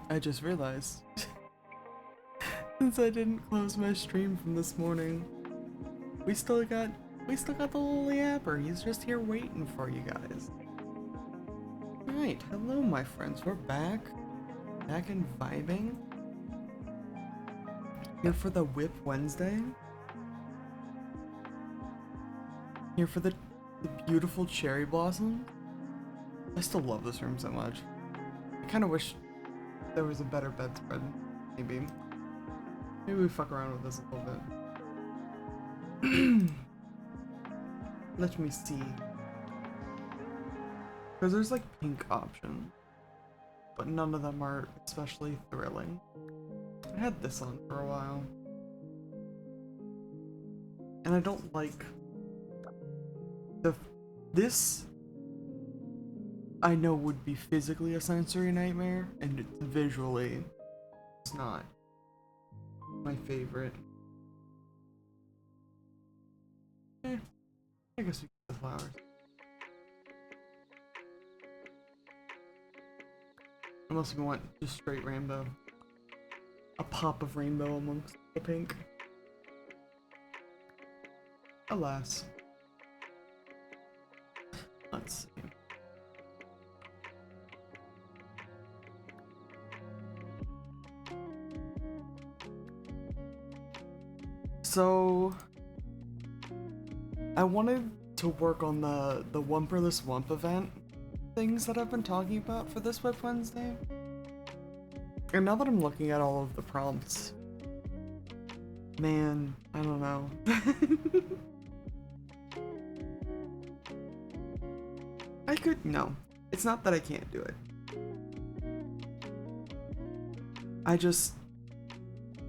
I just realized, since I didn't close my stream from this morning, we still got the little yapper. He's just here waiting for you guys. Alright, hello my friends, we're back. Back and vibing. Here for the WIP Wednesday. Here for the beautiful cherry blossom. I still love this room so much. I kind of wish there was a better bedspread. Maybe we fuck around with this a little bit. Let me see. Because there's like pink options, but none of them are especially thrilling. I had this on for a while, and I don't like this. I know would be physically a sensory nightmare, and visually, it's not my favorite. I guess we get the flowers. Unless we want just straight rainbow. A pop of rainbow amongst the pink. Alas. Let's see. So I wanted to work on the Whumperless Whump event things that I've been talking about for this WIP Wednesday. And now that I'm looking at all of the prompts, man, I don't know. I could, no. It's not that I can't do it. I just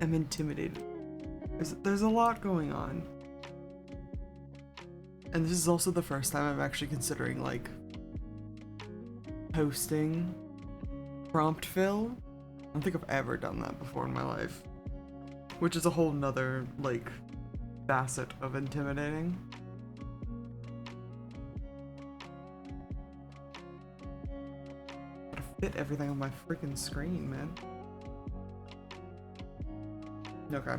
am intimidated. There's a lot going on. And this is also the first time I'm actually considering, like, posting prompt fill. I don't think I've ever done that before in my life. Which is a whole nother, like, facet of intimidating. Gotta fit everything on my freaking screen, man. Okay.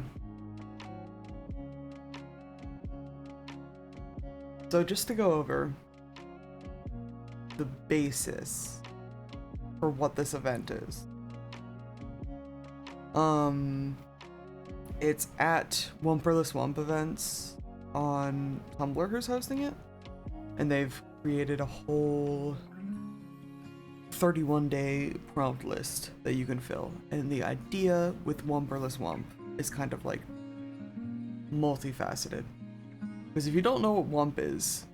So just to go over the basis for what this event is. It's at Whumperless Whump Events on Tumblr who's hosting it. And they've created a whole 31-day prompt list that you can fill. And the idea with Whumperless Whump is kind of like multifaceted. Because if you don't know what Whump is,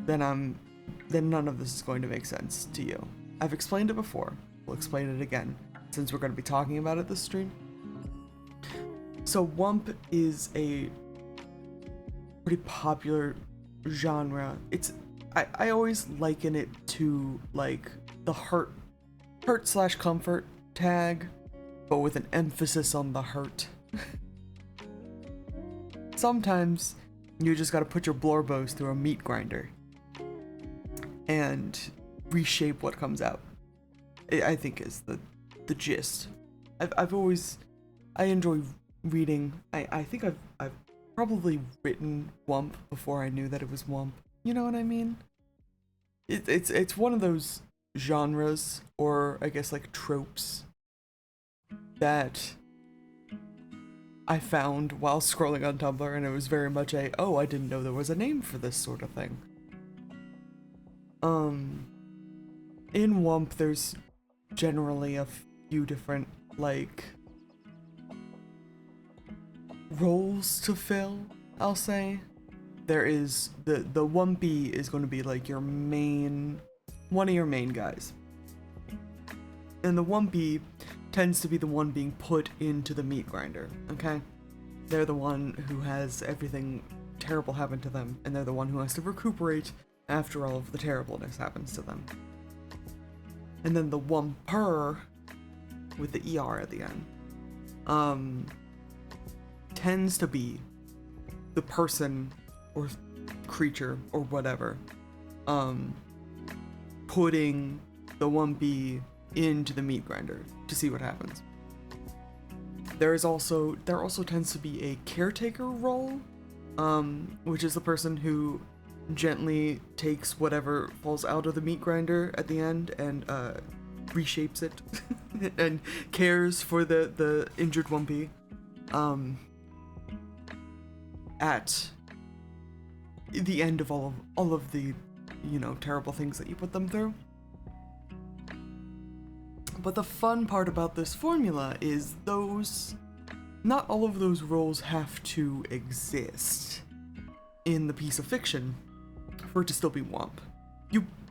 then none of this is going to make sense to you. I've explained it before. We'll explain it again, since we're going to be talking about it this stream. So Whump is a pretty popular genre. I always liken it to like the hurt/comfort tag, but with an emphasis on the hurt. Sometimes you just gotta put your blorbos through a meat grinder and reshape what comes out. I think is the gist. I enjoy reading. I think I've probably written Whump before I knew that it was Whump. You know what I mean? It's one of those genres, or I guess like tropes, that I found while scrolling on Tumblr, and it was very much oh, I didn't know there was a name for this sort of thing. In Whump, there's generally a few different, like, roles to fill, I'll say. There is, the Whumpy is going to be like one of your main guys. And the Whumpy tends to be the one being put into the meat grinder, okay? They're the one who has everything terrible happen to them, and they're the one who has to recuperate after all of the terribleness happens to them. And then the Whumper, with the ER at the end, tends to be the person or creature or whatever, putting the Whumpy into the meat grinder to see what happens. There also tends to be a caretaker role, which is the person who gently takes whatever falls out of the meat grinder at the end and reshapes it and cares for the injured Whumpy at the end of all of the, you know, terrible things that you put them through. But the fun part about this formula is not all of those roles have to exist in the piece of fiction for it to still be Whump.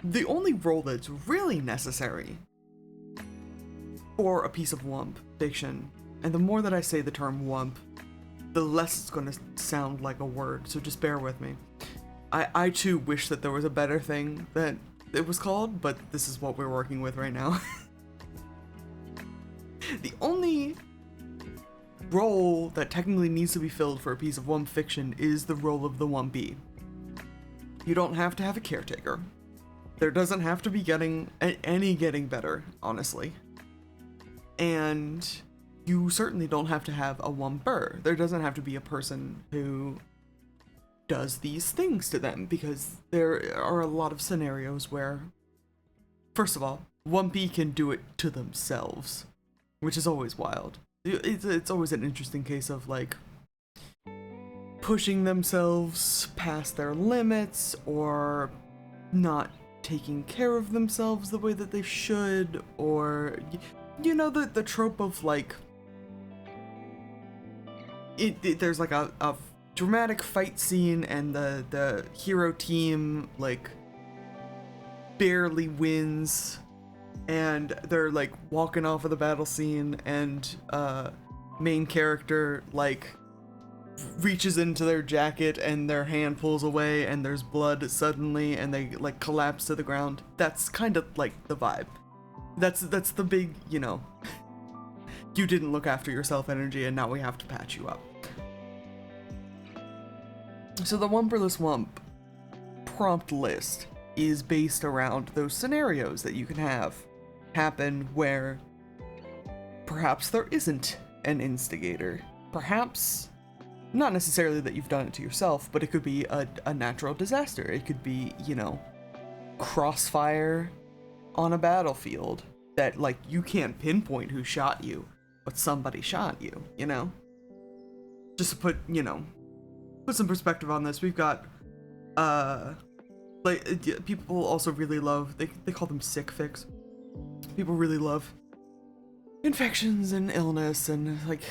The only role that's really necessary for a piece of Whump fiction, and the more that I say the term Whump, the less it's going to sound like a word, so just bear with me. I too wish that there was a better thing that it was called, but this is what we're working with right now. The only role that technically needs to be filled for a piece of Whump fiction is the role of the Whumpy. You don't have to have a caretaker. There doesn't have to be any getting better, honestly. And you certainly don't have to have a Whumper. There doesn't have to be a person who does these things to them, because there are a lot of scenarios where, first of all, Whumpy can do it to themselves, which is always wild. It's always an interesting case of, like, pushing themselves past their limits, or not taking care of themselves the way that they should, or, you know, the trope of, like, there's like a dramatic fight scene and the hero team, like, barely wins, and they're like walking off of the battle scene, and main character like reaches into their jacket and their hand pulls away and there's blood suddenly and they like collapse to the ground. That's kind of like the vibe. That's the big, you know, you didn't look after yourself energy and now we have to patch you up. So the Whumperless Whump prompt list is based around those scenarios that you can have happen where perhaps there isn't an instigator. Perhaps not necessarily that you've done it to yourself, but it could be a natural disaster. It could be, you know, crossfire on a battlefield that, like, you can't pinpoint who shot you, but somebody shot you, you know? Just to put, you know, put some perspective on this, we've got, like, people also really love, they call them sick fix. People really love infections and illness and, like,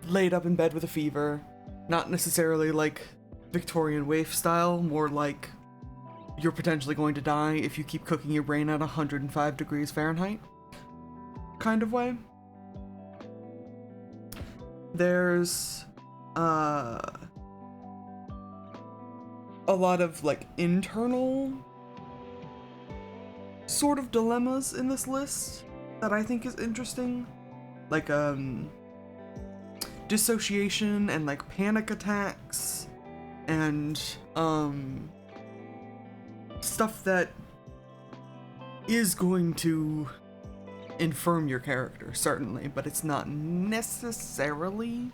laid up in bed with a fever. Not necessarily, like, Victorian waif style, more like you're potentially going to die if you keep cooking your brain at 105 degrees Fahrenheit kind of way. There's, a lot of, like, internal sort of dilemmas in this list that I think is interesting. Like, dissociation and, like, panic attacks and, stuff that is going to infirm your character, certainly, but it's not necessarily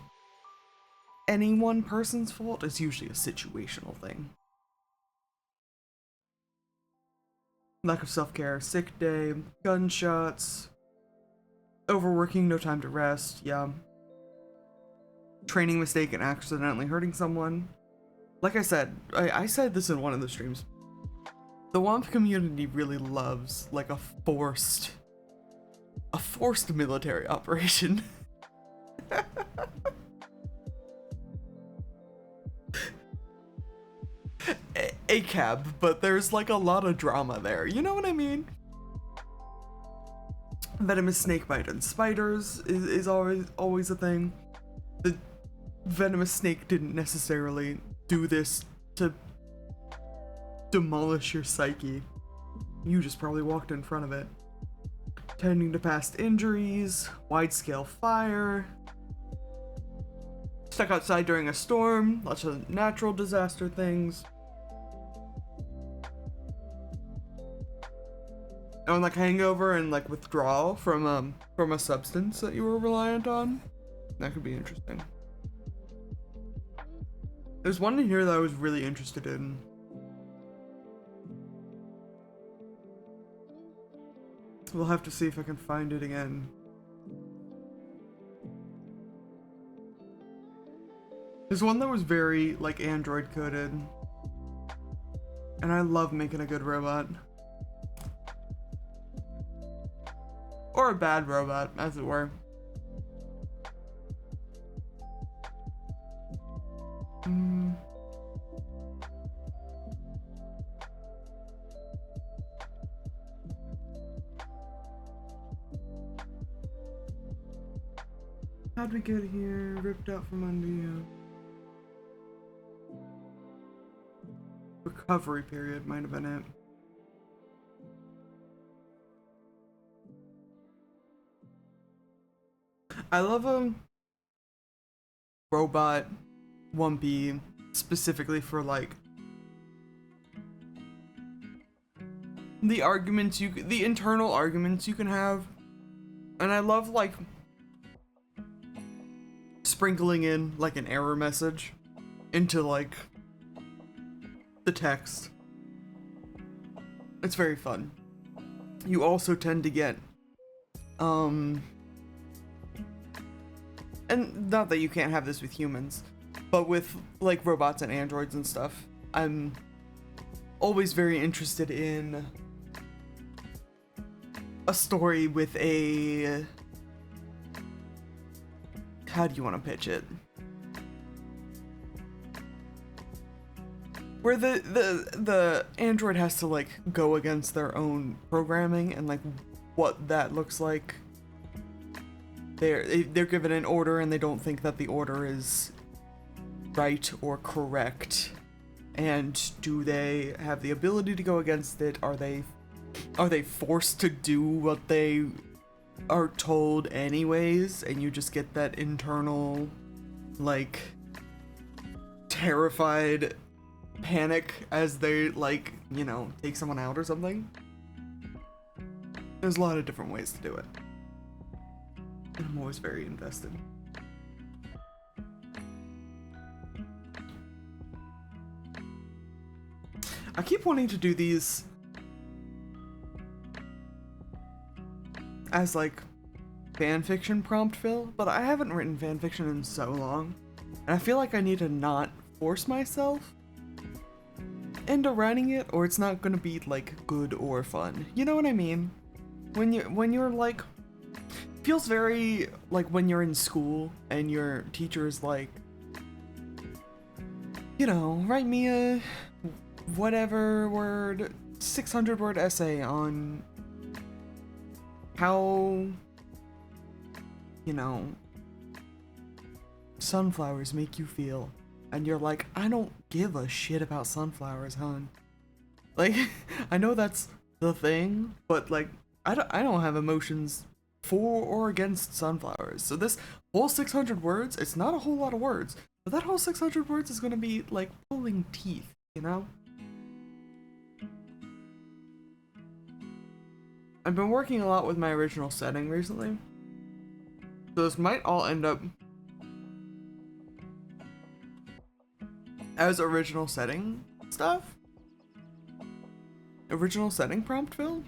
any one person's fault. It's usually a situational thing. Lack of self-care, sick day, gunshots, overworking, no time to rest, yeah. Training mistake and accidentally hurting someone. Like I said, I said this in one of the streams. The Whump community really loves, like, a forced military operation. A cab, but there's, like, a lot of drama there, you know what I mean? Venomous snakebite and spiders is always a thing. The venomous snake didn't necessarily do this to demolish your psyche. You just probably walked in front of it. Tending to past injuries, wide-scale fire, stuck outside during a storm, lots of natural disaster things. on like hangover and like withdrawal from a substance that you were reliant on. That could be interesting. There's one in here that I was really interested in. We'll have to see if I can find it again. There's one that was very like Android coded. And I love making a good robot. Or a bad robot, as it were. How'd we get here? Ripped out from under you. Recovery period might have been it. I love a robot Whumpy specifically for like the internal arguments you can have, and I love like sprinkling in like an error message into like the text. It's very fun. You also tend to get and not that you can't have this with humans, but with like robots and androids and stuff, I'm always very interested in a story with a, how do you want to pitch it? Where the android has to like go against their own programming and like what that looks like. They're given an order and they don't think that the order is right or correct. And do they have the ability to go against it? Are they forced to do what they are told anyways? And you just get that internal like terrified panic as they like, you know, take someone out or something. There's a lot of different ways to do it. I'm always very invested. I keep wanting to do these as like fanfiction prompt fill, but I haven't written fanfiction in so long, and I feel like I need to not force myself into writing it, or it's not gonna be like good or fun. You know what I mean? When you're like, feels very like when you're in school and your teacher's like, you know, write me a whatever word 600 word essay on how, you know, sunflowers make you feel, and you're like, I don't give a shit about sunflowers, hon. Like, I know that's the thing, but like I don't have emotions for or against sunflowers. So this whole 600 words, it's not a whole lot of words, but that whole 600 words is gonna be like pulling teeth, you know? I've been working a lot with my original setting recently, so this might all end up as original setting stuff. Original setting prompt fill,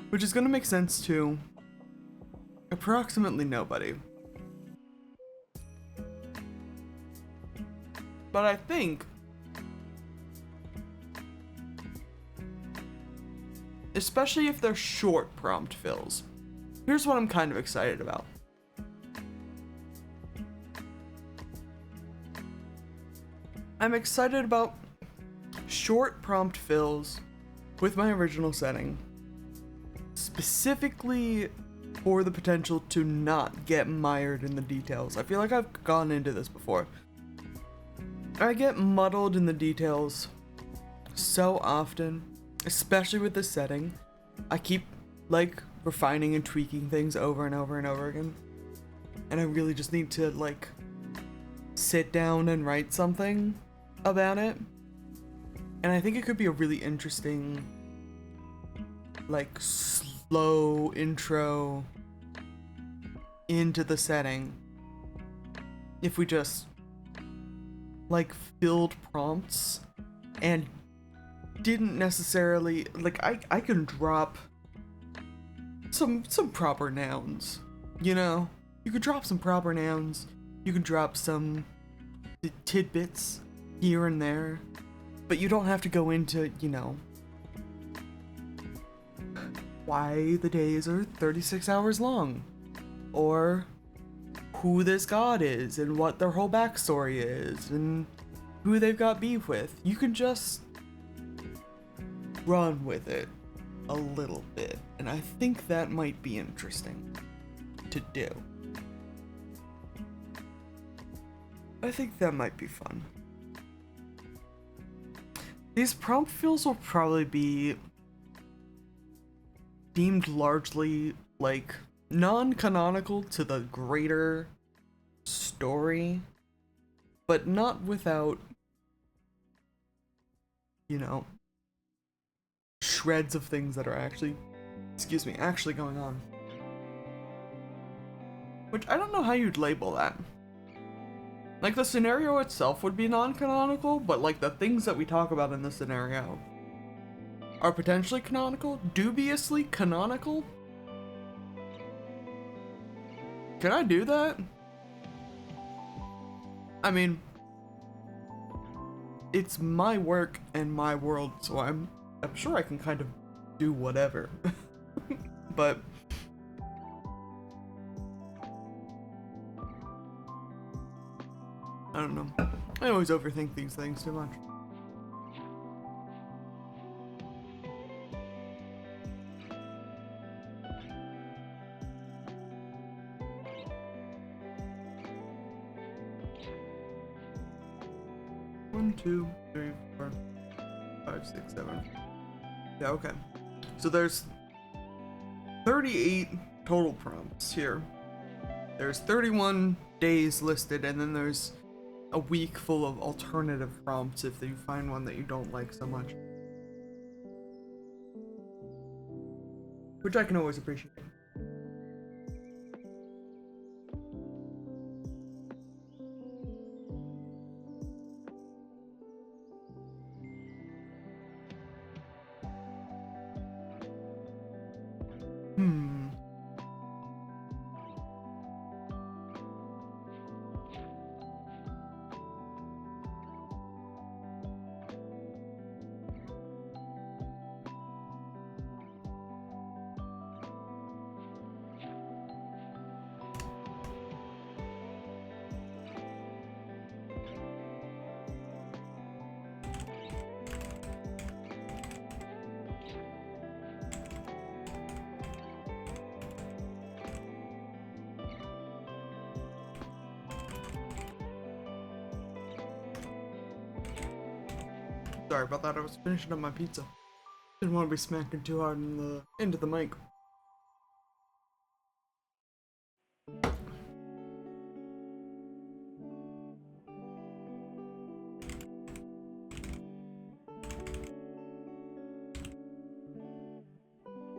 which is gonna make sense to approximately nobody. But I think, especially if they're short prompt fills, here's what I'm kind of excited about. I'm excited about short prompt fills with my original setting, specifically for the potential to not get mired in the details. I feel like I've gone into this before. I get muddled in the details so often, especially with this setting. I keep like refining and tweaking things over and over and over again, and I really just need to like sit down and write something about it. And I think it could be a really interesting like slow intro into the setting if we just like filled prompts and didn't necessarily like I can drop some proper nouns, you know? You could drop some proper nouns, you could drop some tidbits here and there, but you don't have to go into, you know, why the days are 36 hours long, or who this god is, and what their whole backstory is, and who they've got beef with. You can just run with it a little bit, and I think that might be interesting to do. I think that might be fun. These prompt fills will probably be deemed largely like non-canonical to the greater story, but not without, you know, shreds of things that are actually, actually going on. Which I don't know how you'd label that. Like, the scenario itself would be non-canonical, but like the things that we talk about in the scenario are potentially canonical, dubiously canonical. Can I do that? I mean, it's my work and my world, so I'm sure I can kind of do whatever. But I don't know. I always overthink these things too much. One, two, three, 4, 5, 6, 7. Yeah, okay. So there's 38 total prompts here. There's 31 days listed, and then there's a week full of alternative prompts if you find one that you don't like so much. Which I can always appreciate. Sorry about that, I was finishing up my pizza. Didn't want to be smacking too hard into the mic.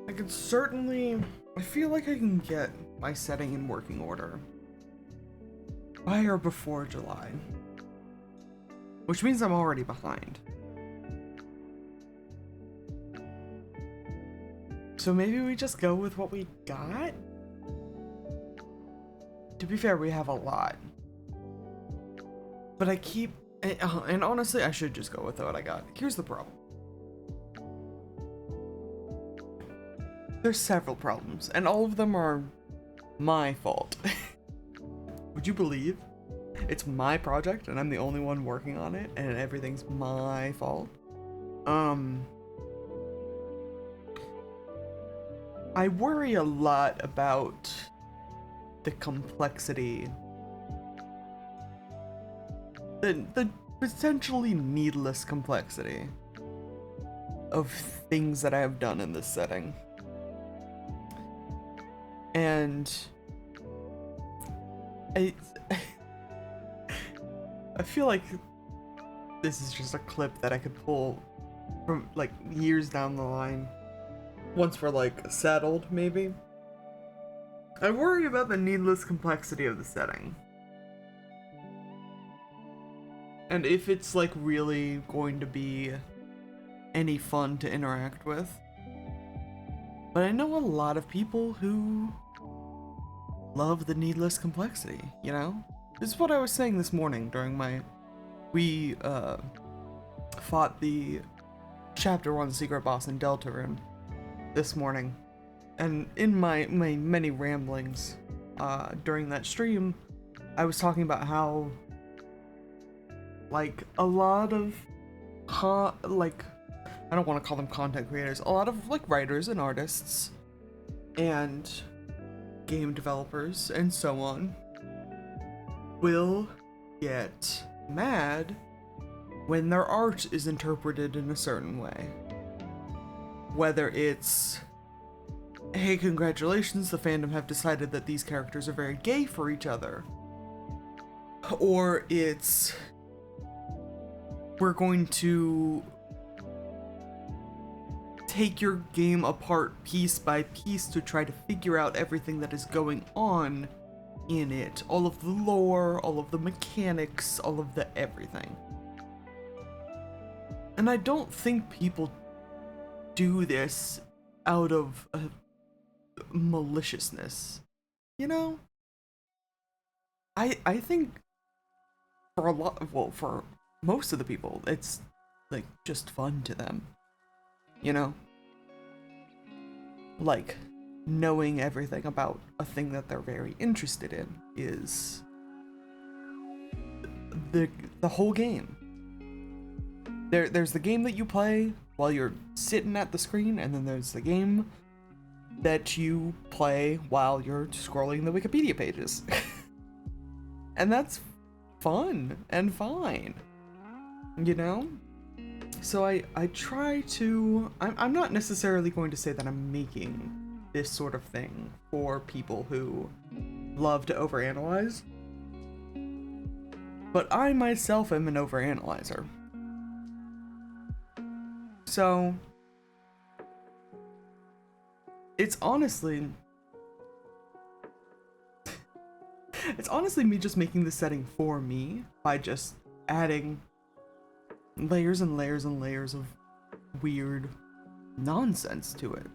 I can certainly, I feel like I can get my setting in working order by or before July, which means I'm already behind. So maybe we just go with what we got? To be fair, we have a lot. But I keep, and honestly, I should just go with what I got. Here's the problem. There's several problems, and all of them are my fault. Would you believe? It's my project, and I'm the only one working on it, and everything's my fault. I worry a lot about the complexity, the potentially needless complexity of things that I have done in this setting. And I feel like this is just a clip that I could pull from like years down the line once we're like settled, maybe. I worry about the needless complexity of the setting. And if it's like really going to be any fun to interact with. But I know a lot of people who love the needless complexity, you know? This is what I was saying this morning during we fought the Chapter 1 secret boss in Deltarune this morning. And in my many ramblings during that stream, I was talking about how, like, a lot of, I don't want to call them content creators, a lot of, like, writers and artists and game developers and so on will get mad when their art is interpreted in a certain way. Whether it's, hey, congratulations, the fandom have decided that these characters are very gay for each other. Or it's, we're going to take your game apart piece by piece to try to figure out everything that is going on in it. All of the lore, all of the mechanics, all of the everything. And I don't think people do this out of maliciousness, you know? I think for most of the people, it's like just fun to them, you know? Like, knowing everything about a thing that they're very interested in is the whole game. There's the game that you play while you're sitting at the screen, and then there's the game that you play while you're scrolling the Wikipedia pages. And that's fun and fine, you know? So I try to, I'm not necessarily going to say that I'm making this sort of thing for people who love to overanalyze, but I myself am an overanalyzer. So it's honestly me just making the setting for me by just adding layers and layers and layers of weird nonsense to it.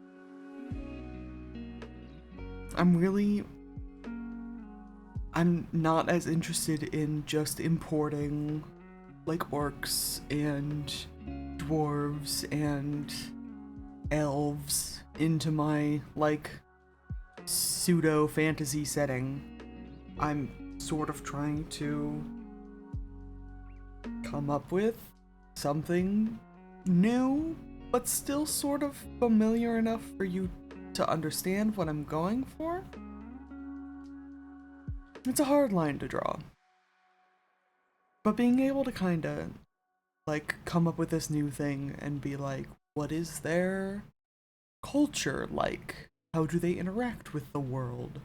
I'm not as interested in just importing like orcs and dwarves and elves into my like pseudo fantasy setting. I'm sort of trying to come up with something new, but still sort of familiar enough for you to understand what I'm going for. It's a hard line to draw. But being able to kinda like come up with this new thing and be like, what is their culture like? How do they interact with the world?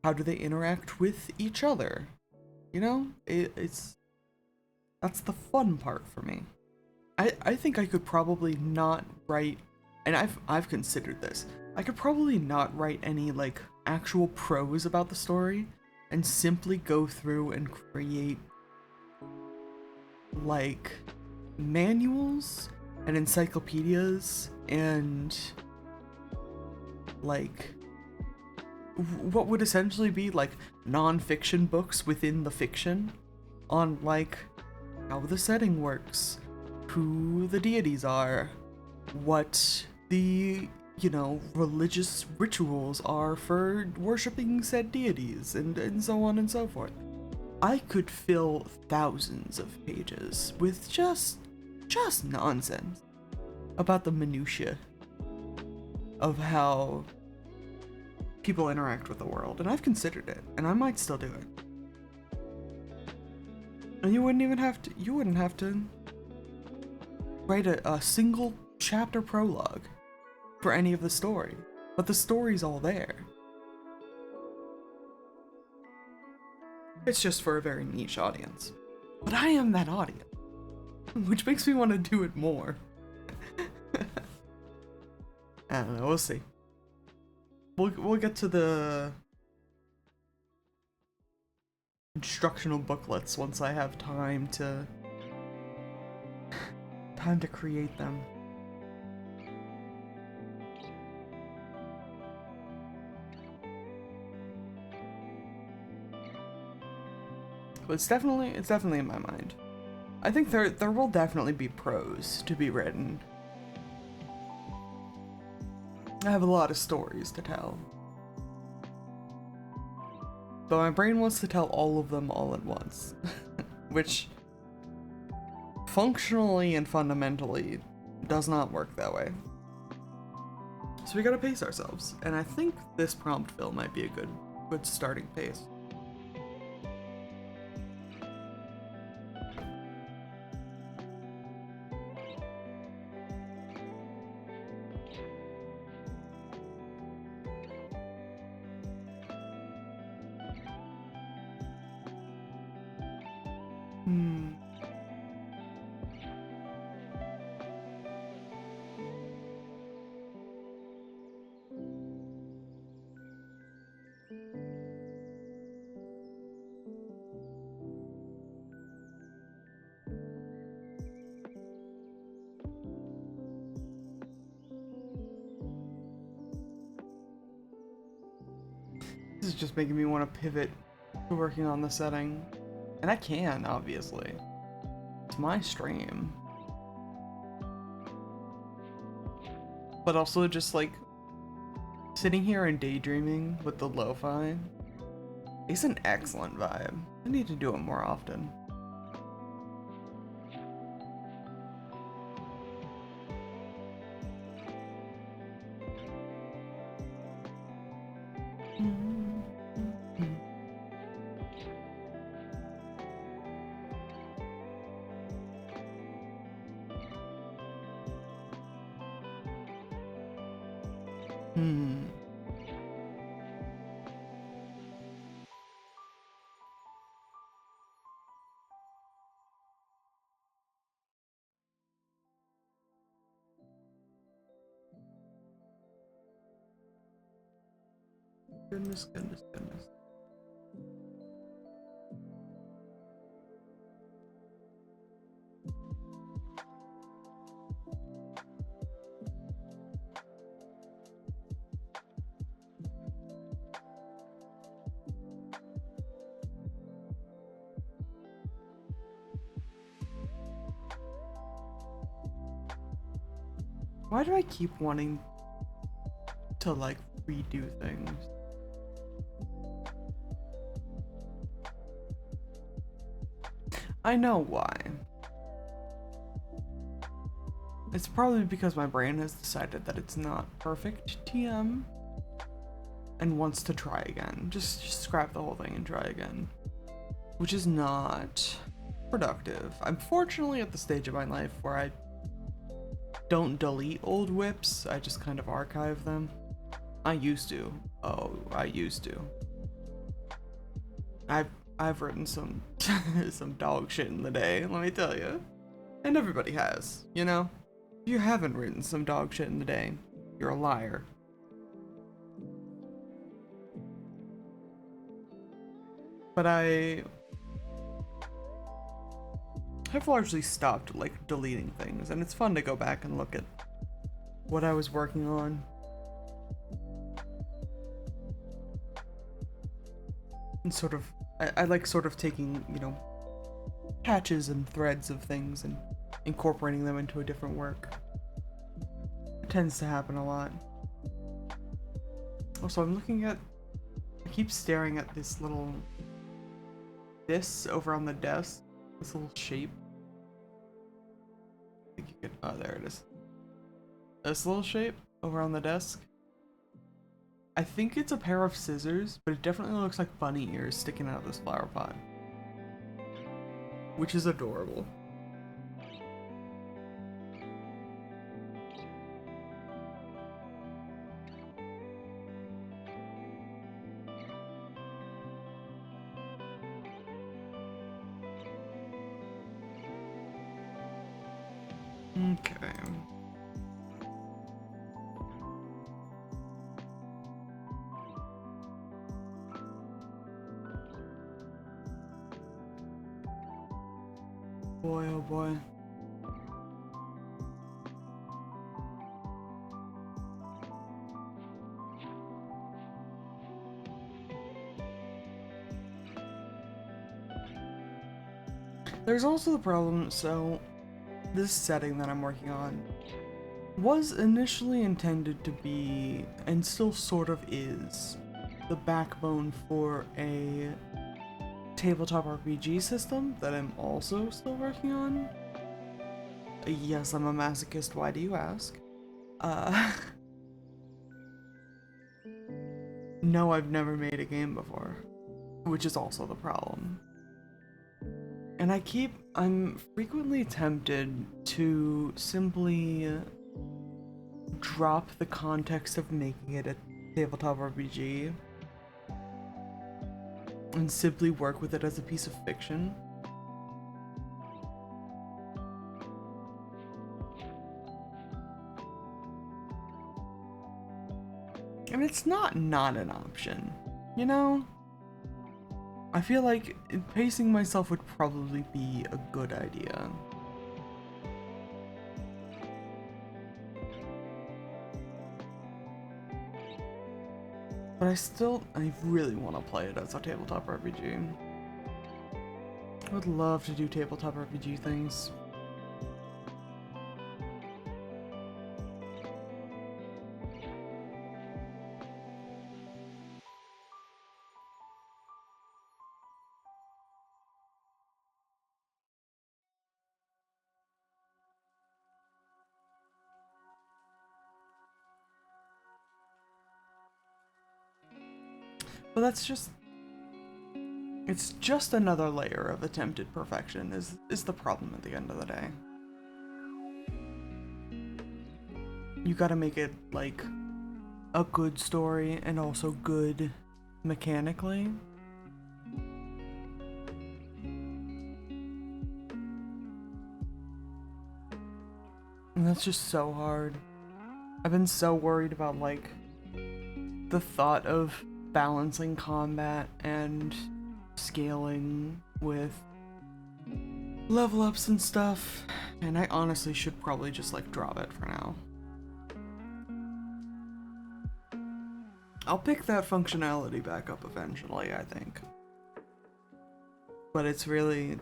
How do they interact with each other? You know, that's the fun part for me. I think I could probably not write, and I've considered this, I could probably not write any like actual prose about the story and simply go through and create like manuals and encyclopedias and like what would essentially be like non-fiction books within the fiction on like how the setting works, who the deities are, what the, you know, religious rituals are for worshipping said deities, and so on and so forth. I could fill thousands of pages with just nonsense about the minutiae of how people interact with the world, and I've considered it, and I might still do it. And you wouldn't have to write a single chapter prologue for any of the story, but the story's all there. It's just for a very niche audience. But I am that audience, which makes me want to do it more. I don't know, we'll see. We'll get to the instructional booklets once I have time to create them. But it's definitely in my mind. I think there will definitely be prose to be written. I have a lot of stories to tell. But my brain wants to tell all of them all at once. Which functionally and fundamentally does not work that way. So we gotta pace ourselves. And I think this prompt fill might be a good starting pace. This is just making me want to pivot to working on the setting. And I can, obviously. It's my stream. But also just like sitting here and daydreaming with the lo-fi is an excellent vibe. I need to do it more often. Goodness. Why do I keep wanting to like redo things? I know why. It's probably because my brain has decided that it's not perfect TM and wants to try again. Just scrap the whole thing and try again. Which is not productive. I'm fortunately at the stage of my life where I don't delete old WIPs, I just kind of archive them. I used to. Oh, I used to. I've written some some dog shit in the day, let me tell you. And everybody has, you know? If you haven't written some dog shit in the day, you're a liar. But I have largely stopped like deleting things, and it's fun to go back and look at what I was working on. And sort of, I like sort of taking, you know, patches and threads of things and incorporating them into a different work. It tends to happen a lot. Also, I keep staring at this over on the desk, this little shape. I think you could, oh, there it is. This little shape over on the desk. I think it's a pair of scissors, but it definitely looks like bunny ears sticking out of this flower pot. Which is adorable. Okay. boy, oh boy. There's also the problem, so this setting that I'm working on was initially intended to be, and still sort of is, the backbone for a tabletop RPG system that I'm also still working on. Yes, I'm a masochist, why do you ask? No, I've never made a game before, which is also the problem. And I'm frequently tempted to simply drop the context of making it a tabletop RPG and simply work with it as a piece of fiction. And it's not an option, you know? I feel like pacing myself would probably be a good idea. But I really want to play it as a tabletop RPG. I would love to do tabletop RPG things. But it's just another layer of attempted perfection is the problem at the end of the day. You gotta make it, like, a good story and also good mechanically. And that's just so hard. I've been so worried about, like, the thought of balancing combat and scaling with level ups and stuff, and I honestly should probably just, like, drop it for now. I'll pick that functionality back up eventually, I think. But it's really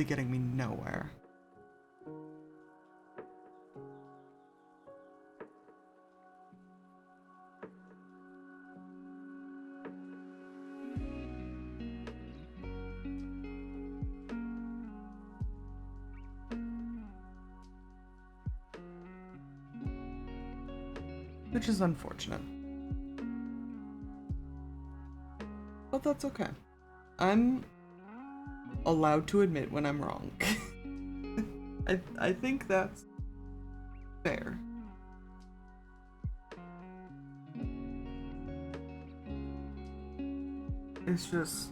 getting me nowhere. Which is unfortunate. But that's okay. I'm allowed to admit when I'm wrong. I think that's fair. It's just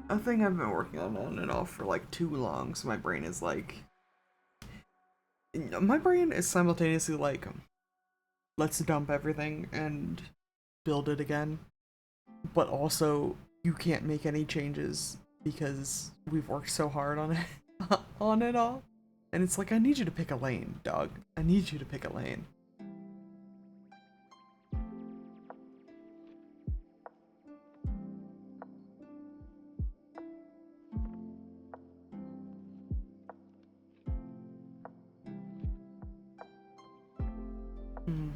a thing I've been working on and off for like too long, so my brain is simultaneously like, let's dump everything and build it again. But also, you can't make any changes because we've worked so hard on it, on it all. And it's like, I need you to pick a lane, dog. I need you to pick a lane. Mm.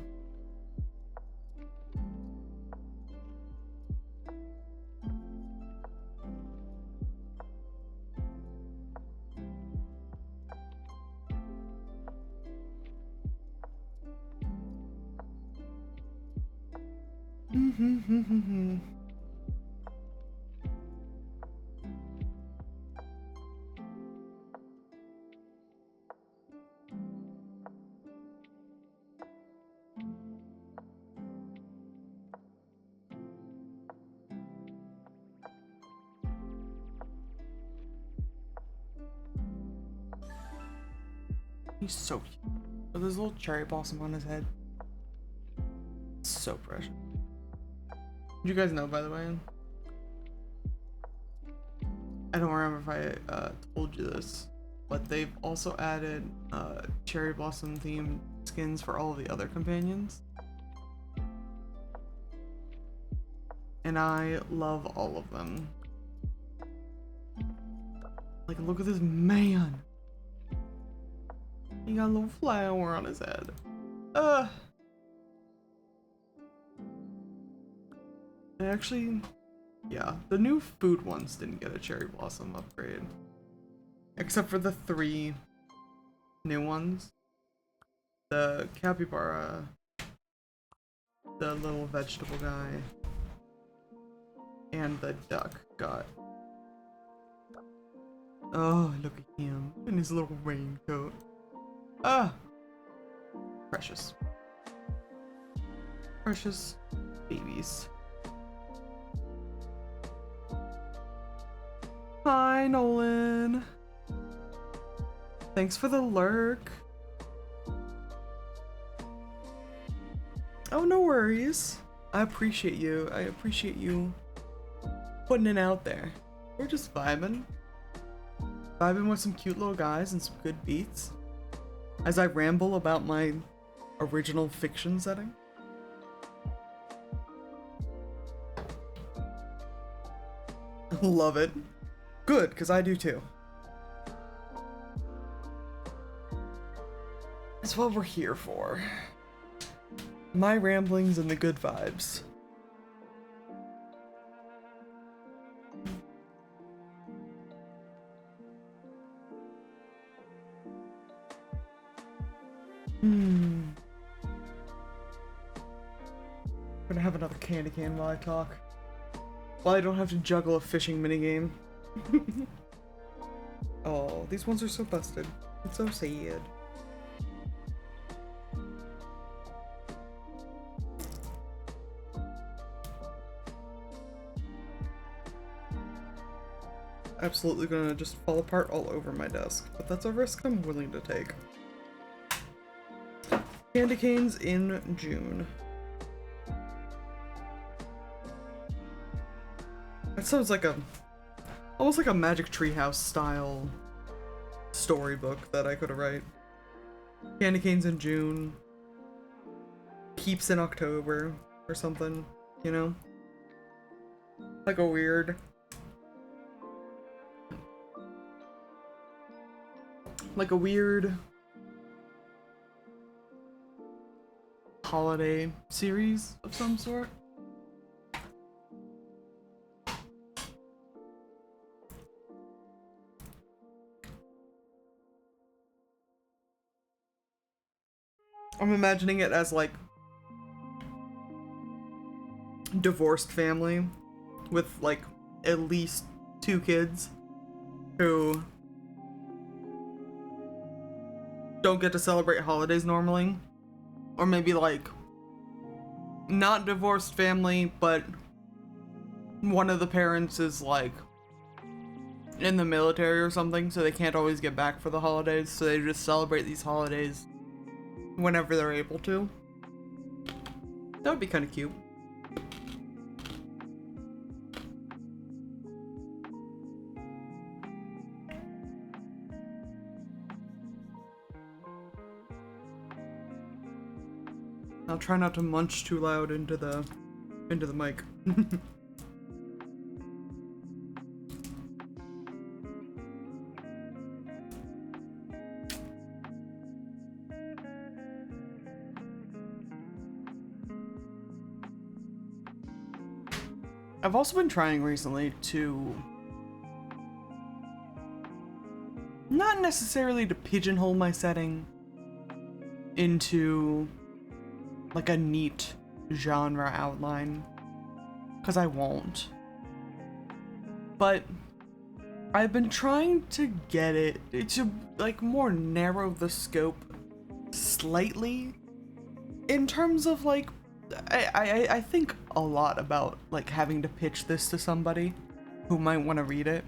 He's so cute. With his little cherry blossom on his head. So precious. Did you guys know, by the way? I don't remember if I told you this, but they've also added cherry blossom themed skins for all of the other companions. And I love all of them. Like, look at this man. He got a little flower on his head. And actually, yeah, the new food ones didn't get a cherry blossom upgrade. Except for the 3 new ones. The capybara, the little vegetable guy, and the duck got. Oh, look at him in his little raincoat. Ah! Precious. Precious babies. Hi, Nolan. Thanks for the lurk. Oh, no worries. I appreciate you. I appreciate you putting it out there. We're just vibing. Vibing with some cute little guys and some good beats. As I ramble about my original fiction setting. Love it. Good, because I do too. That's what we're here for. My ramblings and the good vibes. I'm gonna have another candy cane while I talk. While I don't have to juggle a fishing minigame. Oh, these ones are so busted. It's so sad. Absolutely gonna just fall apart all over my desk, but that's a risk I'm willing to take. Candy canes in June. That sounds like almost like a Magic Treehouse style storybook that I could write. Candy canes in June. Keeps in October or something, you know? Like a weird holiday series of some sort. I'm imagining it as like divorced family with like at least 2 kids who don't get to celebrate holidays normally, or maybe like not divorced family, but one of the parents is like in the military or something, so they can't always get back for the holidays, so they just celebrate these holidays whenever they're able to. That would be kind of cute. I'll try not to munch too loud into the mic. I've also been trying recently to not necessarily to pigeonhole my setting into like a neat genre outline, because I won't. But I've been trying to get it to like more narrow the scope slightly in terms of like I think a lot about like having to pitch this to somebody who might want to read it,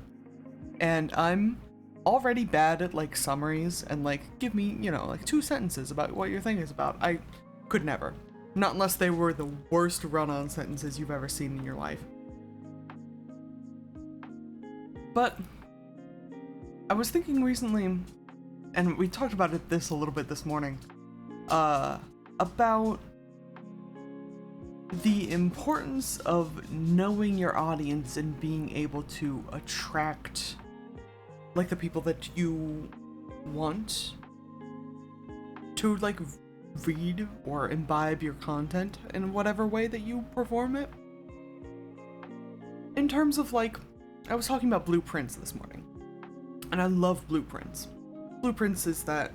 and I'm already bad at like summaries and like give me, you know, like 2 sentences about what your thing is about. I could never, not unless they were the worst run-on sentences you've ever seen in your life. But I was thinking recently, and we talked about this a little bit this morning, about the importance of knowing your audience and being able to attract, like, the people that you want to, like, read or imbibe your content in whatever way that you perform it. In terms of, like, I was talking about Blueprints this morning, and I love Blueprints. Blueprints is that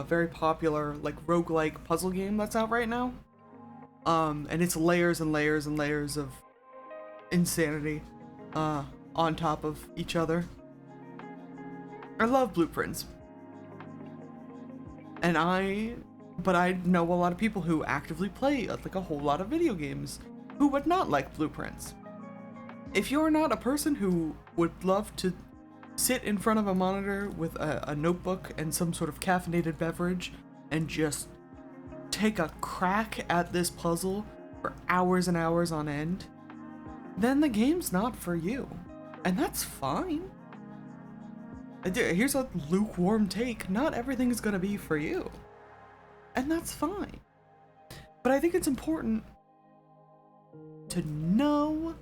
very popular, like, roguelike puzzle game that's out right now. And it's layers and layers and layers of insanity on top of each other. I love Blueprints. But I know a lot of people who actively play, like, a whole lot of video games who would not like Blueprints. If you're not a person who would love to sit in front of a monitor with a notebook and some sort of caffeinated beverage and just take a crack at this puzzle for hours and hours on end, then the game's not for you. And that's fine. Here's a lukewarm take. Not everything is gonna be for you. And that's fine. But I think it's important to know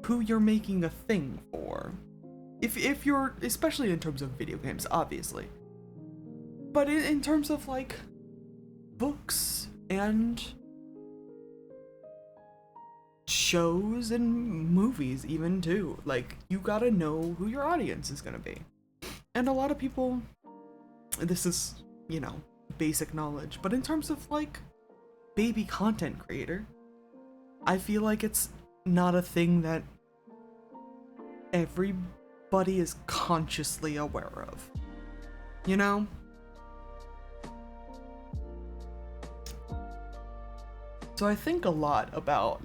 who you're making a thing for. If you're, especially in terms of video games, obviously. But in terms of, like, books and shows and movies even too, like, you gotta know who your audience is gonna be. And a lot of people, this is, you know, basic knowledge, but in terms of, like, baby content creator, I feel like it's not a thing that everybody is consciously aware of, you know? So I think a lot about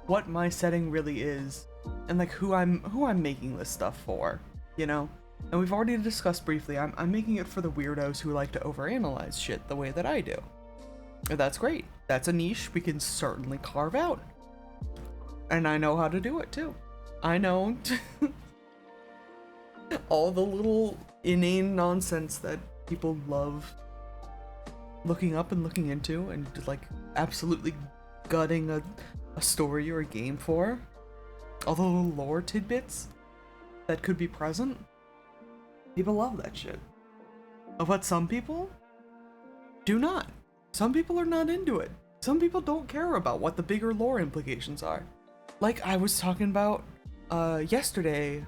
what my setting really is and, like, who I'm making this stuff for, you know? And we've already discussed briefly, I'm making it for the weirdos who like to overanalyze shit the way that I do. And that's great. That's a niche we can certainly carve out. And I know how to do it too. I know all the little inane nonsense that people love looking up and looking into and, like, absolutely gutting a story or a game for. All the little lore tidbits that could be present. People love that shit. But some people do not. Some people are not into it. Some people don't care about what the bigger lore implications are. Like I was talking about yesterday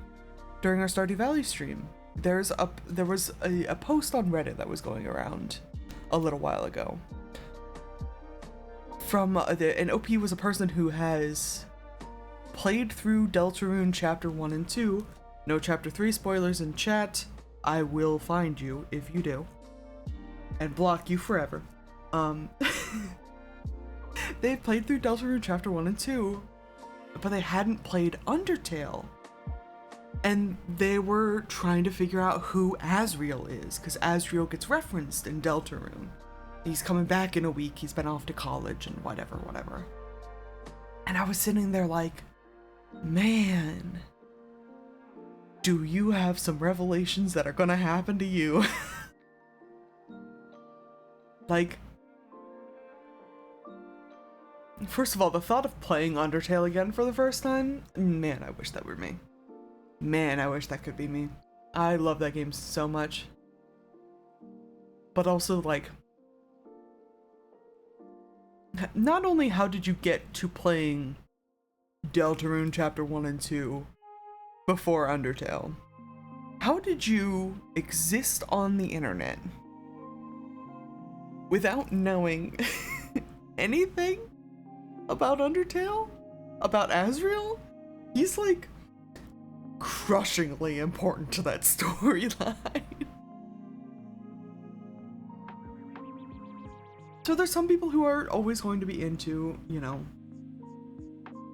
during our Stardew Valley stream. There was a post on Reddit that was going around a little while ago. From and OP was a person who has played through Deltarune Chapter 1 and 2. No Chapter 3 spoilers in chat. I will find you if you do. And block you forever. They played through Deltarune Chapter 1 and 2, but they hadn't played Undertale. And they were trying to figure out who Asriel is, because Asriel gets referenced in Deltarune. He's coming back in a week, he's been off to college and whatever. And I was sitting there like, man, do you have some revelations that are gonna happen to you? Like, first of all, the thought of playing Undertale again for the first time, man, I wish that were me. Man, I wish that could be me. I love that game so much. But also, like, not only how did you get to playing Deltarune Chapter 1 and 2 before Undertale, how did you exist on the internet without knowing anything about Undertale? About Asriel? He's, like, crushingly important to that storyline. So there's some people who are always going to be into, you know,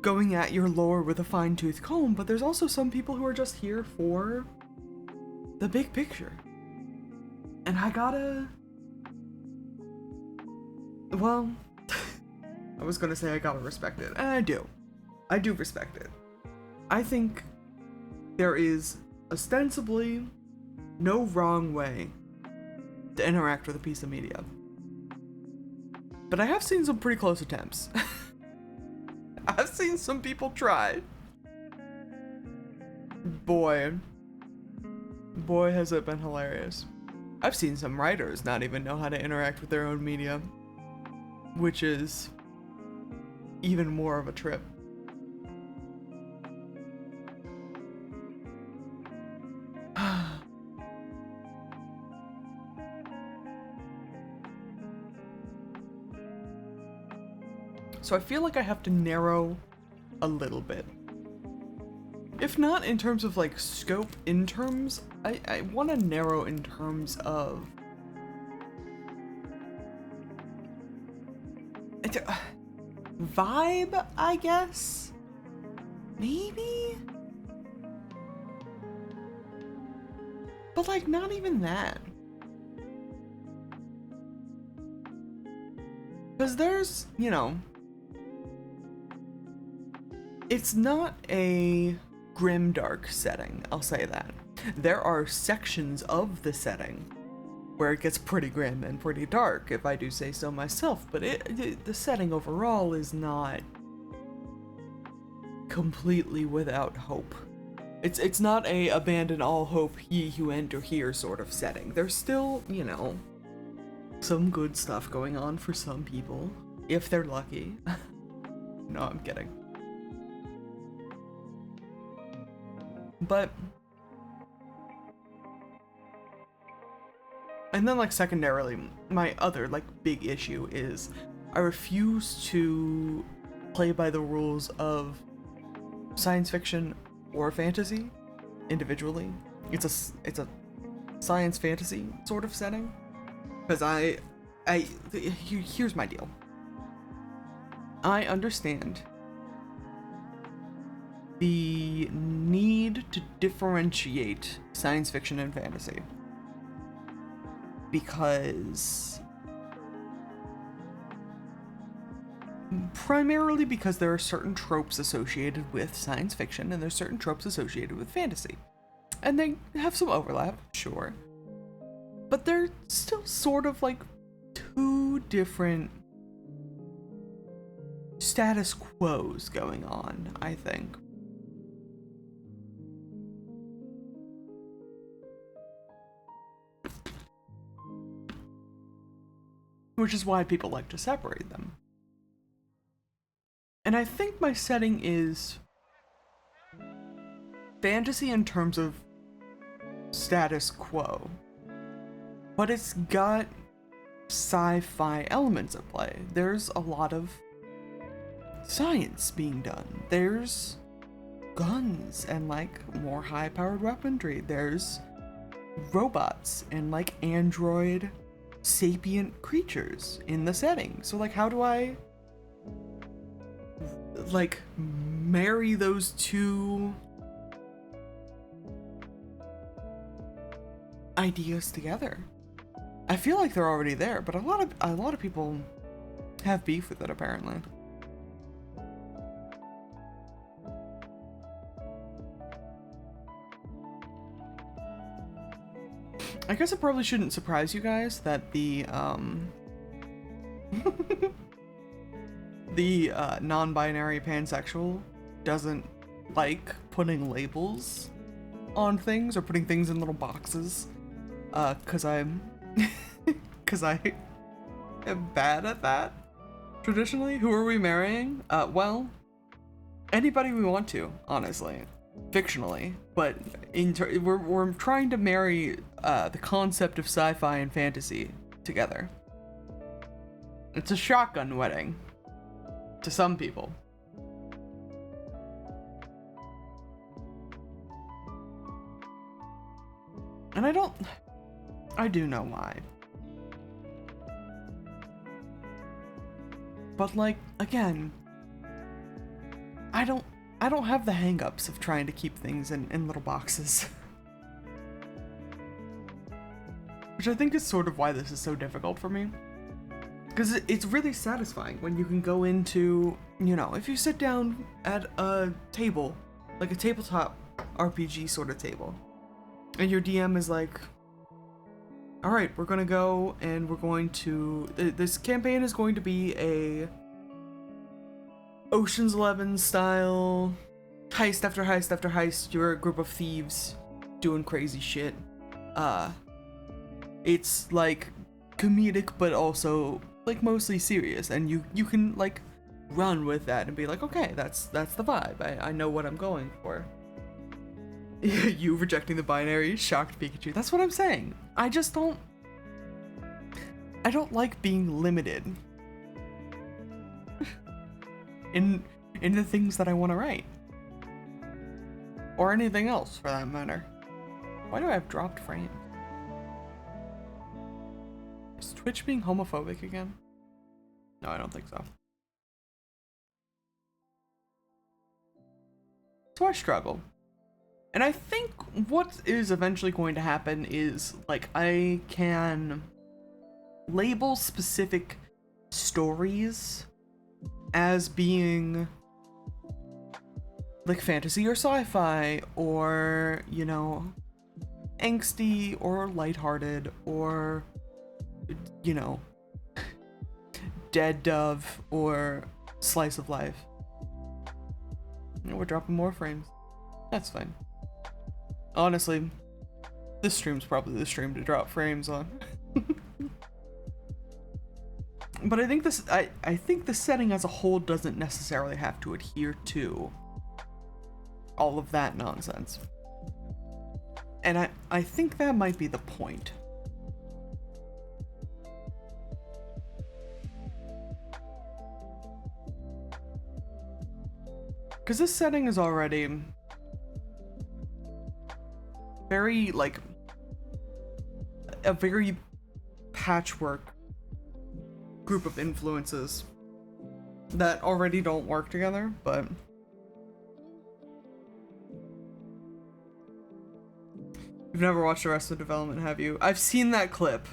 going at your lore with a fine-tooth comb, but there's also some people who are just here for the big picture. And I gotta... well, I was gonna say I gotta respect it, and I do. I do respect it. I think there is ostensibly no wrong way to interact with a piece of media. But I have seen some pretty close attempts. I've seen some people try. Boy, has it been hilarious. I've seen some writers not even know how to interact with their own media, which is even more of a trip. So I feel like I have to narrow a little bit. If not in terms of like scope, in terms, I want to narrow in terms of vibe, I guess? Maybe? But like not even that. Because there's, you know, it's not a grimdark setting, I'll say that. There are sections of the setting where it gets pretty grim and pretty dark, if I do say so myself, but the setting overall is not completely without hope. It's not a abandon all hope ye who enter here sort of setting. There's still, you know, some good stuff going on for some people, if they're lucky. No, I'm kidding. But, and then like secondarily, my other like big issue is I refuse to play by the rules of science fiction or fantasy individually. It's a science fantasy sort of setting, because here's my deal. I understand the need to differentiate science fiction and fantasy, primarily because there are certain tropes associated with science fiction and there's certain tropes associated with fantasy, and they have some overlap, sure, but they're still sort of like two different status quos going on, I think. Which is why people like to separate them. And I think my setting is fantasy in terms of status quo, but it's got sci-fi elements at play. There's a lot of science being done. There's guns and like more high-powered weaponry. There's robots and like android sapient creatures in the setting. So like how do I like marry those two ideas together? I feel like they're already there, but a lot of people have beef with it apparently. I guess it probably shouldn't surprise you guys that the non-binary pansexual doesn't like putting labels on things or putting things in little boxes, cause I am bad at that. Traditionally, who are we marrying? Well, anybody we want to, honestly. Fictionally, but we're trying to marry the concept of sci-fi and fantasy together. It's a shotgun wedding to some people. And I do know why. But like, again, I don't have the hang-ups of trying to keep things in little boxes. Which I think is sort of why this is so difficult for me. Because it's really satisfying when you can go into, you know, if you sit down at a table, like a tabletop RPG sort of table. And your DM is like, alright, we're gonna go and we're going to... This campaign is going to be a Ocean's 11 style heist after heist after heist. You're a group of thieves doing crazy shit. It's like comedic but also like mostly serious, and you can like run with that and be like, okay, that's the vibe. I know what I'm going for. You rejecting the binary, shocked Pikachu. That's what I'm saying. I don't like being limited in the things that I want to write. Or anything else for that matter. Why do I have dropped frames? Is Twitch being homophobic again? No, I don't think so. So I struggle. And I think what is eventually going to happen is, like, I can label specific stories as being, like, fantasy or sci-fi, or, you know, angsty or lighthearted, or, you know, Dead Dove or Slice of Life. We're dropping more frames. That's fine. Honestly, this stream's probably the stream to drop frames on. But I think I think the setting as a whole doesn't necessarily have to adhere to all of that nonsense. And I think that might be the point. Because this setting is already very, like, a very patchwork group of influences that already don't work together, but you've never watched Arrested Development, have you? I've seen that clip.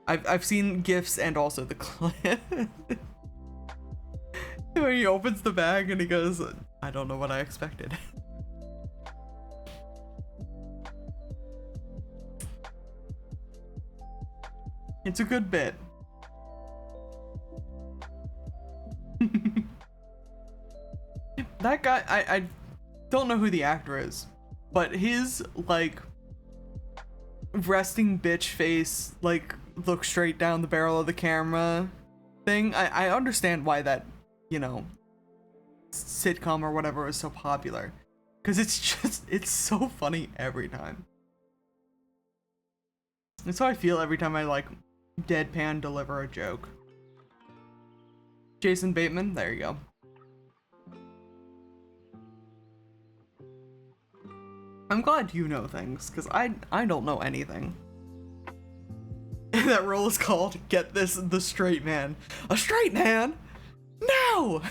I've seen GIFs and also the clip. When he opens the bag and he goes, I don't know what I expected. It's a good bit. That guy, I don't know who the actor is, but his, like, resting bitch face, like, look straight down the barrel of the camera thing, I understand why that, you know, sitcom or whatever is so popular. Because it's so funny every time. That's how I feel every time I, like, deadpan deliver a joke. Jason Bateman, there you go. I'm glad you know things, because I don't know anything. That role is called, get this, the straight man. A straight man? No!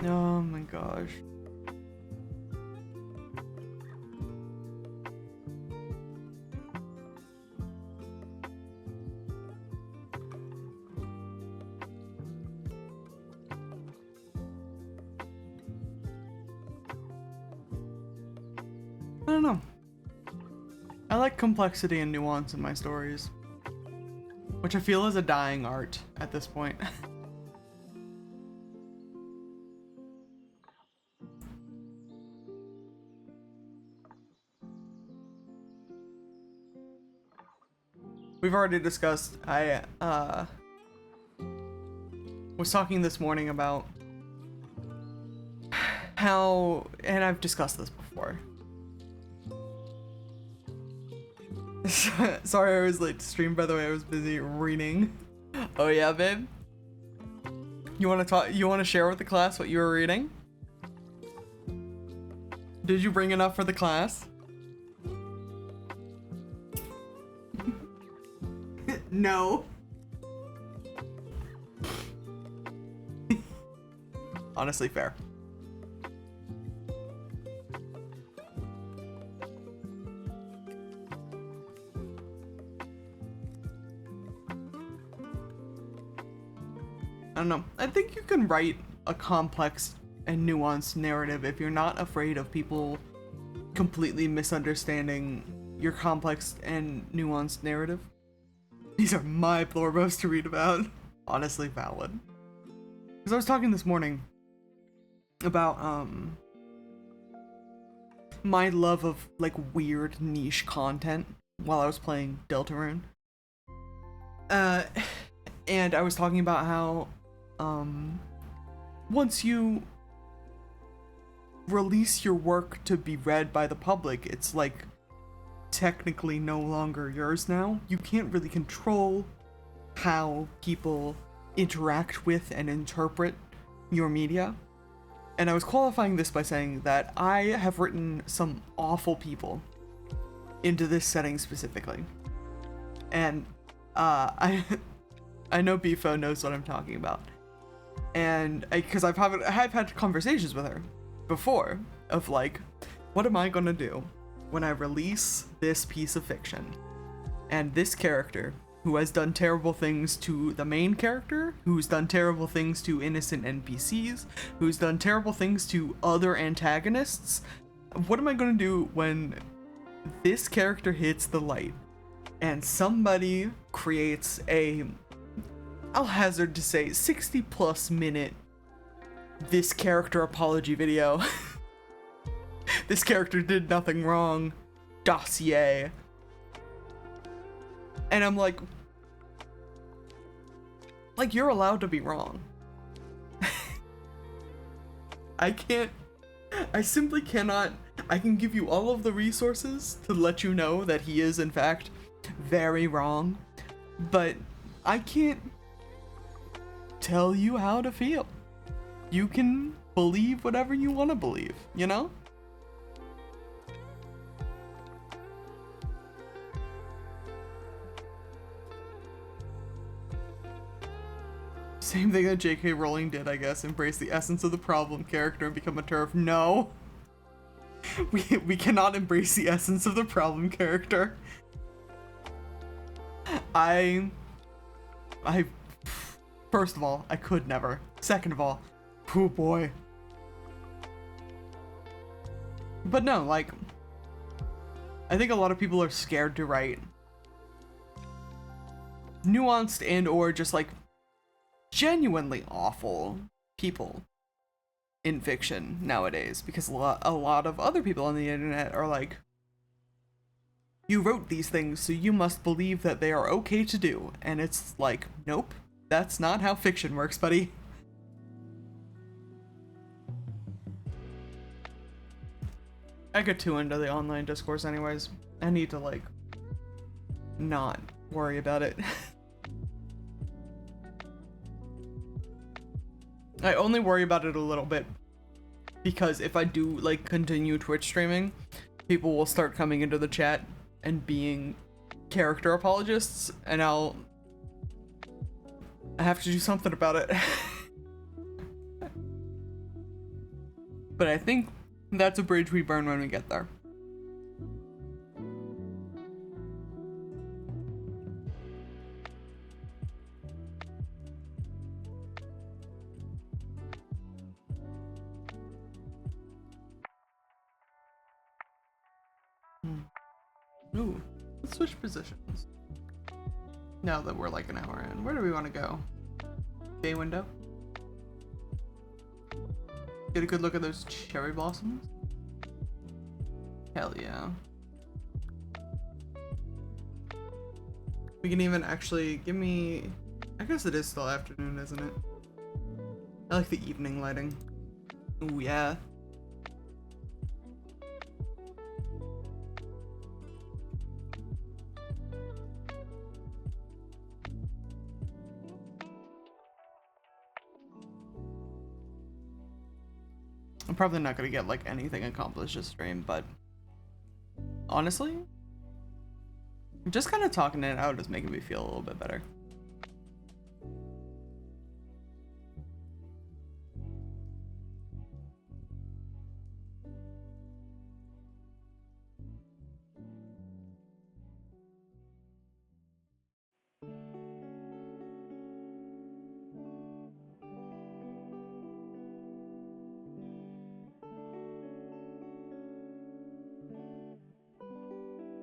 Oh my gosh. I don't know. I like complexity and nuance in my stories, which I feel is a dying art at this point. We've already discussed, I was talking this morning about how, and I've discussed this before. Sorry I was late to stream, by the way, I was busy reading. Oh yeah, babe? You wanna share with the class what you were reading? Did you bring enough for the class? No. Honestly, fair. don't know. I think you can write a complex and nuanced narrative if you're not afraid of people completely misunderstanding your complex and nuanced narrative. These are my florbos to read about. Honestly valid. Because I was talking this morning about my love of like weird niche content while I was playing Deltarune. And I was talking about how once you release your work to be read by the public, it's like technically no longer yours now. You can't really control how people interact with and interpret your media. And I was qualifying this by saying that I have written some awful people into this setting specifically. And I know Bifo knows what I'm talking about. And because I've had conversations with her before of like, what am I gonna do when I release this piece of fiction and this character who has done terrible things to the main character, who's done terrible things to innocent NPCs, who's done terrible things to other antagonists, what am I gonna do when this character hits the light and somebody creates a, I'll hazard to say, 60+ minute this character apology video. This character did nothing wrong dossier. And I'm like you're allowed to be wrong. I simply cannot. I can give you all of the resources to let you know that he is in fact very wrong, but I can't tell you how to feel. You can believe whatever you want to believe, you know? Same thing that J.K. Rowling did, I guess. Embrace the essence of the problem character and become a TERF. No! We cannot embrace the essence of the problem character. First of all, I could never. Second of all, oh boy. But no, like, I think a lot of people are scared to write nuanced and or just like genuinely awful people in fiction nowadays, because a lot of other people on the internet are like, you wrote these things so you must believe that they are okay to do, and it's like, nope, that's not how fiction works, buddy. I get too into the online discourse anyways. I need to like not worry about it. I only worry about it a little bit because if I do like continue Twitch streaming, people will start coming into the chat and being character apologists, and I have to do something about it. But I think that's a bridge we burn when we get there. Ooh, let's switch positions. Now that we're like an hour in, where do we want to go? Bay window? Get a good look at those cherry blossoms? Hell yeah. We can even actually give me, I guess it is still afternoon, isn't it? I like the evening lighting. Ooh yeah. I'm probably not gonna get like anything accomplished this stream, but honestly, just kind of talking it out is making me feel a little bit better.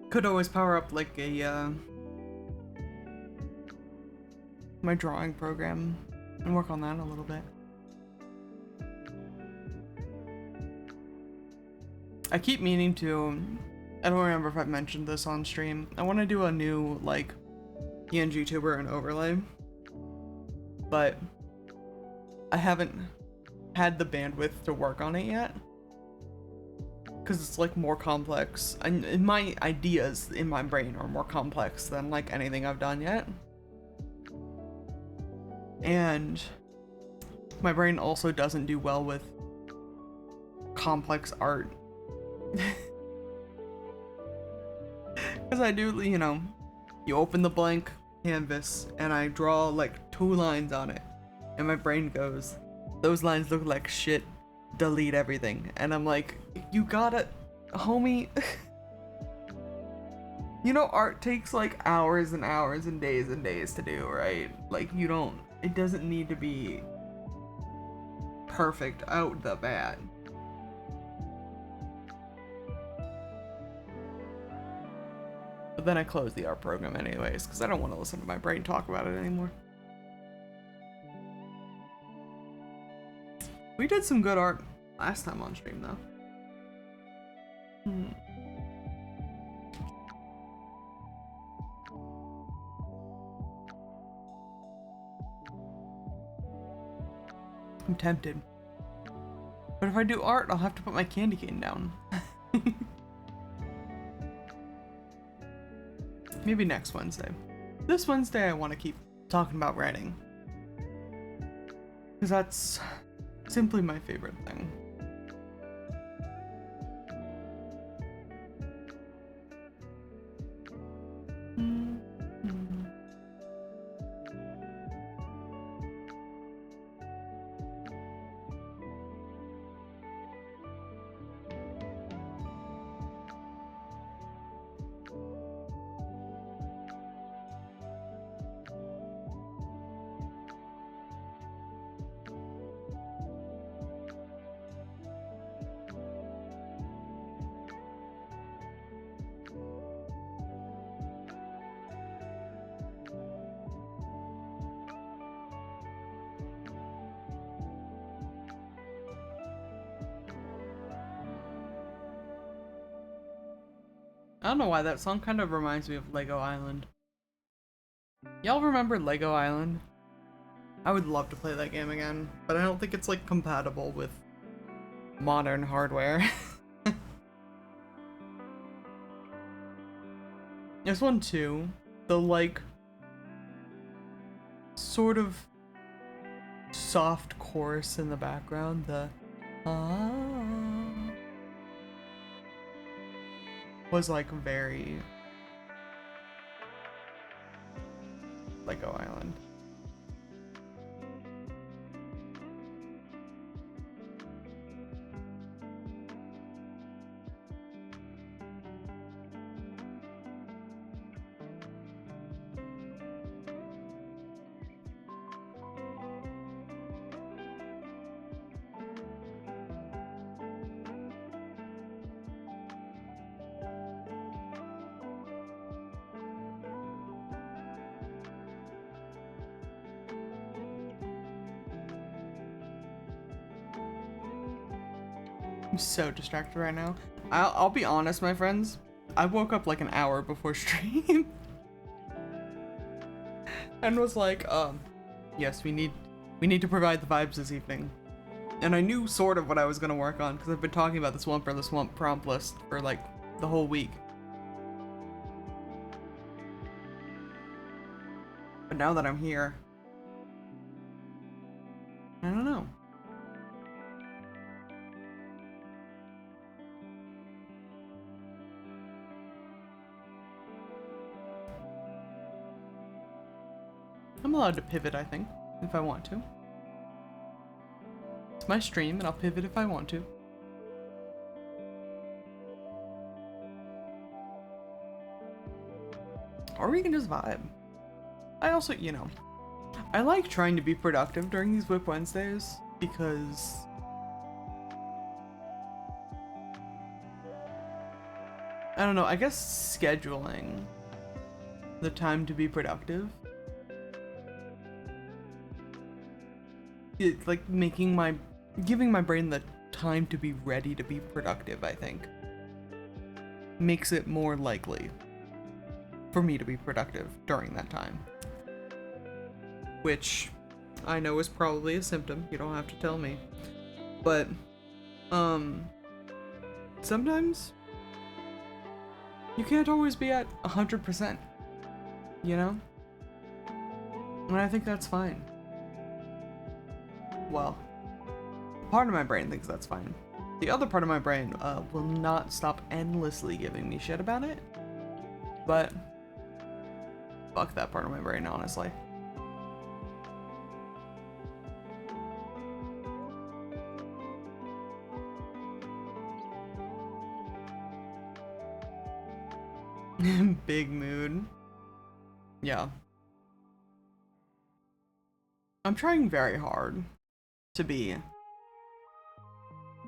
Could always power up like a my drawing program and work on that a little bit. I keep meaning to, I don't remember if I've mentioned this on stream. I want to do a new like PNG tuber and overlay, but I haven't had the bandwidth to work on it yet. Because it's like more complex, and my ideas in my brain are more complex than like anything I've done yet. And my brain also doesn't do well with complex art. Because I do, you know, you open the blank canvas and I draw like 2 lines on it, and my brain goes, those lines look like shit, delete everything. And I'm like, you gotta, homie. You know, art takes like hours and hours and days to do, right? Like, you don't, it doesn't need to be perfect out the bat. But then I close the art program anyways, because I don't want to listen to my brain talk about it anymore. We did some good art last time on stream, though. I'm tempted. But if I do art, I'll have to put my candy cane down. Maybe next Wednesday. This Wednesday I want to keep talking about writing. Because that's simply my favorite thing. I don't know why that song kind of reminds me of Lego Island. Y'all remember Lego Island? I would love to play that game again, but I don't think it's like compatible with modern hardware. There's one too, the like sort of soft chorus in the background, the was like very Lego Island. I'm so distracted right now. I'll be honest, my friends. I woke up like an hour before stream. And was like, yes, we need to provide the vibes this evening. And I knew sort of what I was gonna work on, because I've been talking about this Whump prompt list for like the whole week. But now that I'm here, I don't know. I'm allowed to pivot, I think, if I want to. It's my stream, and I'll pivot if I want to. Or we can just vibe. I also, you know, I like trying to be productive during these WIP Wednesdays, because I don't know, I guess scheduling the time to be productive. It's like giving my brain the time to be ready to be productive, I think. Makes it more likely for me to be productive during that time. Which I know is probably a symptom, you don't have to tell me. But, sometimes you can't always be at 100%, you know? And I think that's fine. Well, part of my brain thinks that's fine. The other part of my brain will not stop endlessly giving me shit about it. But fuck that part of my brain, honestly. Big mood. Yeah. I'm trying very hard to be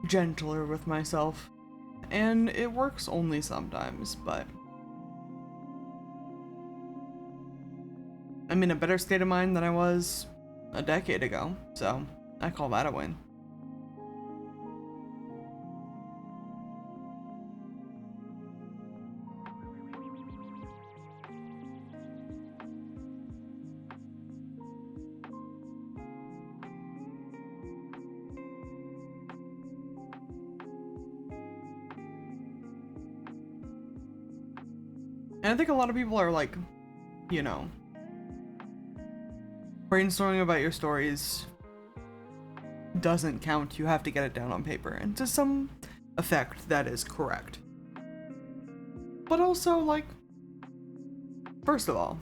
gentler with myself, and it works only sometimes, but I'm in a better state of mind than I was a decade ago, so I call that a win. And I think a lot of people are like, you know, brainstorming about your stories doesn't count. You have to get it down on paper. And to some effect, that is correct. But also, like, first of all,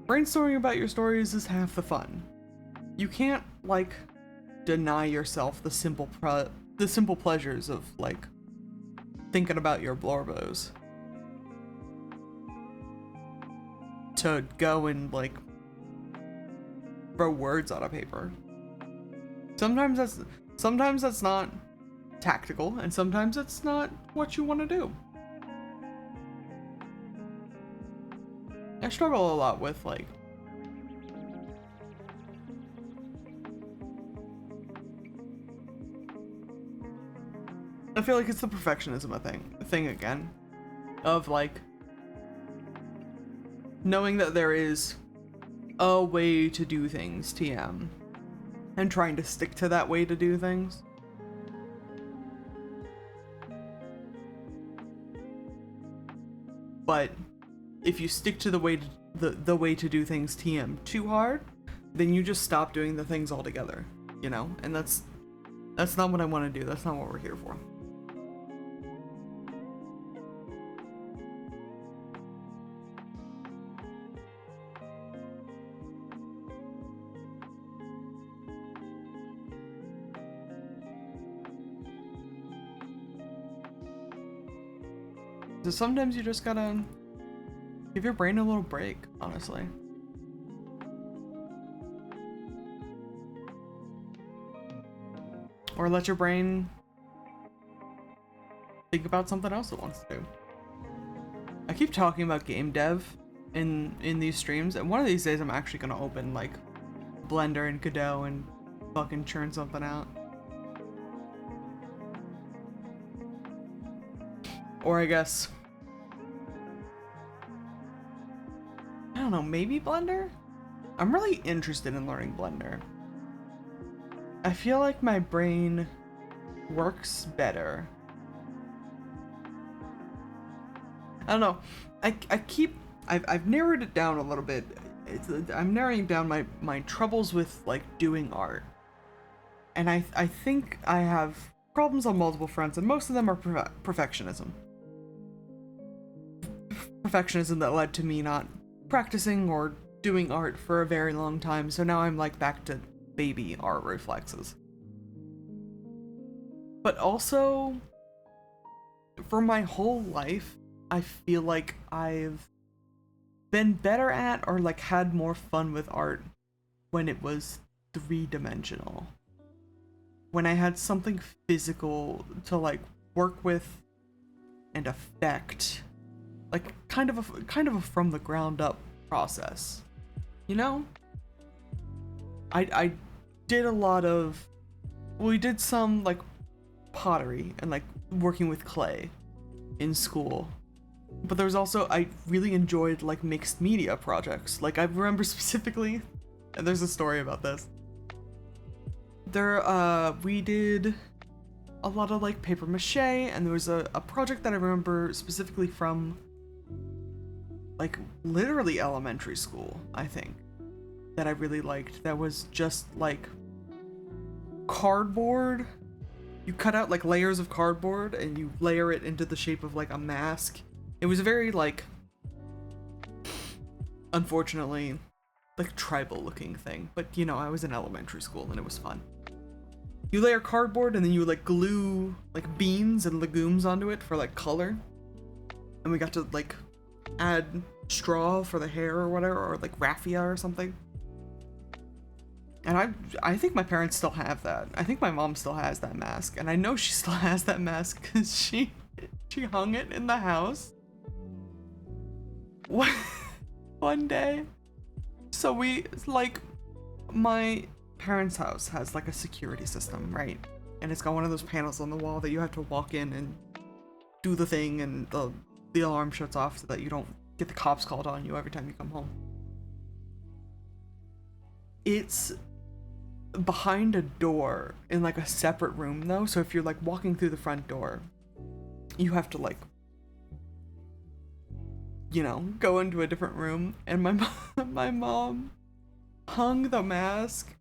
brainstorming about your stories is half the fun. You can't, like, deny yourself the simple pleasures of, like, thinking about your blorbos. To go and, like, throw words on a paper. Sometimes that's not tactical, and sometimes it's not what you want to do. I struggle a lot with, like, I feel like it's the perfectionism thing again, of, like, knowing that there is a way to do things, TM, and trying to stick to that way to do things. But if you stick to the way to do things, TM, too hard, then you just stop doing the things altogether, you know? And that's not what I want to do. That's not what we're here for. So sometimes you just gotta give your brain a little break, honestly. Or let your brain think about something else it wants to do. I keep talking about game dev in these streams, and one of these days I'm actually gonna open, like, Blender and Godot and fucking churn something out. Or I guess, I don't know, maybe Blender? I'm really interested in learning Blender. I feel like my brain works better. I don't know. I've narrowed it down a little bit. I'm narrowing down my troubles with, like, doing art. And I think I have problems on multiple fronts, and most of them are perfectionism. Perfectionism that led to me not practicing or doing art for a very long time, so now I'm, like, back to baby art reflexes. But also, for my whole life, I feel like I've been better at, or, like, had more fun with art when it was three-dimensional. When I had something physical to, like, work with and affect, like kind of a from the ground up process, you know? I did a lot of, we did some like pottery and like working with clay in school, but there was also, I really enjoyed like mixed media projects. Like I remember specifically, and there's a story about this. We did a lot of like paper mache, and there was a project that I remember specifically from like literally elementary school, I think, that I really liked. That was just like cardboard. You cut out like layers of cardboard and you layer it into the shape of like a mask. It was a very like, unfortunately, like tribal looking thing, but you know, I was in elementary school and it was fun. You layer cardboard and then you like glue like beans and legumes onto it for like color. And we got to like add straw for the hair or whatever, or like raffia or something. And I think my parents still have that. I think my mom still has that mask, and I know she still has that mask because she hung it in the house one day. So we, like, my parents' house has like a security system, right? And it's got one of those panels on the wall that you have to walk in and do the thing, and the alarm shuts off so that you don't get the cops called on you every time you come home. It's behind a door in like a separate room though, so if you're like walking through the front door, you have to like, you know, go into a different room. And my mom hung the mask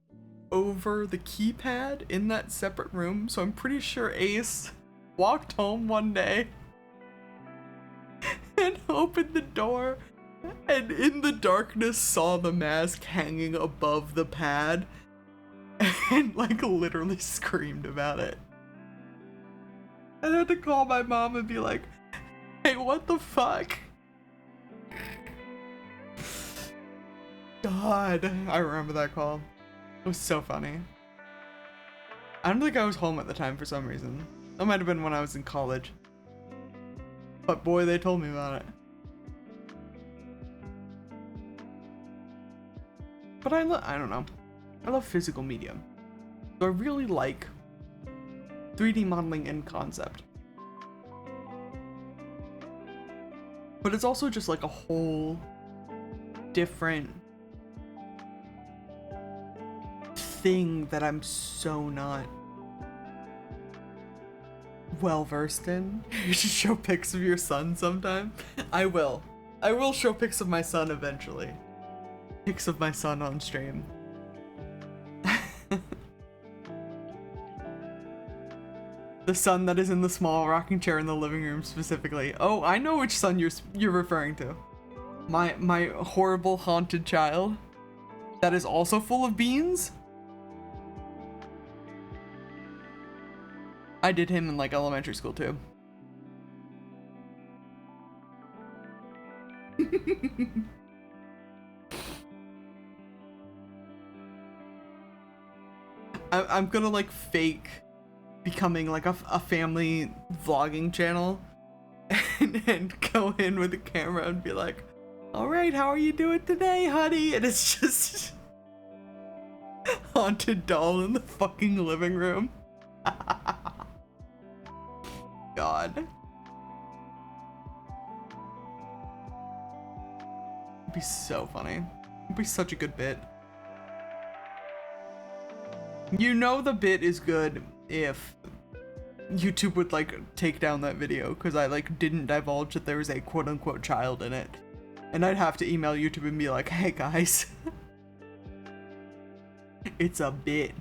over the keypad in that separate room, so I'm pretty sure Ace walked home one day and opened the door and in the darkness saw the mask hanging above the pad and like literally screamed about it. I had to call my mom and be like, hey, what the fuck? God, I remember that call. It was so funny. I don't think I was home at the time for some reason. That might have been when I was in college. But boy, they told me about it. But I don't know. I love physical media. So I really like 3D modeling in concept. But it's also just like a whole different thing that I'm so not well versed in. You should show pics of your son sometime. I will show pics of my son eventually. Pics of my son on stream. The son that is in the small rocking chair in the living room specifically. Oh, I know which son you're referring to. My horrible haunted child that is also full of beans. I did him in like elementary school too. I'm gonna like fake becoming like a family vlogging channel and go in with the camera and be like, all right, how are you doing today, honey? And it's just haunted doll in the fucking living room. God. It'd be so funny. It'd be such a good bit. You know the bit is good if YouTube would like take down that video because I like didn't divulge that there was a quote-unquote child in it. And I'd have to email YouTube and be like, hey guys, it's a bit.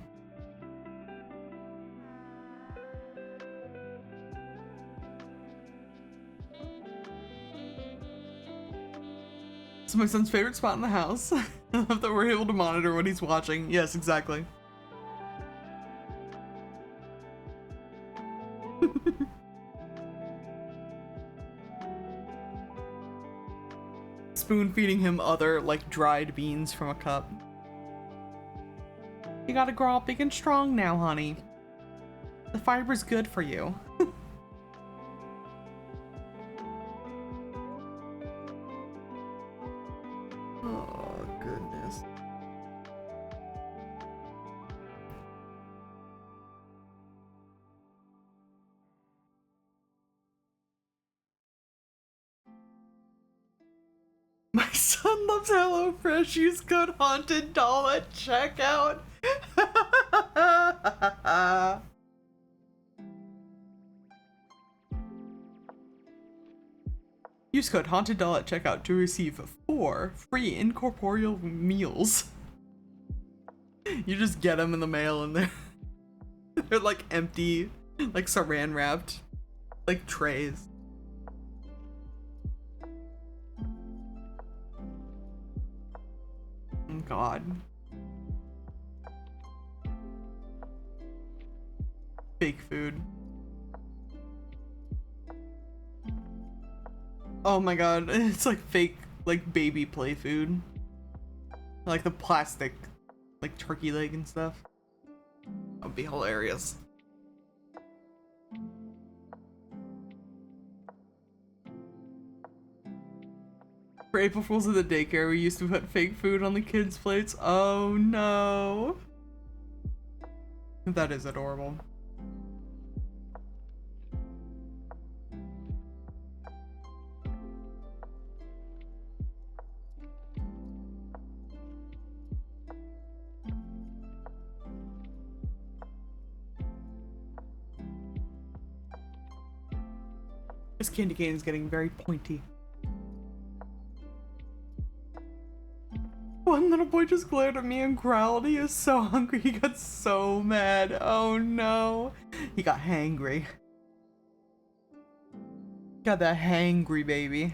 It's my son's favorite spot in the house. I love that we're able to monitor what he's watching. Yes, exactly. Spoon feeding him other like dried beans from a cup. You gotta grow up big and strong now, honey. The fiber's good for you. loves HelloFresh. Use code Haunted Doll at checkout. Use code Haunted Doll at checkout to receive 4 free incorporeal meals. You just get them in the mail and they're like empty, like saran wrapped, like trays. Oh God. Fake food. Oh my God, it's like fake, like baby play food. Like the plastic, like turkey leg and stuff. That would be hilarious. For April Fools at the daycare, we used to put fake food on the kids' plates. Oh no. That is adorable. This candy cane is getting very pointy. One little boy just glared at me and growled. He is so hungry. He got so mad. Oh no. He got hangry. Got that hangry baby.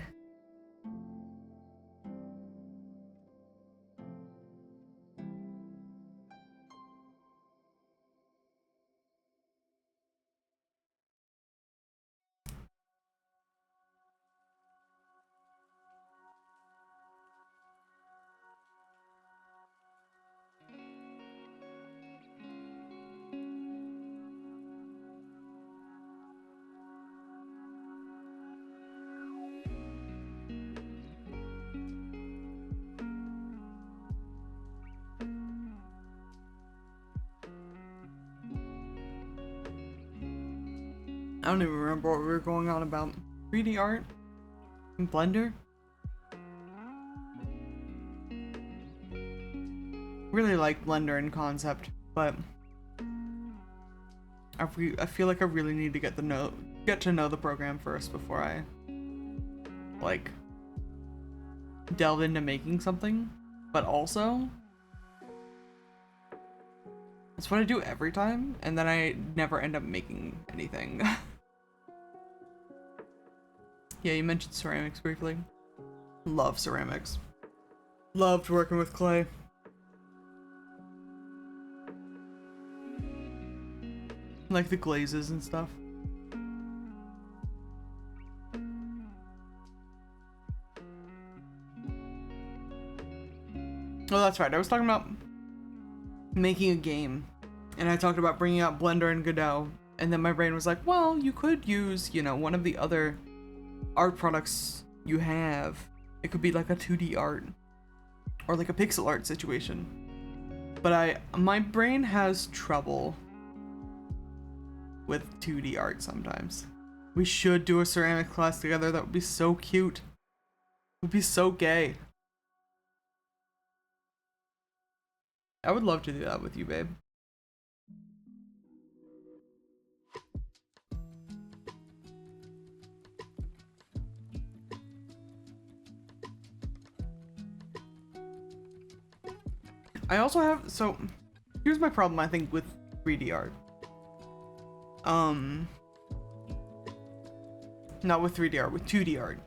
I don't even remember what we were going on about. 3D art in Blender. Really like Blender in concept, but I feel like I really need to get to know the program first before I like delve into making something. But also, that's what I do every time, and then I never end up making anything. Yeah, you mentioned ceramics briefly. Love ceramics. Loved working with clay. Like the glazes and stuff. Oh, that's right. I was talking about making a game, and I talked about bringing out Blender and Godot, and then my brain was like, well, you could use, you know, one of the other art products you have. It could be like a 2D art or like a pixel art situation. But my brain has trouble with 2D art sometimes. We should do a ceramic class together. That would be so cute. It would be so gay. I would love to do that with you, babe. I also have, so here's my problem I think with 3D art. Not with 3D art, with 2D art.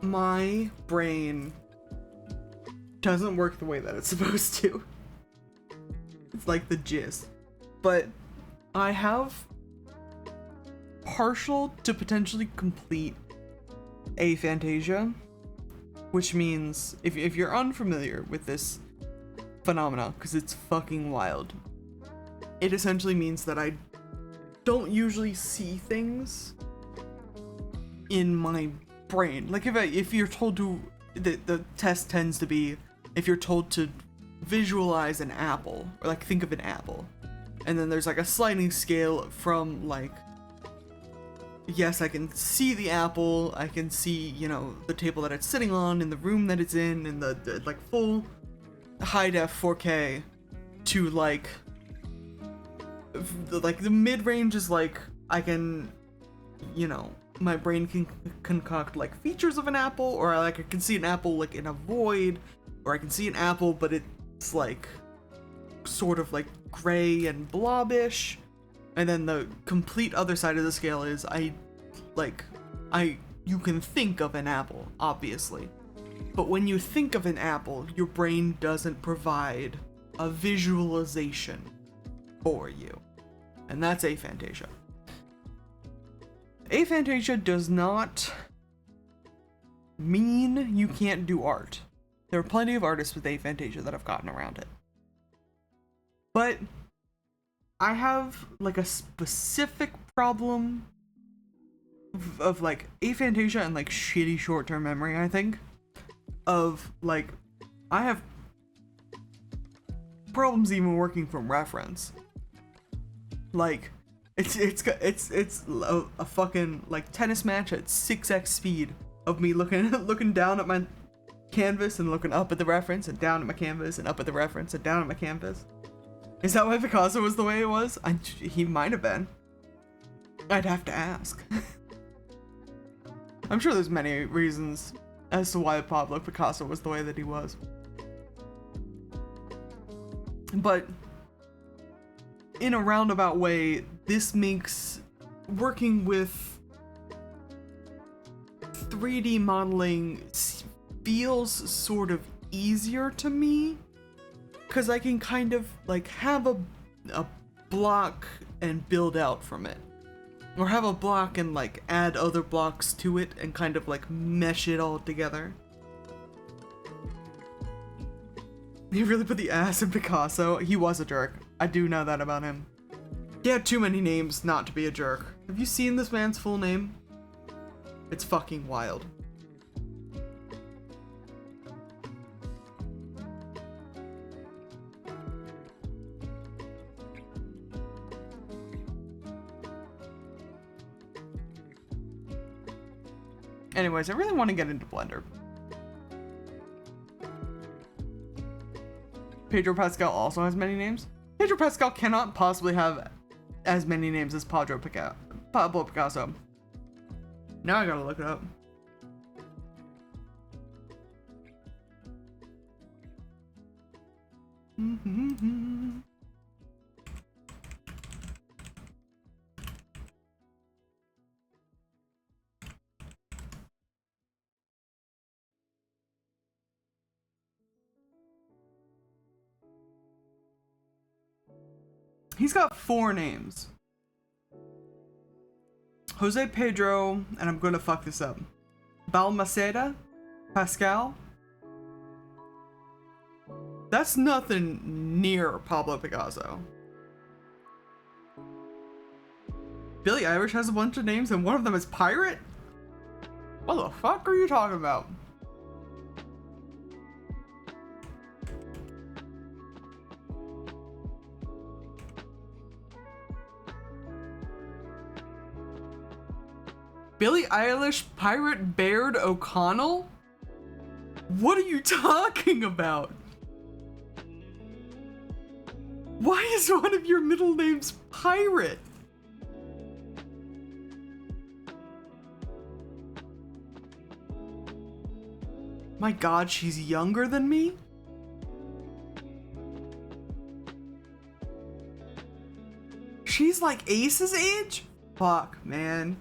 My brain doesn't work the way that it's supposed to. It's like the gist. But I have partial to potentially complete aphantasia, which means if you're unfamiliar with this phenomena, because it's fucking wild, it essentially means that I don't usually see things in my brain. Like if you're told to, the test tends to be, if you're told to visualize an apple, or like think of an apple, and then there's like a sliding scale from like, yes, I can see the apple, I can see, you know, the table that it's sitting on, and the room that it's in the like full high def 4K to like the mid range is like I can, you know, my brain can concoct like features of an apple, or like I can see an apple like in a void, or I can see an apple but it's like sort of like gray and blobbish. And then the complete other side of the scale is you can think of an apple, obviously. But when you think of an apple, your brain doesn't provide a visualization for you. And that's aphantasia. Aphantasia does not mean you can't do art. There are plenty of artists with aphantasia that have gotten around it. But I have like a specific problem of like aphantasia and like shitty short-term memory, I think. Of like, I have problems even working from reference. Like, it's a fucking like tennis match at 6x speed of me looking down at my canvas and looking up at the reference and down at my canvas and up at the reference and down at my canvas. Is that why Picasso was the way it was? He might have been. I'd have to ask. I'm sure there's many reasons as to why Pablo Picasso was the way that he was. But in a roundabout way, this makes working with 3D modeling feels sort of easier to me, because I can kind of like have a block and build out from it, or have a block and like add other blocks to it and kind of like mesh it all together. He really put the ass in Picasso. He was a jerk. I do know that about him. He had too many names not to be a jerk. Have you seen this man's full name? It's fucking wild. Anyways, I really want to get into Blender. Pedro Pascal also has many names. Pedro Pascal cannot possibly have as many names as Pablo Picasso. Now I gotta look it up. He's got 4 names. Jose Pedro, and I'm gonna fuck this up. Balmaceda? Pascal? That's nothing near Pablo Picasso. Billie Eilish has a bunch of names and one of them is Pirate? What the fuck are you talking about? Billie Eilish, Pirate Baird O'Connell? What are you talking about? Why is one of your middle names Pirate? My god, she's younger than me? She's like Ace's age? Fuck, man.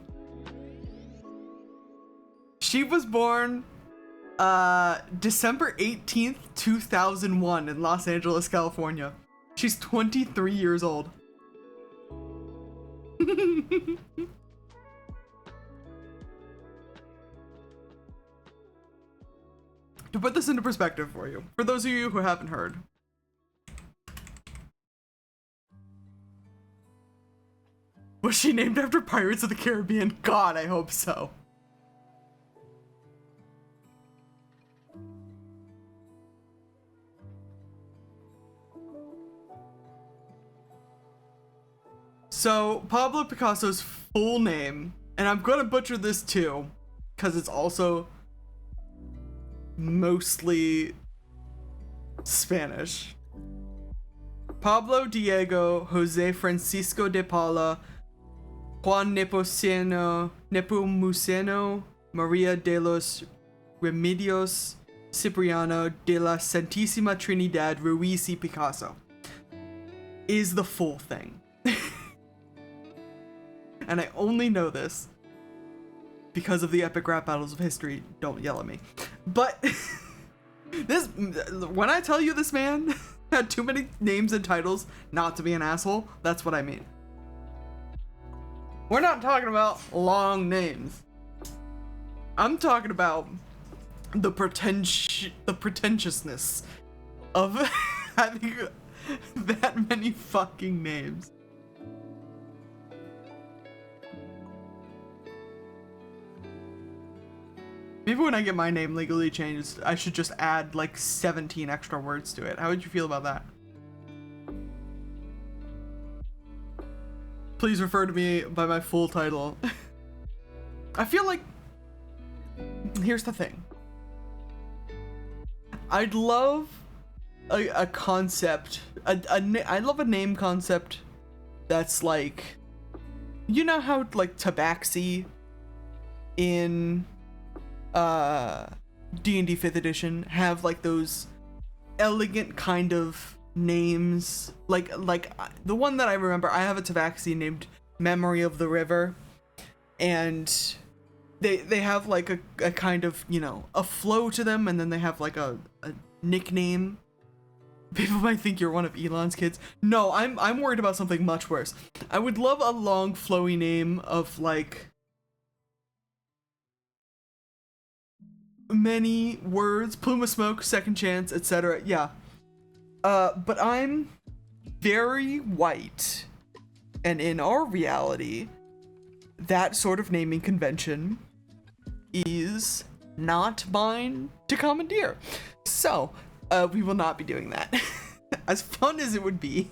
She was born December 18th, 2001 in Los Angeles, California. She's 23 years old. To put this into perspective for you, for those of you who haven't heard. Was she named after Pirates of the Caribbean? God, I hope so. So, Pablo Picasso's full name, and I'm gonna butcher this too, because it's also mostly Spanish. Pablo Diego Jose Francisco de Paula Juan Nepomuceno Maria de los Remedios Cipriano de la Santísima Trinidad Ruiz y Picasso is the full thing. And I only know this because of the epic rap battles of history. Don't yell at me. But this, when I tell you this man had too many names and titles not to be an asshole, that's what I mean. We're not talking about long names. I'm talking about the pretentiousness of having that many fucking names. Maybe when I get my name legally changed, I should just add like 17 extra words to it. How would you feel about that? Please refer to me by my full title. I feel like, here's the thing. I'd love a concept, I love a name concept that's like, you know how like Tabaxi in D&D 5th edition have like those elegant kind of names, like the one that I remember, I have a Tabaxi named Memory of the River, and they have like a kind of, you know, a flow to them, and then they have like a nickname. People might think you're one of Elon's kids. No, I'm worried about something much worse. I would love a long flowy name of like many words, plume of smoke, second chance, etc. Yeah. But I'm very white, and in our reality, that sort of naming convention is not mine to commandeer. So, we will not be doing that. As fun as it would be.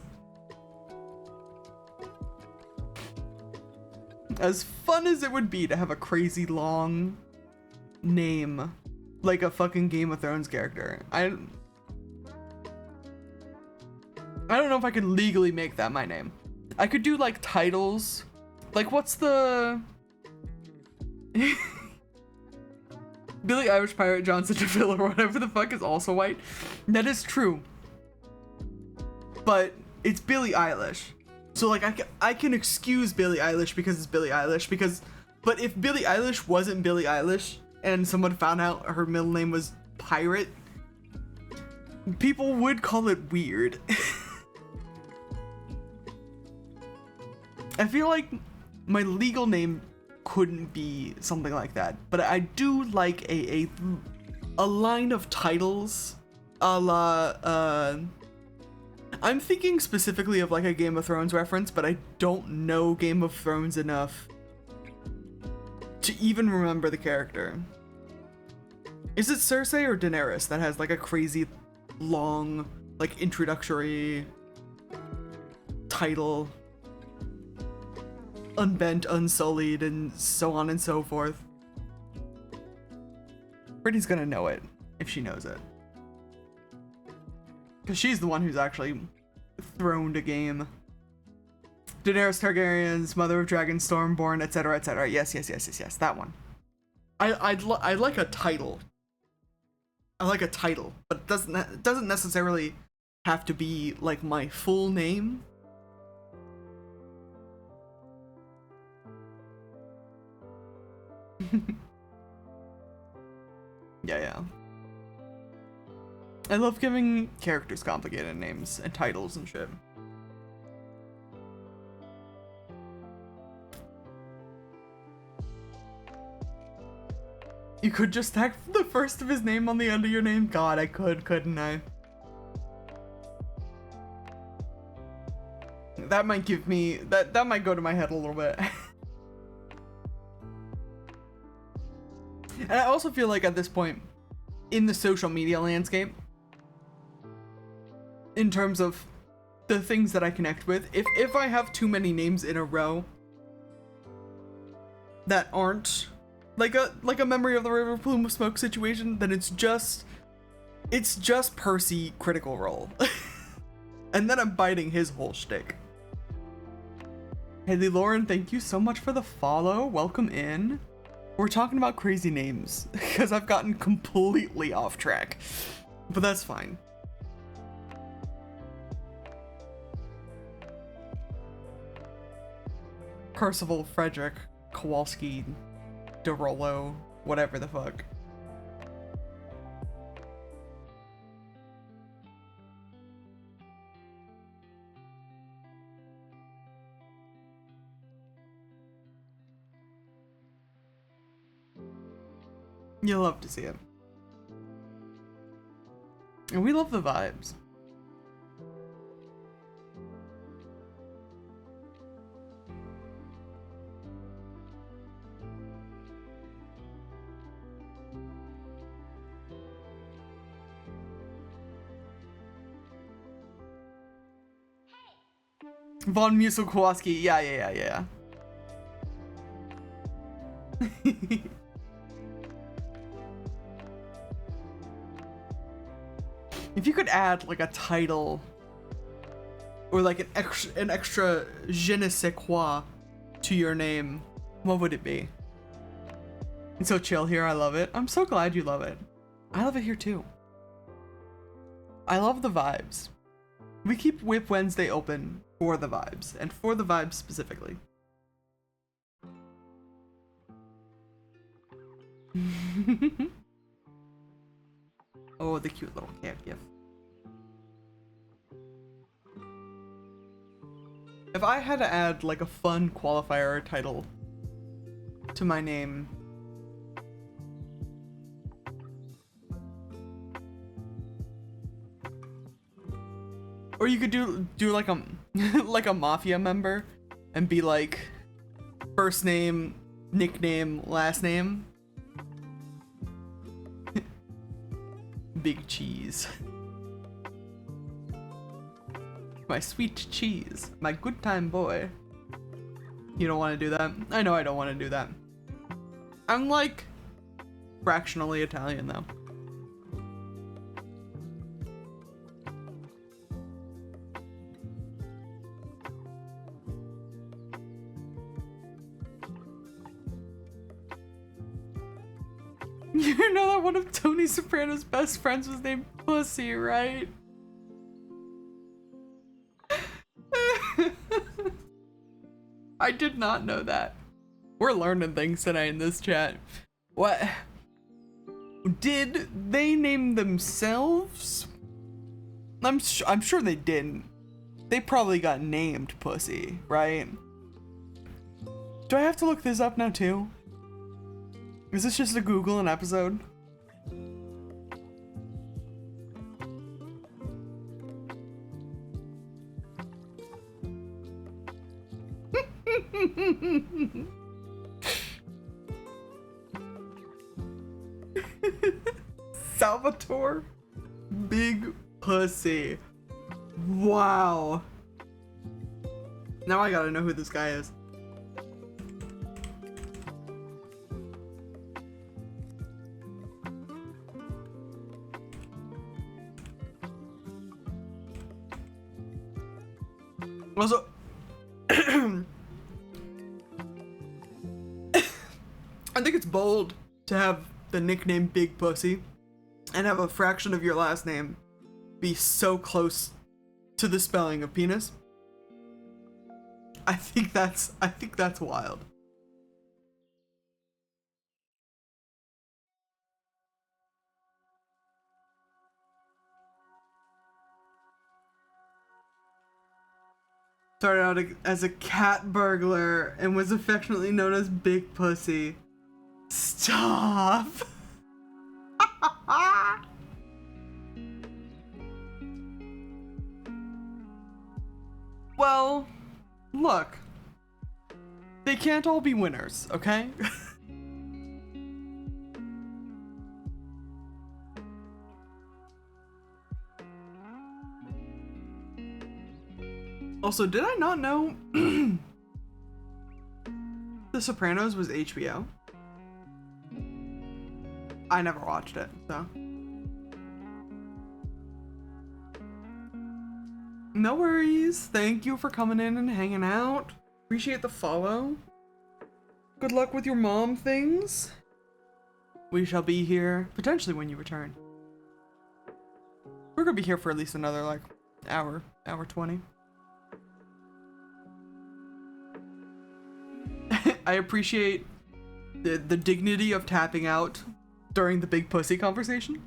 As fun as it would be to have a crazy long name like a fucking Game of Thrones character. I don't know if I could legally make that my name. I could do like titles. Like what's the Billy Irish Pirate Johnson DeVille or whatever the fuck is also white. That is true. But it's Billie Eilish. So like I can excuse Billie Eilish because it's Billie Eilish, because but if Billie Eilish wasn't Billie Eilish and someone found out her middle name was Pirate, people would call it weird. I feel like my legal name couldn't be something like that, but I do like a line of titles a la I'm thinking specifically of like a Game of Thrones reference, but I don't know Game of Thrones enough to even remember the character. Is it Cersei or Daenerys that has like a crazy long like introductory title? Unbent, unsullied, and so on and so forth. Brittany's gonna know it if she knows it, because she's the one who's actually throned a game. Daenerys Targaryen's Mother of Dragons, Stormborn, etc., etc. Yes, that one. I like a title. I like a title, but it doesn't necessarily have to be like my full name. Yeah. I love giving characters complicated names and titles and shit. You could just tack the first of his name on the end of your name? God, I could, couldn't I? That might give me, that might go to my head a little bit. And I also feel like at this point, in the social media landscape, in terms of the things that I connect with, if I have too many names in a row, that aren't like a memory of the river plume of smoke situation, then it's just Percy critical role. And then I'm biting his whole shtick. Haley Lauren, thank you so much for the follow. Welcome in. We're talking about crazy names because I've gotten completely off track, but that's fine. Percival Frederick Kowalski DeRollo, whatever the fuck. You'll love to see it. And we love the vibes. Von Musil-Kowalski, yeah. If you could add like a title or like an extra je ne sais quoi to your name, what would it be? It's so chill here, I love it. I'm so glad you love it. I love it here too. I love the vibes. We keep WIP Wednesday open for the vibes, and for the vibes specifically. Oh, the cute little cat gif. If I had to add like a fun qualifier or title to my name, or you could do like a like a mafia member and be like first name, nickname, last name. Big cheese. My sweet cheese. My good time boy. You don't want to do that? I know I don't want to do that. I'm like fractionally Italian though. You know that one of Tony Soprano's best friends was named Pussy, right? I did not know that. We're learning things tonight in this chat. What? Did they name themselves? I'm sure they didn't. They probably got named Pussy, right? Do I have to look this up now too? Is this just a Google an episode? Salvatore Big Pussy. Wow. Now I gotta know who this guy is. Also, I think it's bold to have the nickname Big Pussy and have a fraction of your last name be so close to the spelling of penis. I think that's wild. Started out as a cat burglar and was affectionately known as Big Pussy. Stop! Well, look. They can't all be winners, okay? Also, did I not know the The Sopranos was HBO. I never watched it, so. No worries. Thank you for coming in and hanging out. Appreciate the follow. Good luck with your mom things. We shall be here potentially when you return. We're gonna be here for at least another like hour 20. I appreciate the dignity of tapping out during the big pussy conversation.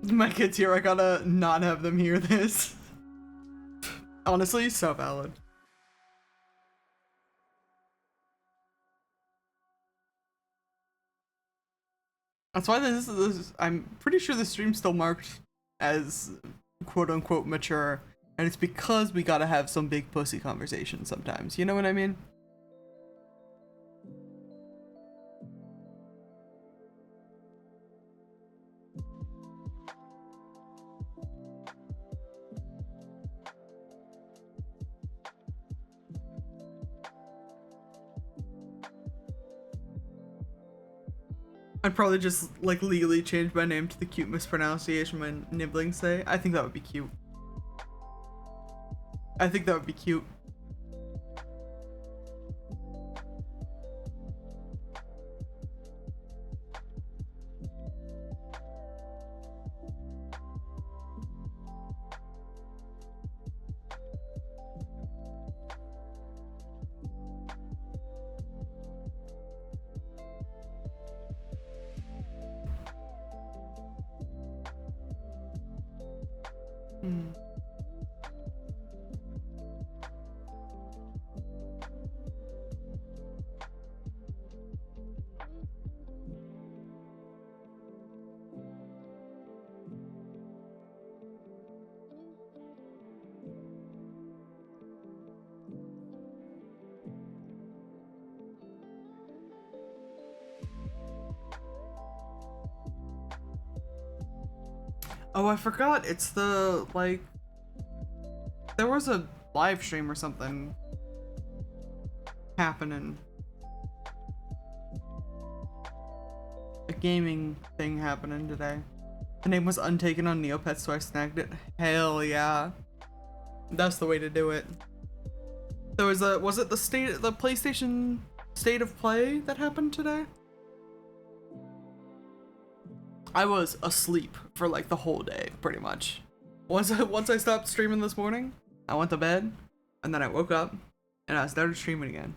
My kids here, I gotta not have them hear this. Honestly, so valid. That's why this I'm pretty sure the stream's still marked as quote-unquote mature, and it's because we gotta have some big pussy conversations sometimes, you know what I mean? I'd probably just like legally change my name to the cute mispronunciation my nibblings say. I think that would be cute. I think that would be cute. Oh, I forgot. It's the, like, there was a live stream or something happening. A gaming thing happening today. The name was Untaken on Neopets, so I snagged it. Hell yeah. That's the way to do it. There was a, was it the PlayStation State of Play that happened today? I was asleep for like the whole day, pretty much. Once I stopped streaming this morning, I went to bed, and then I woke up, and I started streaming again.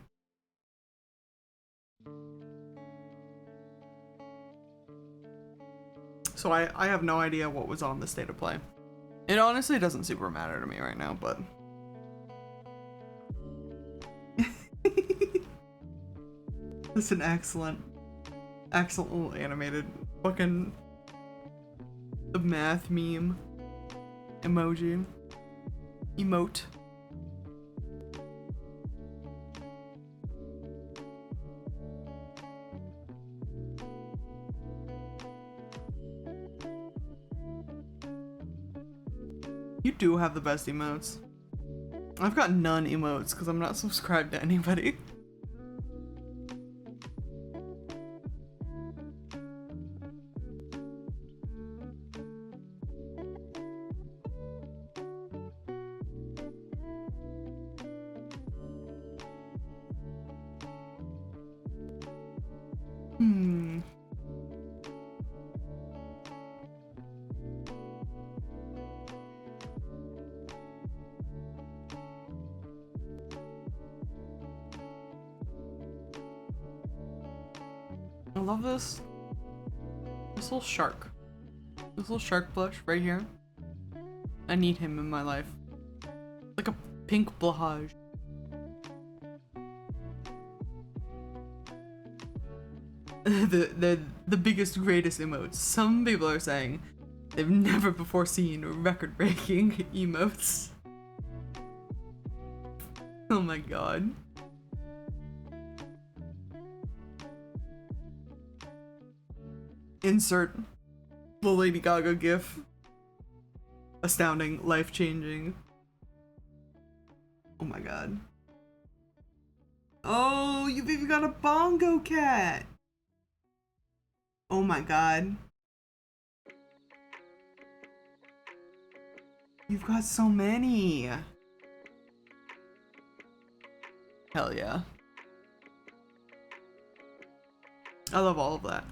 So I have no idea what was on the State of Play. It honestly doesn't super matter to me right now, but... It's an excellent little animated fucking... the math meme emoji emote. You do have the best emotes. I've got none emotes because I'm not subscribed to anybody. I love this little shark. This little shark plush right here. I need him in my life. Like a pink blahage. the biggest, greatest emotes. Some people are saying They've never before seen record-breaking emotes. Oh my god. Insert the Lady Gaga gif. Astounding, life-changing. Oh my god. Oh, you've even got a bongo cat. Oh my god. You've got so many. Hell yeah. I love all of that.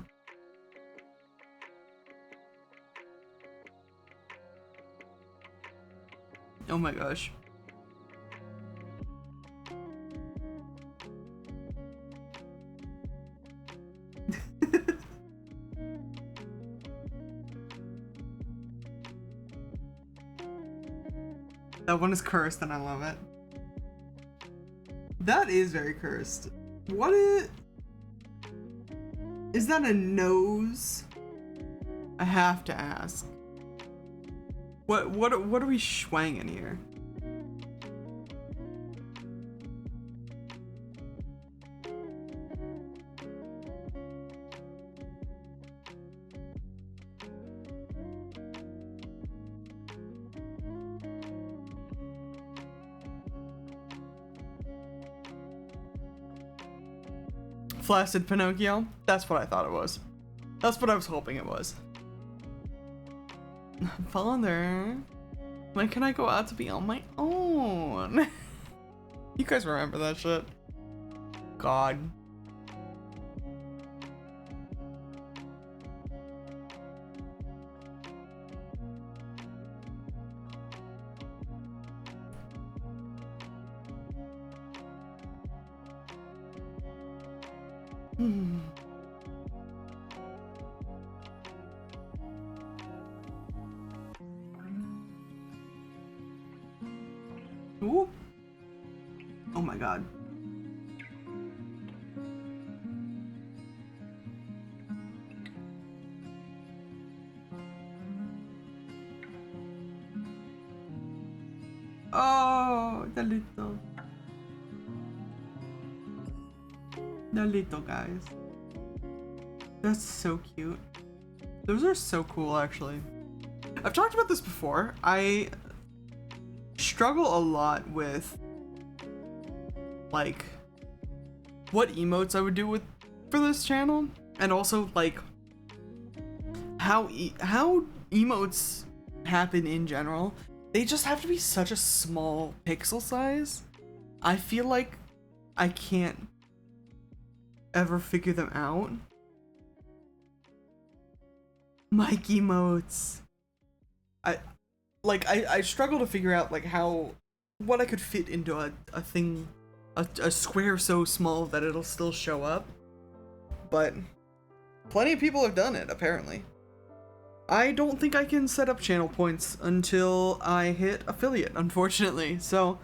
Oh my gosh. That one is cursed and I love it. That is very cursed. What is that a nose? I have to ask. What are we schwanging here? Flaccid Pinocchio? That's what I thought it was. That's what I was hoping it was. Father, when can I go out to be on my own? You guys remember that shit? God. Ooh. Oh my god. Oh, the little. The little guys. That's so cute. Those are so cool, actually. I've talked about this before. I struggle a lot with like what emotes I would do with for this channel, and also like how emotes happen in general. They just have to be such a small pixel size. I feel like I can't ever figure them out. Mic emotes. I struggle to figure out like what I could fit into a thing, a square so small that it'll still show up. But plenty of people have done it, apparently. I don't think I can set up channel points until I hit affiliate, unfortunately. So,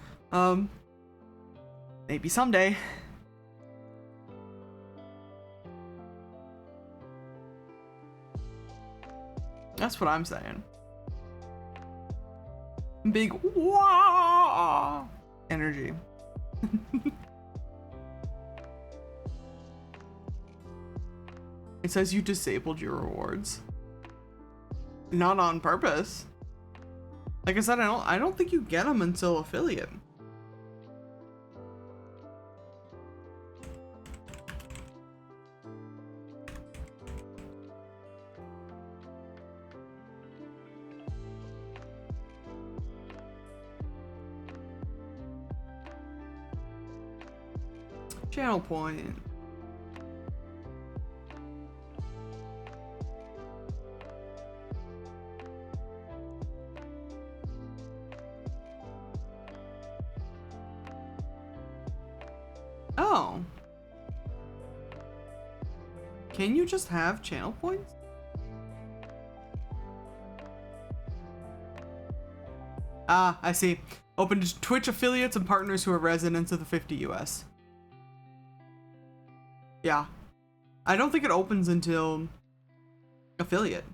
maybe someday. That's what I'm saying. Big wah energy. It says you disabled your rewards. Not on purpose. Like I said, I don't think you get them until affiliate. Channel point. Oh. Can you just have channel points? Ah, I see. Open to Twitch affiliates and partners who are residents of the 50 US. Yeah. I don't think it opens until affiliate.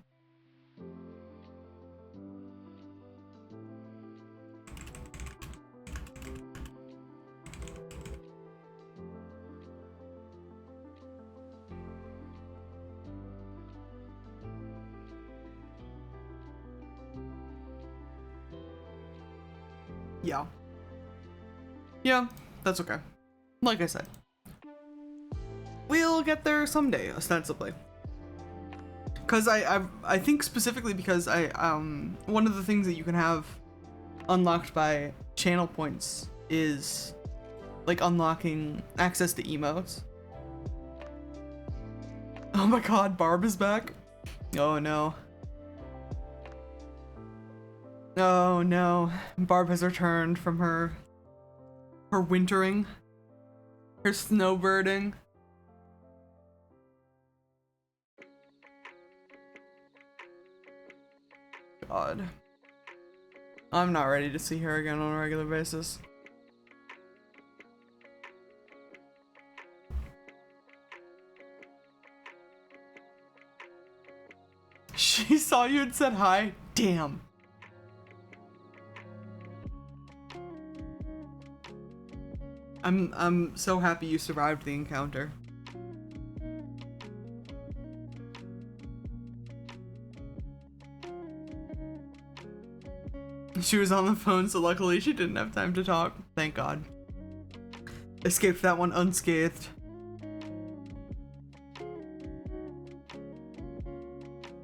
Yeah. Yeah, that's okay. Like I said, we'll get there someday, ostensibly. Cause I think specifically because one of the things that you can have unlocked by channel points is like unlocking access to emotes. Oh my god, Barb is back. Oh no. Oh no. Barb has returned from her wintering. Her snowbirding. God. I'm not ready to see her again on a regular basis. She saw you and said hi? Damn. I'm so happy you survived the encounter. She was on the phone, so luckily she didn't have time to talk. Thank God. Escaped that one unscathed.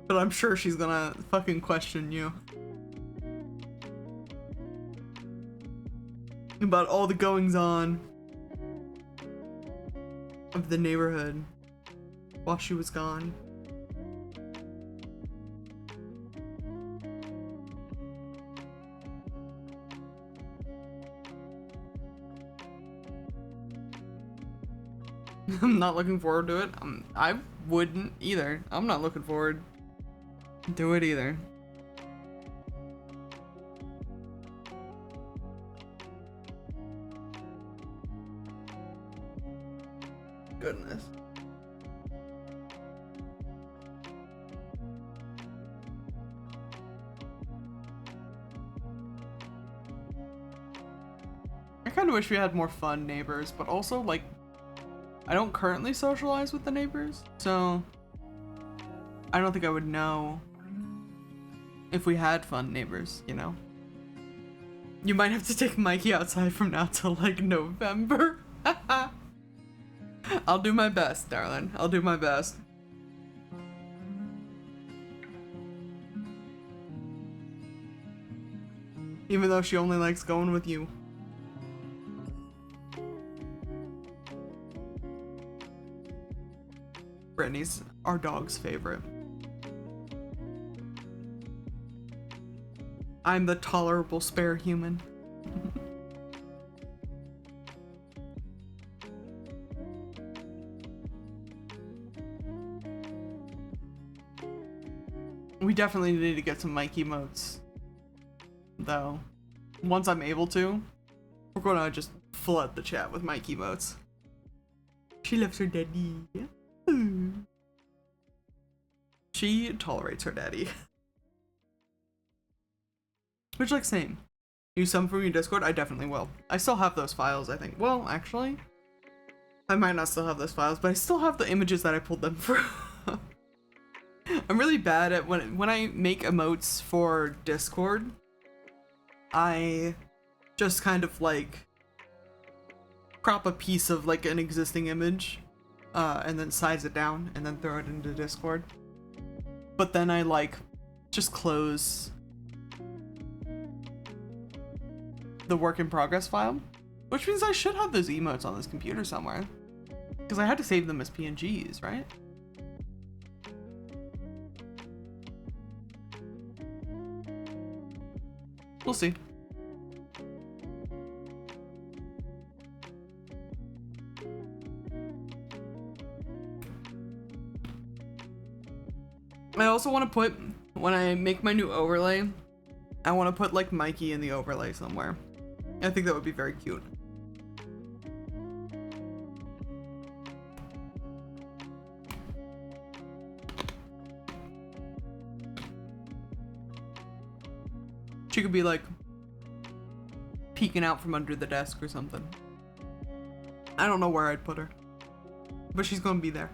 But I'm sure she's gonna fucking question you about all the goings on of the neighborhood while she was gone. I'm not looking forward to it. I wouldn't either. I'm not looking forward to it either. Goodness. I kind of wish we had more fun neighbors, but also, like, I don't currently socialize with the neighbors, so I don't think I would know if we had fun neighbors, you know? You might have to take Mikey outside from now till, like, November. I'll do my best, darling. I'll do my best. Even though she only likes going with you. Brittany's our dog's favorite. I'm the tolerable spare human. We definitely need to get some mic emotes, though. Once I'm able to, we're gonna just flood the chat with mic emotes. She loves her daddy. She tolerates her daddy. Which, like, same. Use some from your Discord? I definitely will. I still have those files, I think. Well, actually, I might not still have those files, but I still have the images that I pulled them from. I'm really bad at when I make emotes for Discord, I just kind of, like, crop a piece of, like, an existing image, and then size it down, and then throw it into Discord. But then I, like, just close the work in progress file, which means I should have those emotes on this computer somewhere, because I had to save them as PNGs, right? We'll see. I also want to put, when I make my new overlay, I want to put, like, Mikey in the overlay somewhere. I think that would be very cute. She could be, like, peeking out from under the desk or something. I don't know where I'd put her, but she's gonna be there.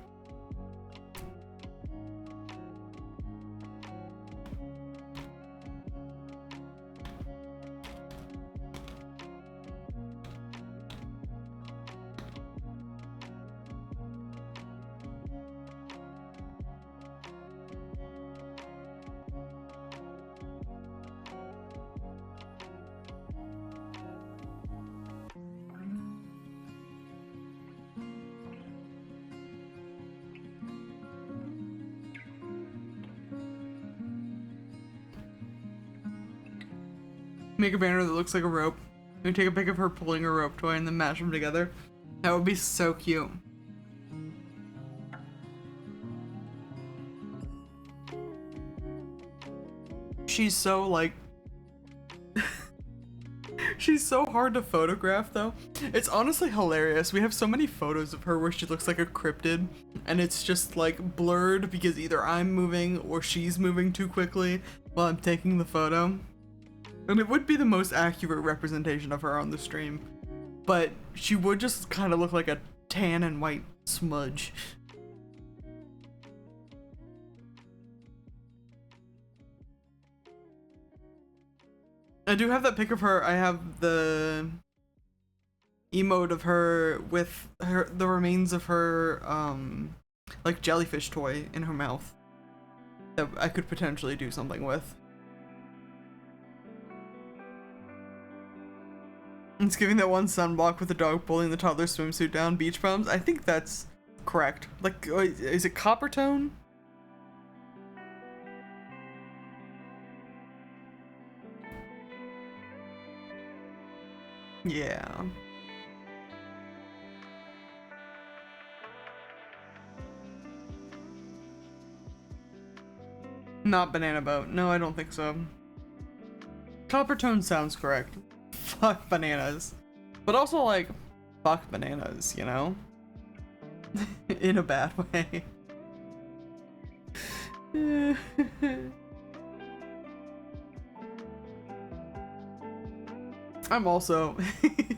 Make a banner that looks like a rope. And take a pic of her pulling a rope toy and then mash them together. That would be so cute. She's so like she's so hard to photograph though. It's honestly hilarious. We have so many photos of her where she looks like a cryptid and it's just like blurred because either I'm moving or she's moving too quickly while I'm taking the photo. And it would be the most accurate representation of her on the stream, but she would just kind of look like a tan and white smudge. I do have that pic of her. I have the emote of her with the remains of her like jellyfish toy in her mouth that I could potentially do something with. It's giving that one sunblock with the dog pulling the toddler swimsuit down. Beach bums. I think that's correct. Like, is it copper tone? Yeah. Not banana boat. No, I don't think so. Copper tone sounds correct. Fuck bananas. But also like, fuck bananas, you know? In a bad way. I'm also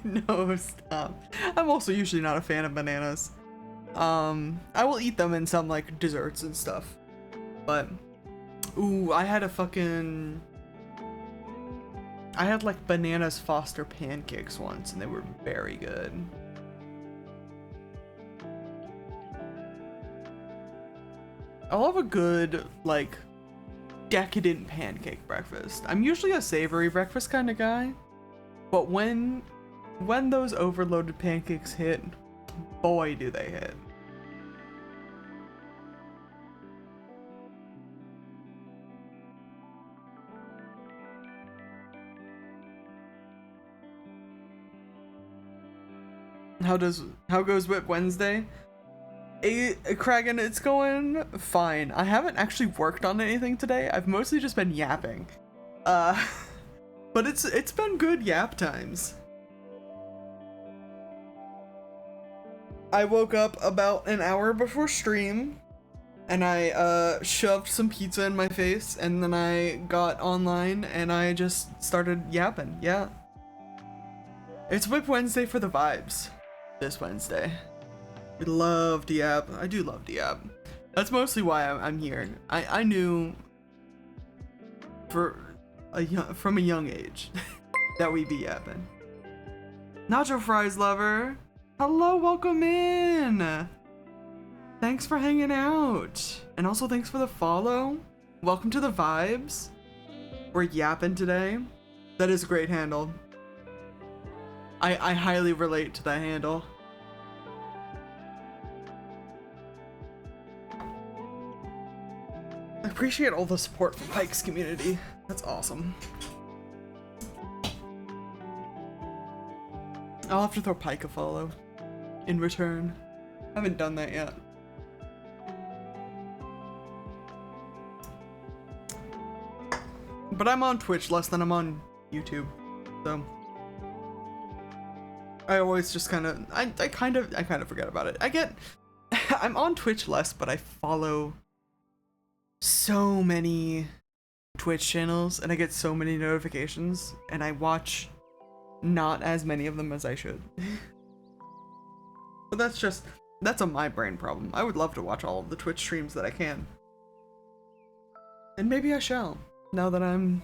no, stop. I'm also usually not a fan of bananas. I will eat them in some like desserts and stuff. But ooh, I had like bananas Foster pancakes once and they were very good. I love a good like decadent pancake breakfast. I'm usually a savory breakfast kind of guy, but when those overloaded pancakes hit, boy do they hit. How goes WIP Wednesday? Kragan, it's going fine. I haven't actually worked on anything today. I've mostly just been yapping. But it's been good yap times. I woke up about an hour before stream and I shoved some pizza in my face and then I got online and I just started yapping. Yeah. It's WIP Wednesday for the vibes this Wednesday. We love Diab. I do love Diab. That's mostly why I'm here. I knew from a young age that we'd be yapping. Nacho Fries lover. Hello, welcome in. Thanks for hanging out. And also thanks for the follow. Welcome to the vibes. We're yapping today. That is a great handle. I highly relate to that handle. I appreciate all the support from Pike's community. That's awesome. I'll have to throw Pike a follow in return. Haven't done that yet. But I'm on Twitch less than I'm on YouTube, so I always just kind of I kind of forget about it. I'm on Twitch less, but I follow so many Twitch channels and I get so many notifications and I watch not as many of them as I should. But that's a my brain problem. I would love to watch all of the Twitch streams that I can. And maybe I shall, now that I'm,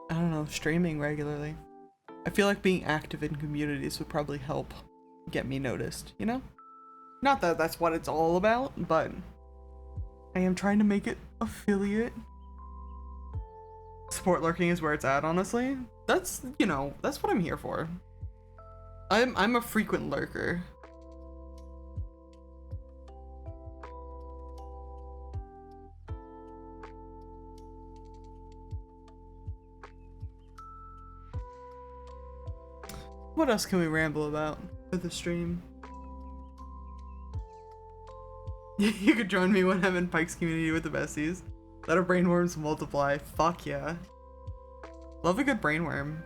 I don't know, streaming regularly. I feel like being active in communities would probably help get me noticed, you know? Not that that's what it's all about, but I am trying to make it affiliate. Support lurking is where it's at, honestly. That's, you know, that's what I'm here for. I'm a frequent lurker. What else can we ramble about for the stream? You could join me when I'm in Pike's community with the besties. Let our brainworms multiply. Fuck yeah. Love a good brainworm.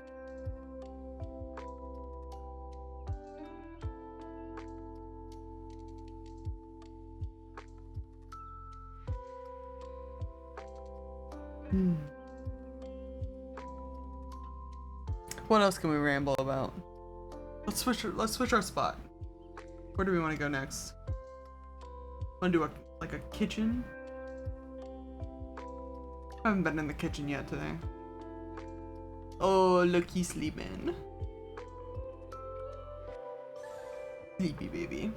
What else can we ramble about? Let's switch our spot. Where do we want to go next? Want to do like a kitchen? I haven't been in the kitchen yet today. Oh, look, he's sleeping. Sleepy baby.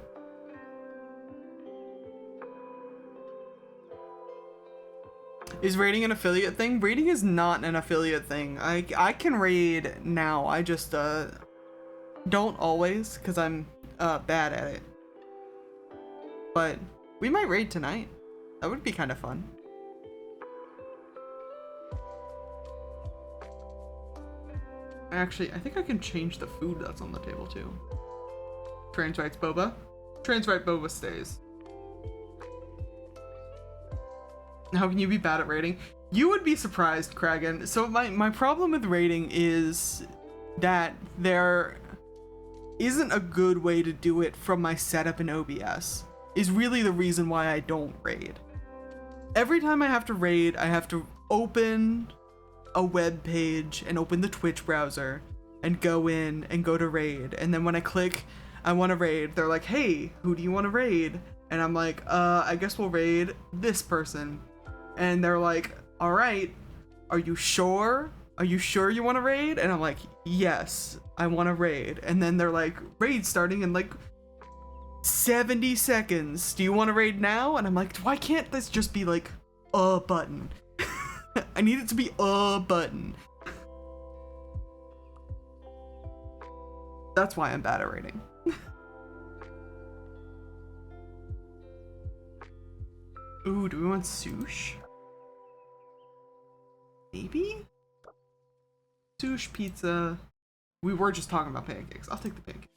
Is raiding an affiliate thing? Raiding is not an affiliate thing. I can raid now. I just don't always because I'm bad at it. But we might raid tonight. That would be kind of fun. Actually, I think I can change the food that's on the table too. Trans rights boba. Trans right boba stays. How can you be bad at raiding? You would be surprised, Kragan. So my problem with raiding is that there isn't a good way to do it from my setup in OBS. Is really the reason why I don't raid. Every time I have to raid, I have to open a web page and open the Twitch browser and go in and go to raid. And then when I click, I want to raid, they're like, hey, who do you want to raid? And I'm like, I guess we'll raid this person. And they're like, all right, are you sure? Are you sure you want to raid? And I'm like, yes, I want to raid. And then they're like, raid starting in like 70 seconds. Do you want to raid now? And I'm like, why can't this just be like a button? I need it to be a button. That's why I'm bad at raiding. Ooh, do we want sushi? Maybe? Sushi, pizza. We were just talking about pancakes. I'll take the pancakes.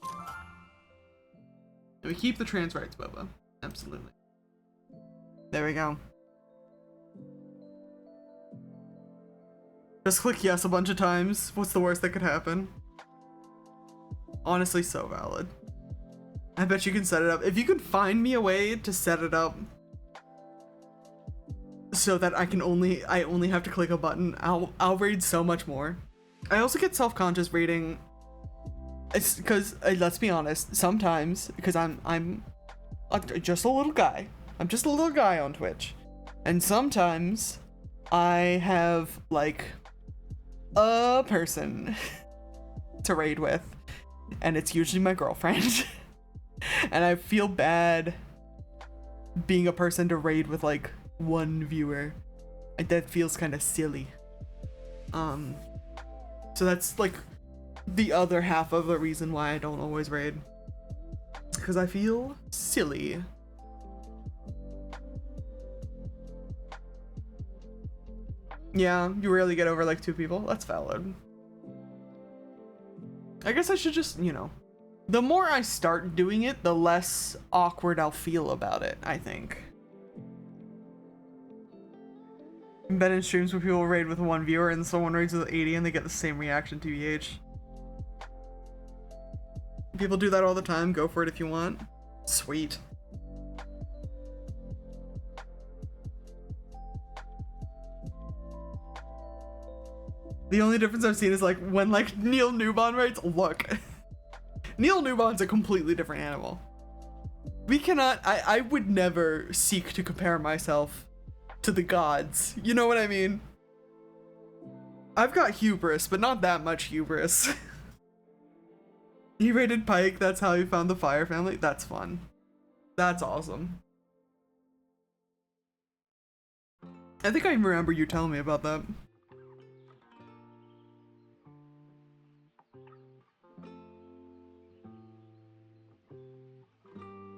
And we keep the trans rights boba. Absolutely. There we go. Just click yes a bunch of times. What's the worst that could happen? Honestly, so valid. I bet you can set it up. If you can find me a way to set it up so that I only have to click a button, I'll raid so much more. I also get self-conscious raiding. It's because let's be honest, sometimes because I'm just a little guy. I'm just a little guy on Twitch, and sometimes I have like a person to raid with, and it's usually my girlfriend. And I feel bad being a person to raid with like one viewer. That feels kind of silly. So that's like the other half of the reason why I don't always raid, because I feel silly. Yeah, you rarely get over like 2 people. That's valid. I guess I should just, you know, the more I start doing it, the less awkward I'll feel about it, I think. Been in streams where people raid with 1 viewer and someone raids with 80 and they get the same reaction, TBH. People do that all the time. Go for it if you want. Sweet. The only difference I've seen is like when like Neil Newbon writes, look. Neil Newbon's a completely different animal. We cannot, I would never seek to compare myself to the gods. You know what I mean? I've got hubris, but not that much hubris. He raided Pike, that's how he found the Fire family. That's fun. That's awesome. I think I remember you telling me about that.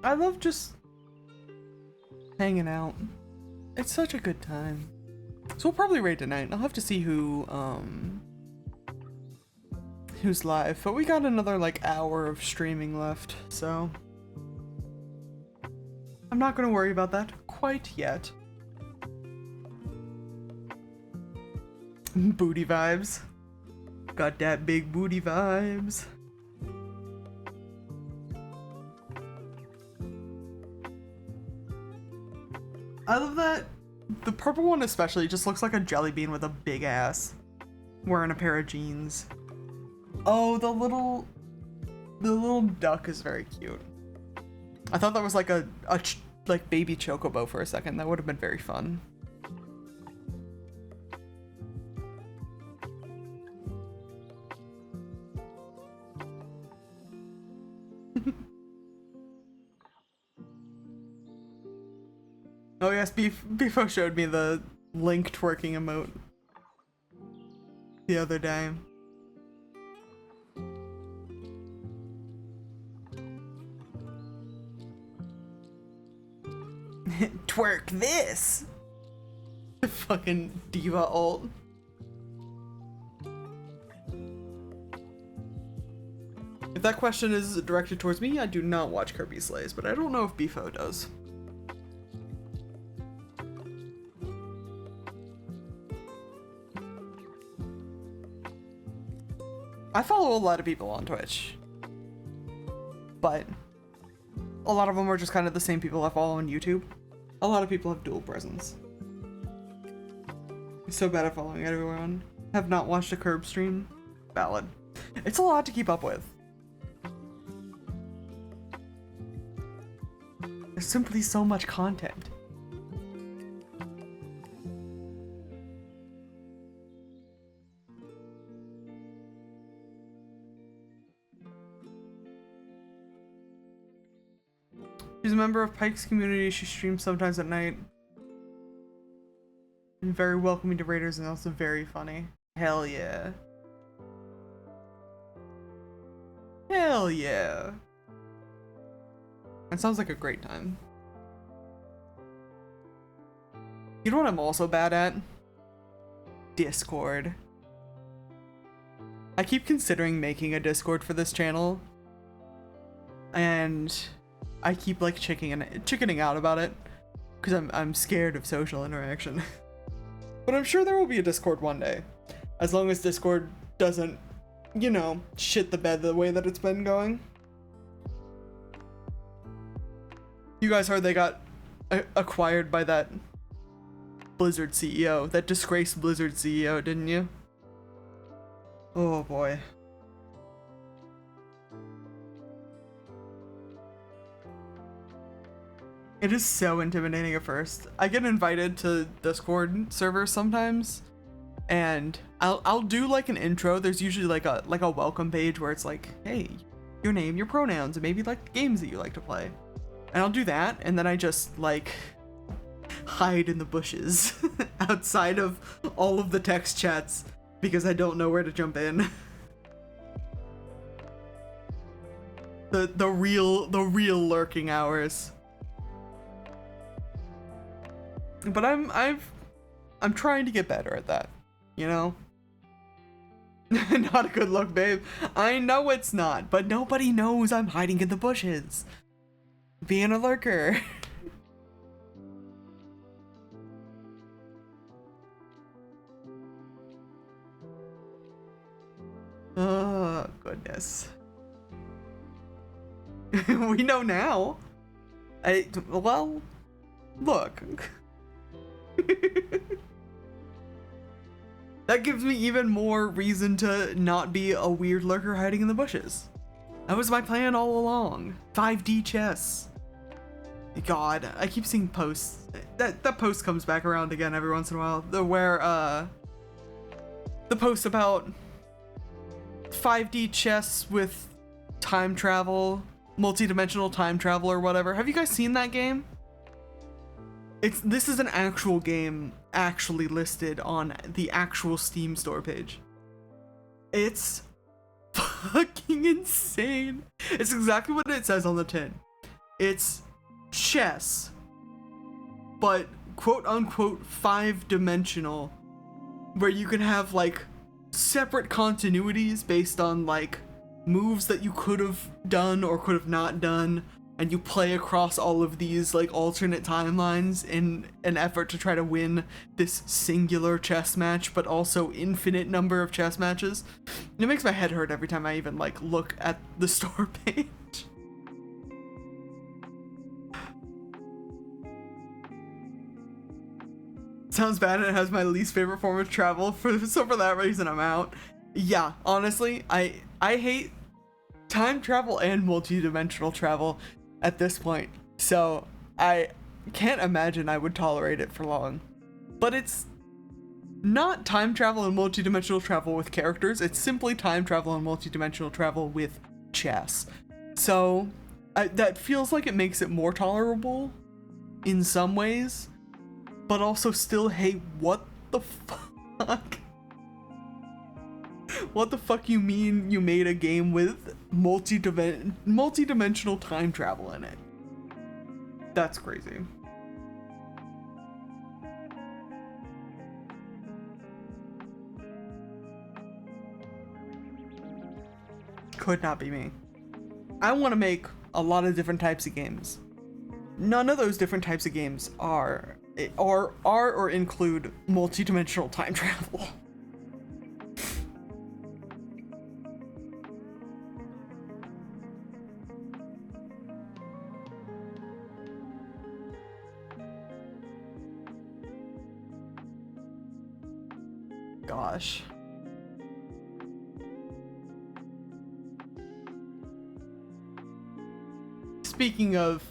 I love just hanging out. It's such a good time. So we'll probably raid tonight. I'll have to see who who's live, but we got another like hour of streaming left, so I'm not gonna worry about that quite yet. Booty vibes. Got that big booty vibes. I love that. The purple one especially just looks like a jelly bean with a big ass. Wearing a pair of jeans. Oh, the little duck is very cute. I thought that was like a like baby chocobo for a second. That would have been very fun. Oh yes, Beefo showed me the Link twerking emote the other day. Twerk this! Fucking diva ult. If that question is directed towards me, I do not watch Kirby Slays, but I don't know if Beefo does. I follow a lot of people on Twitch, but a lot of them are just kind of the same people I follow on YouTube. A lot of people have dual presence. I'm so bad at following everyone. Have not watched a Curb stream. Valid. It's a lot to keep up with. There's simply so much content. She's a member of Pike's community. She streams sometimes at night. And very welcoming to raiders and also very funny. Hell yeah. Hell yeah. It sounds like a great time. You know what I'm also bad at? Discord. I keep considering making a Discord for this channel. And I keep like chickening out about it because I'm scared of social interaction. But I'm sure there will be a Discord one day, as long as Discord doesn't, you know, shit the bed the way that it's been going. You guys heard they got acquired by that Blizzard CEO, that disgraced Blizzard CEO, didn't you? Oh boy. It is so intimidating at first. I get invited to Discord servers sometimes, and I'll do like an intro. There's usually like a welcome page where it's like, hey, your name, your pronouns, and maybe like games that you like to play. And I'll do that, and then I just like hide in the bushes outside of all of the text chats because I don't know where to jump in. The real lurking hours. But I'm trying to get better at that, you know? Not a good look, babe. I know it's not, but nobody knows I'm hiding in the bushes. Being a lurker. Oh, goodness. We know now. Well, look. That gives me even more reason to not be a weird lurker hiding in the bushes. That was my plan all along. 5D chess. God, I keep seeing posts. That post comes back around again every once in a while. The post about 5D chess with time travel, multi-dimensional time travel or whatever. Have you guys seen that game? This is an actual game actually listed on the actual Steam store page. It's fucking insane. It's exactly what it says on the tin. It's chess, but quote unquote 5-dimensional, where you can have like separate continuities based on like moves that you could have done or could have not done, and you play across all of these like alternate timelines in an effort to try to win this singular chess match, but also infinite number of chess matches. It makes my head hurt every time I even like look at the store page. Sounds bad, and it has my least favorite form of travel, so for that reason I'm out. Yeah, honestly, I hate time travel and multi-dimensional travel at this point, so I can't imagine I would tolerate it for long. But it's not time travel and multi-dimensional travel with characters, it's simply time travel and multi-dimensional travel with chess. So that feels like it makes it more tolerable in some ways, but also still, hey, what the fuck? What the fuck you mean you made a game with multi-dimensional time travel in it? That's crazy. Could not be me. I want to make a lot of different types of games. None of those different types of games are or include multi-dimensional time travel. Gosh. Speaking of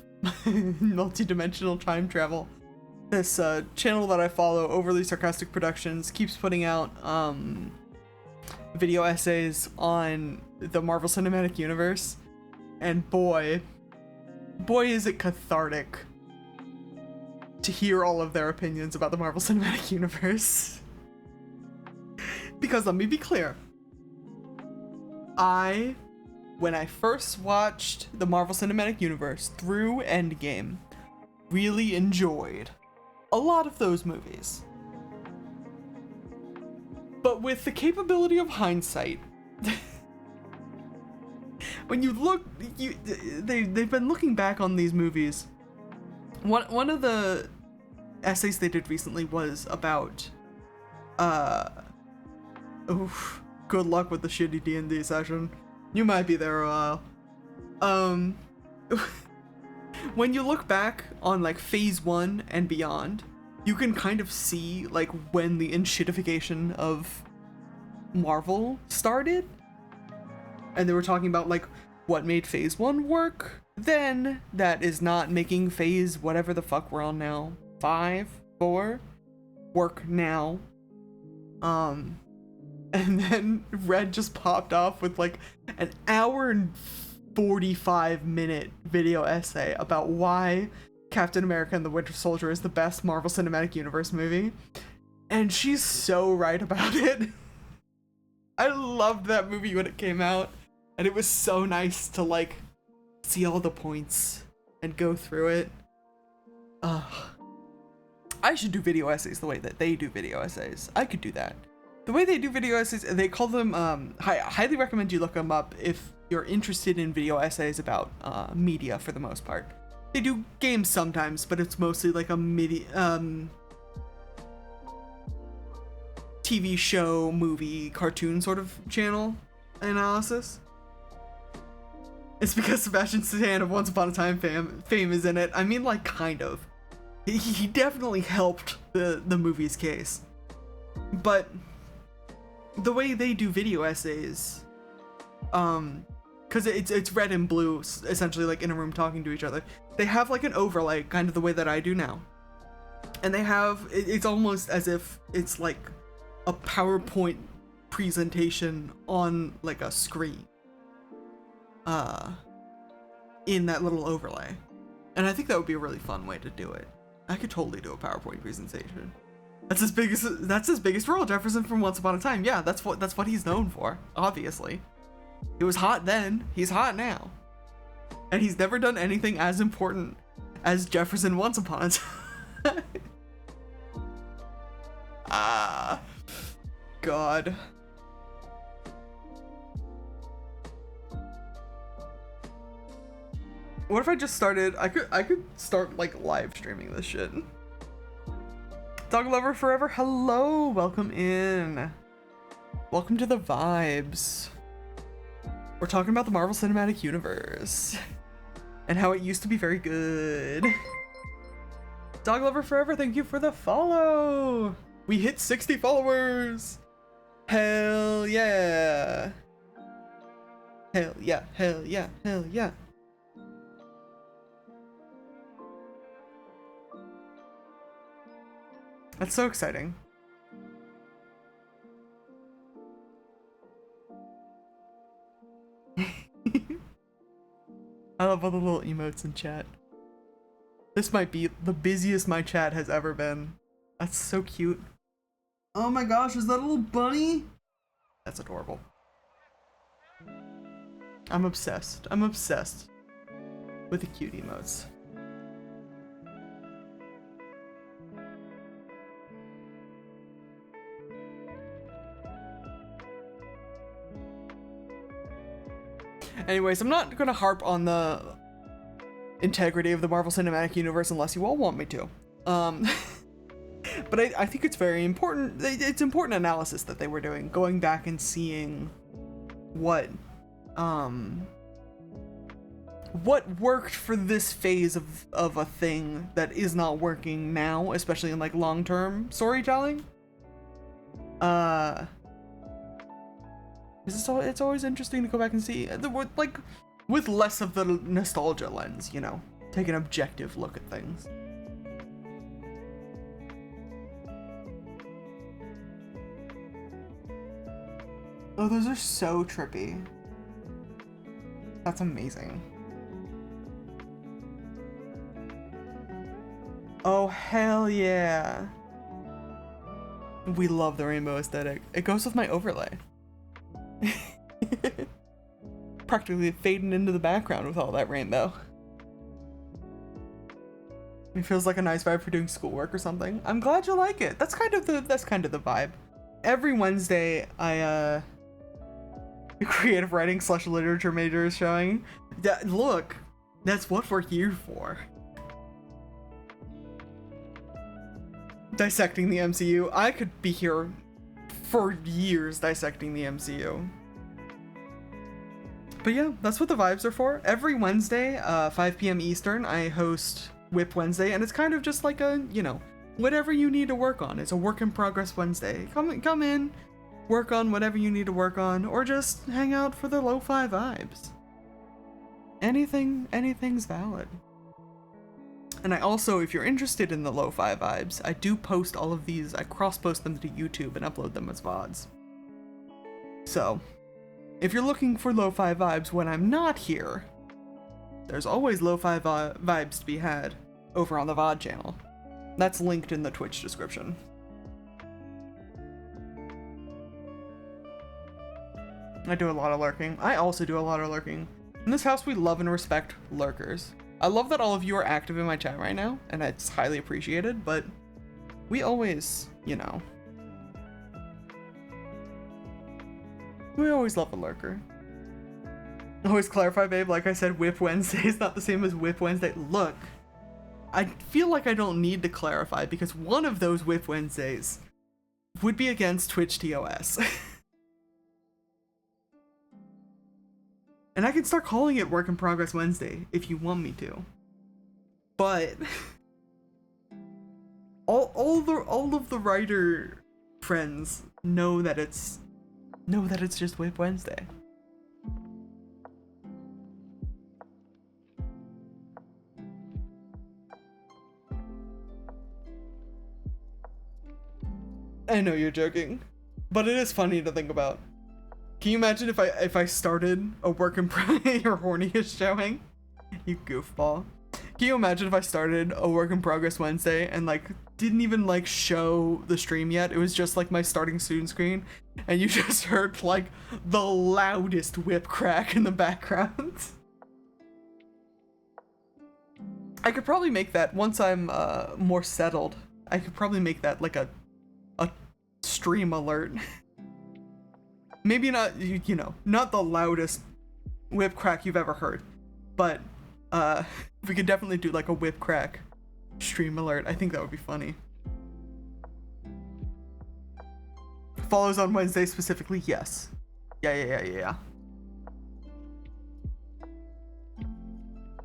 multi-dimensional time travel, this channel that I follow, Overly Sarcastic Productions, keeps putting out video essays on the Marvel Cinematic Universe, and boy is it cathartic to hear all of their opinions about the Marvel Cinematic Universe. Because let me be clear, when I first watched the Marvel Cinematic Universe through Endgame, really enjoyed a lot of those movies. But with the capability of hindsight, when you look, they've been looking back on these movies. One of the essays they did recently was about, good luck with the shitty D&D session. You might be there a while. When you look back on like phase 1 and beyond, you can kind of see like when the enshittification of Marvel started. And they were talking about like what made phase 1 work then that is not making phase whatever the fuck we're on now, 5, 4, work now. And then Red just popped off with like an hour and 45-minute video essay about why Captain America and the Winter Soldier is the best Marvel Cinematic Universe movie. And she's so right about it. I loved that movie when it came out, and it was so nice to like see all the points and go through it. I should do video essays the way that they do video essays. I could do that. The way they do video essays, they call them, I highly recommend you look them up if you're interested in video essays about media for the most part. They do games sometimes, but it's mostly like a TV show, movie, cartoon sort of channel analysis. It's because Sebastian Stan of Once Upon a Time fame is in it. I mean, like, kind of. He definitely helped the movie's case. But the way they do video essays, because it's red and blue, essentially like in a room talking to each other, they have like an overlay, kind of the way that I do now. And they have, it's almost as if it's like a PowerPoint presentation on like a screen. In that little overlay. And I think that would be a really fun way to do it. I could totally do a PowerPoint presentation. That's his biggest role, Jefferson from Once Upon a Time. Yeah, that's what he's known for, obviously. He was hot then, he's hot now. And he's never done anything as important as Jefferson Once Upon a Time. God. What if I just started, I could start like live streaming this shit. Dog Lover Forever, hello, welcome in. Welcome to the vibes. We're talking about the Marvel Cinematic Universe and how it used to be very good. Dog Lover Forever, thank you for the follow. We hit 60 followers. Hell yeah. Hell yeah, hell yeah, hell yeah. That's so exciting. I love all the little emotes in chat. This might be the busiest my chat has ever been. That's so cute. Oh my gosh, is that a little bunny? That's adorable. I'm obsessed. I'm obsessed with the cute emotes. Anyways, I'm not gonna harp on the integrity of the Marvel Cinematic Universe unless you all want me to. But I think it's very important. It's important analysis that they were doing, going back and seeing what worked for this phase of a thing that is not working now, especially in like long-term storytelling. It's always interesting to go back and see like with less of the nostalgia lens, you know, take an objective look at things. Oh, those are so trippy. That's amazing. Oh, hell yeah. We love the rainbow aesthetic. It goes with my overlay. Practically fading into the background with all that rainbow. It feels like a nice vibe for doing schoolwork or something. I'm glad you like it. That's kind of the vibe. Every Wednesday, creative writing / literature major is showing. Look, that's what we're here for. Dissecting the MCU. I could be here for years dissecting the MCU. But yeah, that's what the vibes are for. Every Wednesday, 5 p.m. Eastern, I host WIP Wednesday, and it's kind of just like a, you know, whatever you need to work on. It's a work in progress Wednesday. Come in, work on whatever you need to work on, or just hang out for the lo-fi vibes. Anything's valid. And I also, if you're interested in the lo-fi vibes, I do post all of these, I cross-post them to YouTube and upload them as VODs. So, if you're looking for lo-fi vibes when I'm not here, there's always lo-fi vibes to be had over on the VOD channel. That's linked in the Twitch description. I do a lot of lurking. I also do a lot of lurking. In this house, we love and respect lurkers. I love that all of you are active in my chat right now, and it's highly appreciated, but we always, you know, we always love a lurker. Always clarify, babe, like I said, WIP Wednesday is not the same as WIP Wednesday. Look, I feel like I don't need to clarify because one of those WIP Wednesdays would be against Twitch TOS. And I can start calling it Work in Progress Wednesday if you want me to. But all of the writer friends know that it's just WIP Wednesday. I know you're joking, but it is funny to think about. Can you imagine if I started a work in progress? Your horny is showing, you goofball. Can you imagine if I started a work in progress Wednesday and like didn't even like show the stream yet? It was just like my starting student screen, and you just heard like the loudest whip crack in the background. I could probably make that once I'm more settled. I could probably make that like a stream alert. Maybe not, you know, not the loudest whip crack you've ever heard, but We could definitely do like a whip crack stream alert. I think that would be funny. Follows on Wednesday specifically? Yes. Yeah.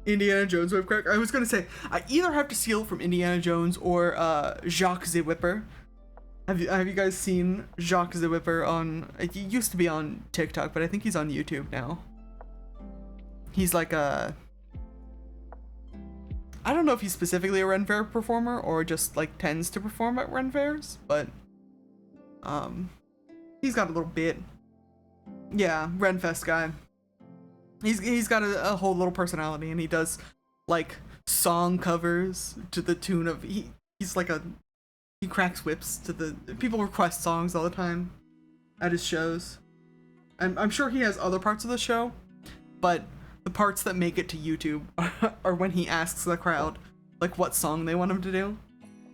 Indiana Jones whip crack. I was gonna say I either have to steal it from Indiana Jones or Jacques the Whipper. Have you guys seen Jacques the Whipper on? He used to be on TikTok, but I think he's on YouTube now. He's like a, I don't know if he's specifically a Ren Fair performer or just like tends to perform at Ren Fairs, but he's got a little bit. Yeah, Renfest guy. He's got a whole little personality, and he does like song covers to the tune of he's like he cracks whips to the people request songs all the time at his shows. I'm sure he has other parts of the show, but the parts that make it to YouTube are when he asks the crowd like what song they want him to do,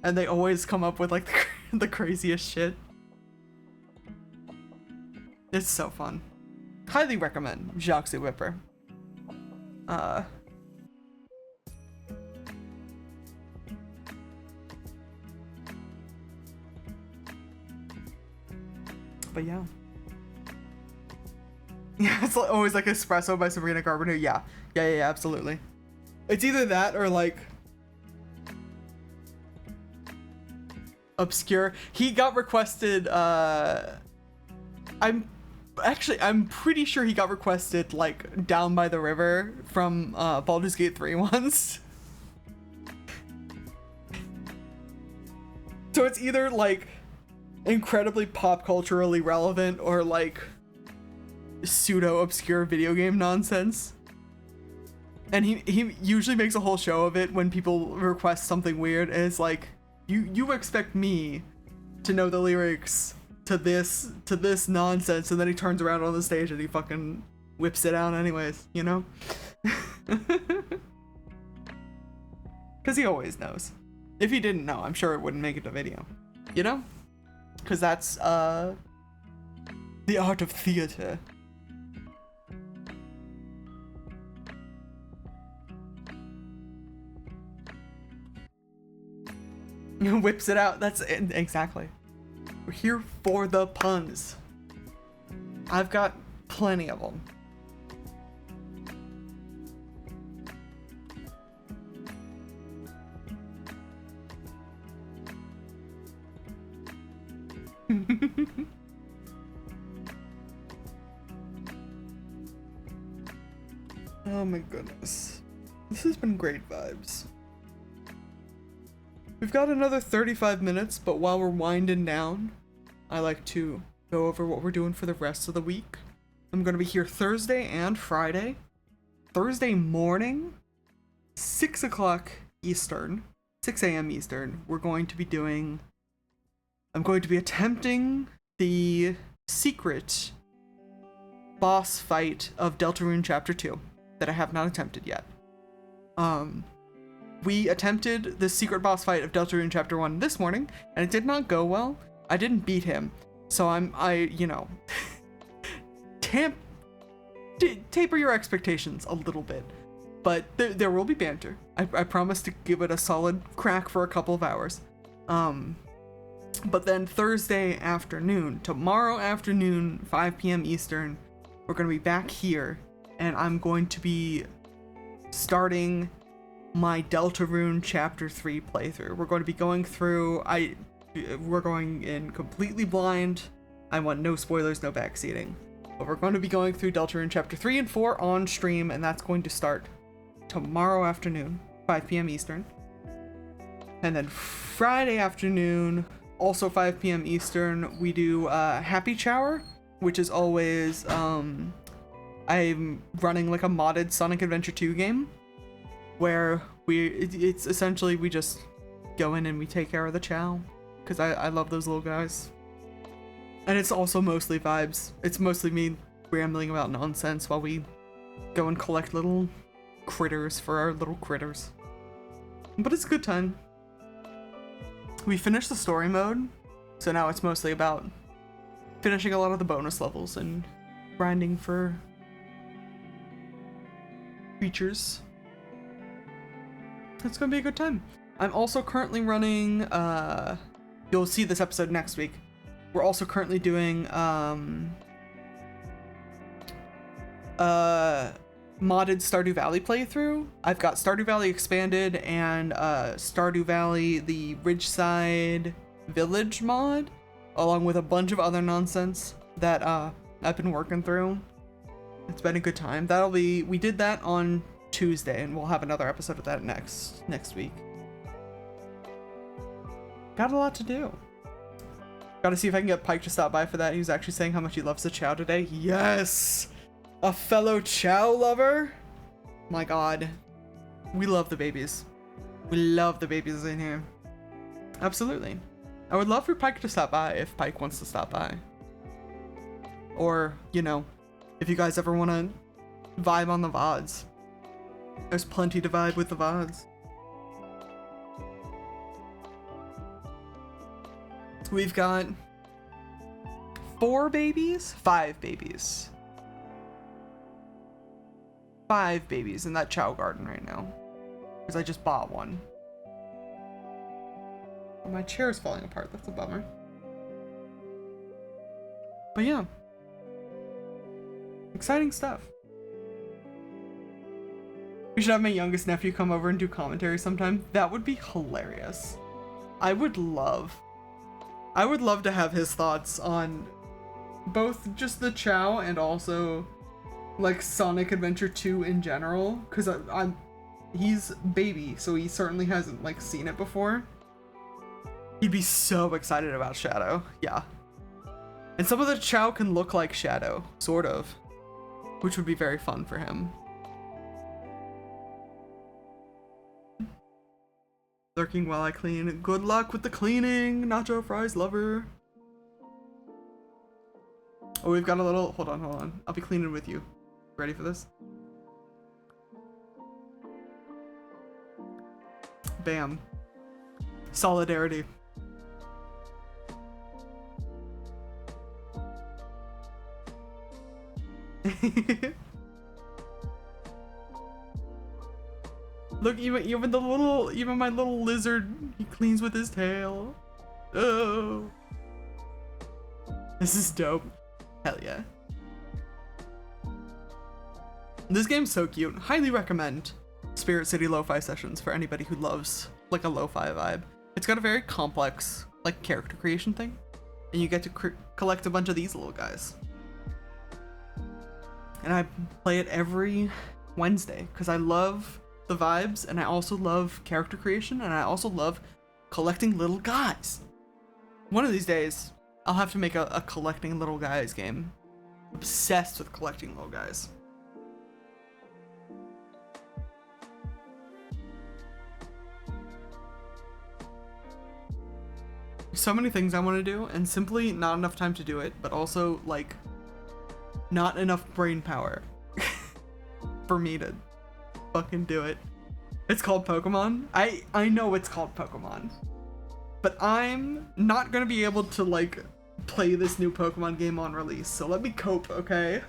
and they always come up with like the craziest shit. It's so fun. Highly recommend Jacques the Whipper. But yeah. Yeah, it's always like Espresso by Sabrina Carpenter. Yeah, absolutely. It's either that or like obscure. He got requested, I'm pretty sure he got requested like Down by the River from Baldur's Gate 3 once. So it's either like incredibly pop culturally relevant or like pseudo obscure video game nonsense. And he usually makes a whole show of it when people request something weird, and it's like you expect me to know the lyrics to this nonsense, and then he turns around on the stage and he fucking whips it out anyways, you know? Because he always knows. If he didn't know, I'm sure it wouldn't make it a video, you know? Because that's the art of theater. Whips it out. That's it. Exactly. We're here for the puns. I've got plenty of them. Oh my goodness. This has been great vibes. We've got another 35 minutes, but while we're winding down, I like to go over what we're doing for the rest of the week. I'm going to be here Thursday and Friday. Thursday morning, 6 o'clock Eastern, 6 a.m. Eastern, I'm going to be attempting the secret boss fight of Deltarune Chapter 2 that I have not attempted yet. We attempted the secret boss fight of Deltarune Chapter 1 this morning, and it did not go well. I didn't beat him, so taper your expectations a little bit. But there will be banter. I promise to give it a solid crack for a couple of hours. But then Thursday afternoon, tomorrow afternoon, 5 p.m. Eastern, we're going to be back here, and I'm going to be starting my Deltarune Chapter 3 playthrough. We're going to be going through, we're going in completely blind. I want no spoilers, no backseating. But we're going to be going through Deltarune Chapter 3 and 4 on stream, and that's going to start tomorrow afternoon, 5 p.m. Eastern. And then Friday afternoon, also 5 p.m. Eastern, we do Happy Shower, which is always, I'm running like a modded Sonic Adventure 2 game, where it's essentially we just go in and we take care of the Chow, because I love those little guys. And it's also mostly vibes. It's mostly me rambling about nonsense while we go and collect little critters for our little critters. But it's a good time. We finished the story mode, so now it's mostly about finishing a lot of the bonus levels and grinding for creatures. it's gonna be a good time. I'm also currently running, you'll see this episode next week. We're also currently doing, modded Stardew Valley playthrough. I've got Stardew Valley Expanded and Stardew Valley the Ridgeside Village mod, along with a bunch of other nonsense that I've been working through. It's been a good time. We did that on Tuesday, and we'll have another episode of that next week. Got a lot to do. Gotta see if I can get Pike to stop by for that. He was actually saying how much he loves the Chow today. Yes! A fellow Chow lover? My god. We love the babies. We love the babies in here. Absolutely. I would love for Pike to stop by if Pike wants to stop by. Or, you know, if you guys ever want to vibe on the VODs. There's plenty to vibe with the VODs. We've got 5 babies? 5 babies. 5 babies in that Chow garden right now. Because I just bought one. Oh, my chair is falling apart. That's a bummer. But yeah. Exciting stuff. We should have my youngest nephew come over and do commentary sometime. That would be hilarious. I would love to have his thoughts on both just the Chow and also like Sonic Adventure 2 in general, because he's baby, so he certainly hasn't like seen it before. He'd be so excited about Shadow. Yeah. And some of the Chow can look like Shadow, sort of, which would be very fun for him. Lurking while I clean. Good luck with the cleaning, Nacho Fries lover. Oh, we've got a little, hold on. I'll be cleaning with you. Ready for this? Bam. Solidarity. Look, even my little lizard, he cleans with his tail. Oh. This is dope. Hell yeah. This game's so cute. Highly recommend Spirit City Lo-Fi Sessions for anybody who loves like a lo-fi vibe. It's got a very complex like character creation thing, and you get to collect a bunch of these little guys. And I play it every Wednesday because I love the vibes, and I also love character creation, and I also love collecting little guys. One of these days, I'll have to make a collecting little guys game. Obsessed with collecting little guys. So many things I want to do, and simply not enough time to do it, but also like not enough brain power for me to fucking do it. It's called Pokemon. I know it's called Pokemon, but I'm not gonna be able to like play this new Pokemon game on release, so let me cope, okay?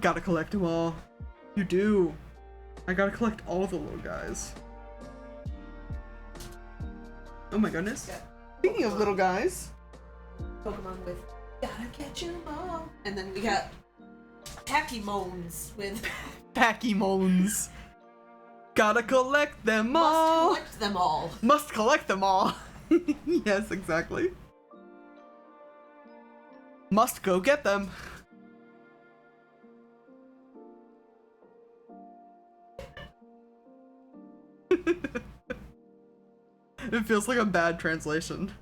Gotta collect them all. You do. I gotta collect all the little guys. Oh my goodness. Yeah. Speaking of little guys. Pokemon with gotta catch 'em all. And then we got Packymons with Packymons. Gotta collect them all. Must collect them all. Must collect them all. Yes, exactly. Must go get them. It feels like a bad translation.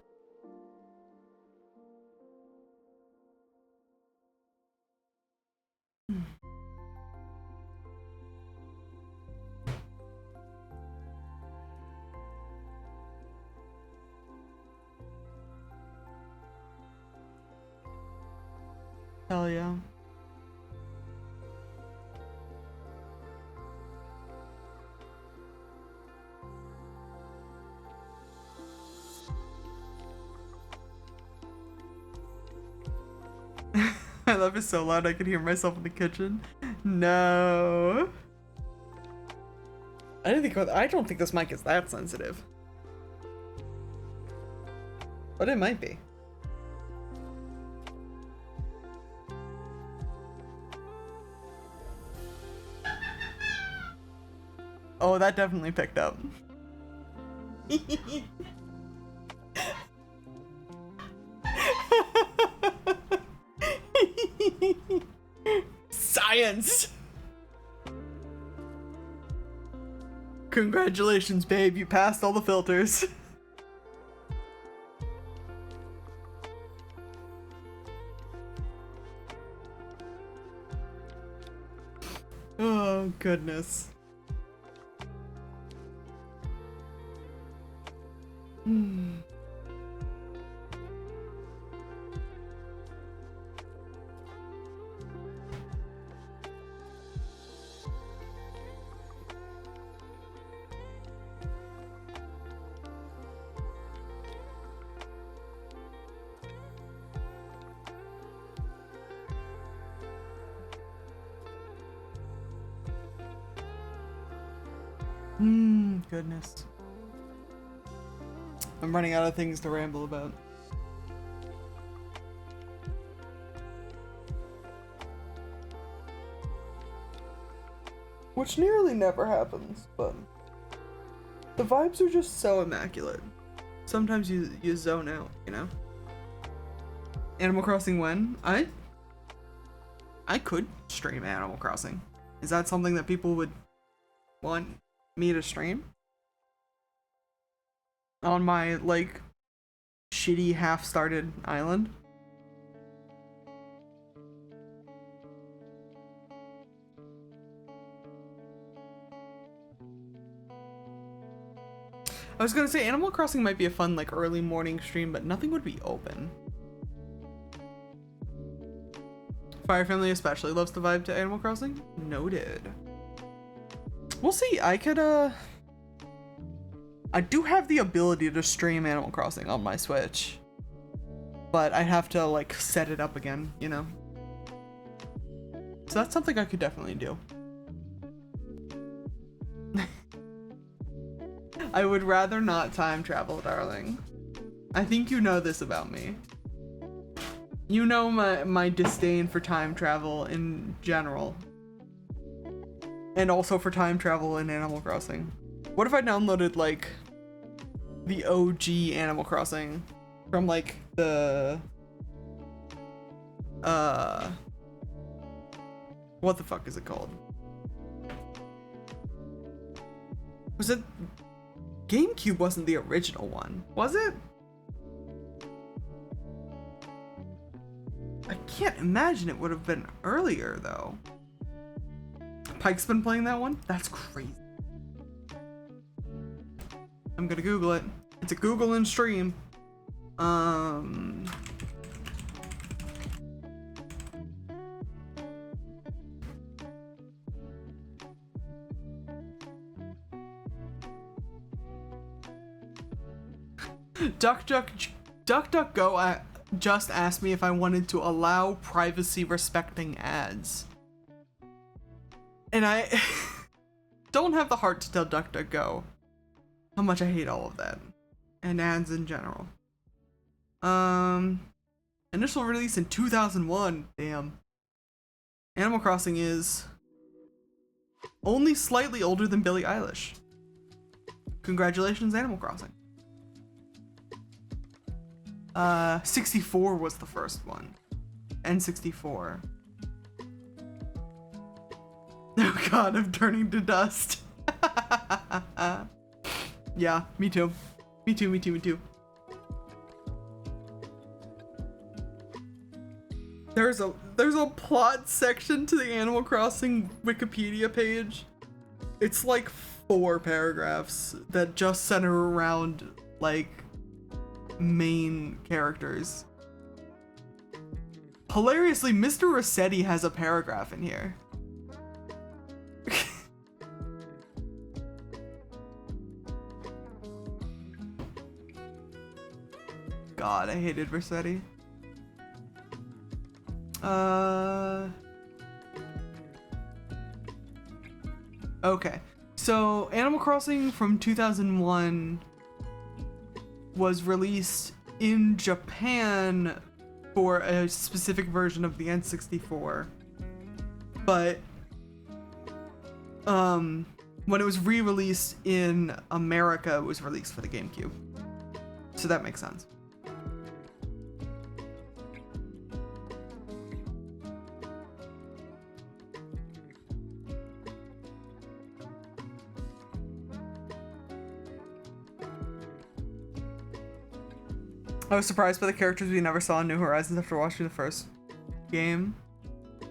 Hell yeah. My laugh is so loud I can hear myself in the kitchen. No. I don't think this mic is that sensitive. But it might be. Oh, that definitely picked up. Science! Congratulations, babe, you passed all the filters. Oh, goodness. Goodness. I'm running out of things to ramble about. Which nearly never happens, but the vibes are just so immaculate. Sometimes you zone out, you know? Animal Crossing when? I could stream Animal Crossing. Is that something that people would want me to stream? On my, like, shitty half-started island? I was gonna say Animal Crossing might be a fun, like, early morning stream, but nothing would be open. Fire Family especially loves the vibe to Animal Crossing. Noted. We'll see. I do have the ability to stream Animal Crossing on my Switch, but I'd have to, like, set it up again, you know? So that's something I could definitely do. I would rather not time travel, darling. I think you know this about me. You know my disdain for time travel in general. And also for time travel in Animal Crossing. What if I downloaded, like, the OG Animal Crossing from, like, the... what the fuck is it called? Was it... GameCube wasn't the original one, was it? I can't imagine it would have been earlier, though. Pike's been playing that one? That's crazy. I'm gonna Google it. It's a Google and stream. DuckDuckGo just asked me if I wanted to allow privacy respecting ads. And I don't have the heart to tell DuckDuckGo how much I hate all of that. And ads in general. Initial release in 2001. Damn. Animal Crossing is only slightly older than Billie Eilish. Congratulations, Animal Crossing. 64 was the first one. N64. Oh god, I'm turning to dust. Yeah, me too. Me too. There's a plot section to the Animal Crossing Wikipedia page. It's like 4 paragraphs that just center around, like, main characters. Hilariously, Mr. Rossetti has a paragraph in here. God, I hated Rossetti. Okay. So, Animal Crossing from 2001 was released in Japan for a specific version of the N64. But when it was re-released in America, it was released for the GameCube. So that makes sense. I was surprised by the characters we never saw in New Horizons after watching the first game.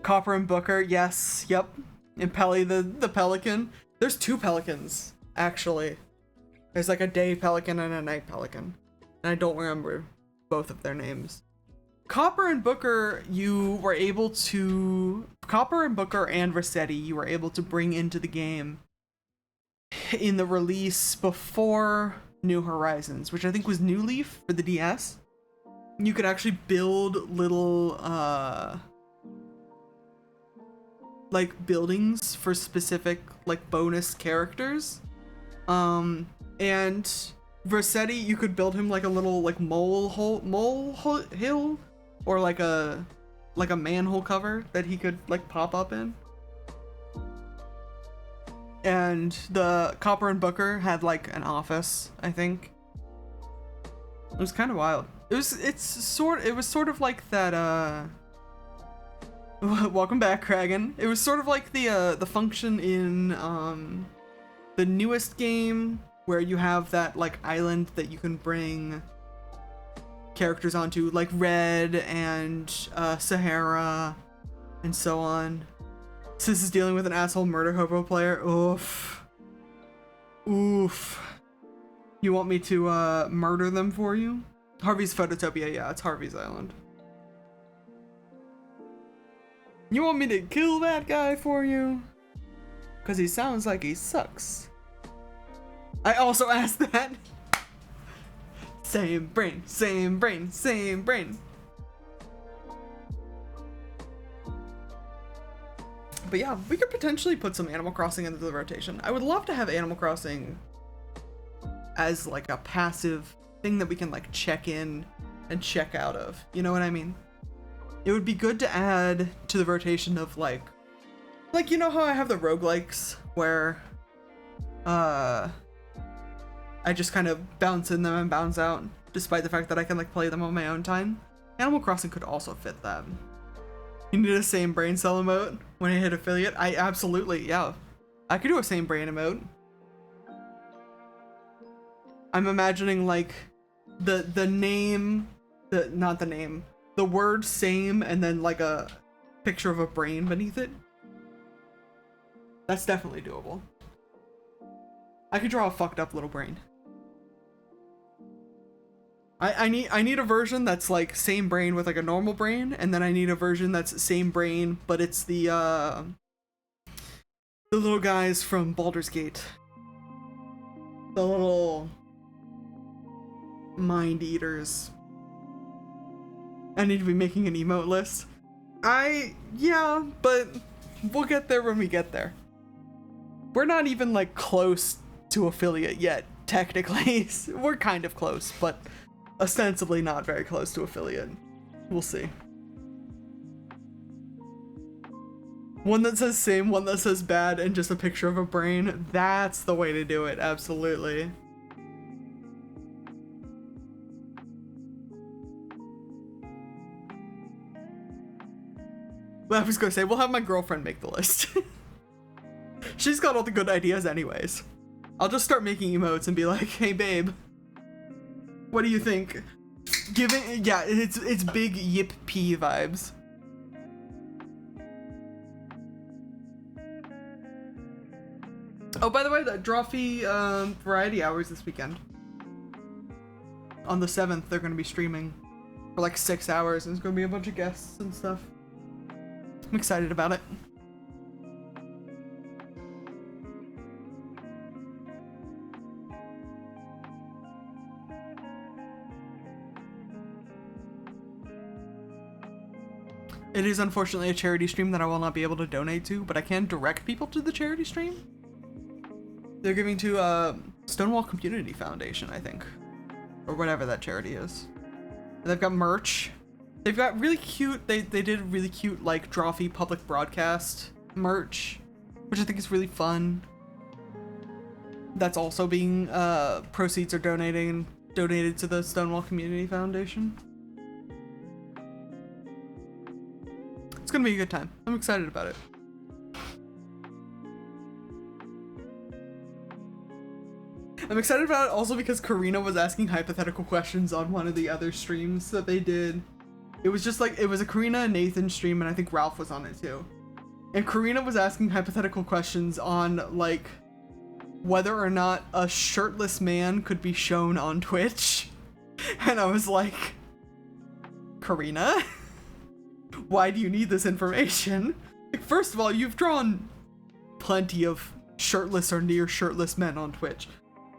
Copper and Booker, yes, yep. And Pelly the pelican. There's 2 pelicans, actually. There's like a day pelican and a night pelican. And I don't remember both of their names. Copper and Booker, Copper and Booker and Rossetti, you were able to bring into the game in the release before New Horizons, which I think was New Leaf for the DS. You could actually build little like buildings for specific like bonus characters. And Rossetti, you could build him like a little like hill, or like a manhole cover that he could like pop up in. And the Copper and Booker had like an office, I think. It was kind of wild. It was sort of like that welcome back, Kragan. It was sort of like the function in the newest game where you have that like island that you can bring characters onto, like Red and Sahara and so on. Sis is dealing with an asshole murder hobo player. Oof. Oof. You want me to murder them for you? Harvey's Phototopia, yeah, it's Harvey's Island. You want me to kill that guy for you? Cause he sounds like he sucks. I also asked that. Same brain, same brain, same brain. But yeah, we could potentially put some Animal Crossing into the rotation. I would love to have Animal Crossing as like a passive thing that we can like check in and check out of. You know what I mean? It would be good to add to the rotation of like you know how I have the roguelikes where I just kind of bounce in them and bounce out, despite the fact that I can like play them on my own time. Animal Crossing could also fit that. You need a same brain cell emote when I hit affiliate? I absolutely, yeah. I could do a same brain emote. I'm imagining like the word same and then like a picture of a brain beneath it. That's definitely doable. I could draw a fucked up little brain. I need a version that's like same brain with like a normal brain, and then I need a version that's same brain, but it's the little guys from Baldur's Gate. The little mind eaters. I need to be making an emote list. Yeah, but we'll get there when we get there. We're not even like close to affiliate yet, technically. We're kind of close, but ostensibly not very close to affiliate. We'll see. One that says same, one that says bad, and just a picture of a brain. That's the way to do it, absolutely. Well, I was gonna say, we'll have my girlfriend make the list. She's got all the good ideas anyways. I'll just start making emotes and be like, hey babe, what do you think? Yeah, it's big Yip P vibes. Oh, by the way, the Drawfee variety hours this weekend. On the 7th, they're gonna be streaming for like 6 hours, and there's gonna be a bunch of guests and stuff. I'm excited about it. It is unfortunately a charity stream that I will not be able to donate to, but I can direct people to the charity stream. They're giving to Stonewall Community Foundation, I think, or whatever that charity is. And they've got merch. They've got really cute. They did really cute like Drawfee public broadcast merch, which I think is really fun. That's also being proceeds are donated to the Stonewall Community Foundation. It's gonna be a good time. I'm excited about it. I'm excited about it also because Karina was asking hypothetical questions on one of the other streams that they did. It was just like, it was a Karina and Nathan stream, and I think Ralph was on it too. And Karina was asking hypothetical questions on like whether or not a shirtless man could be shown on Twitch. And I was like, Karina, why do you need this information? Like, first of all, you've drawn plenty of shirtless or near shirtless men on Twitch.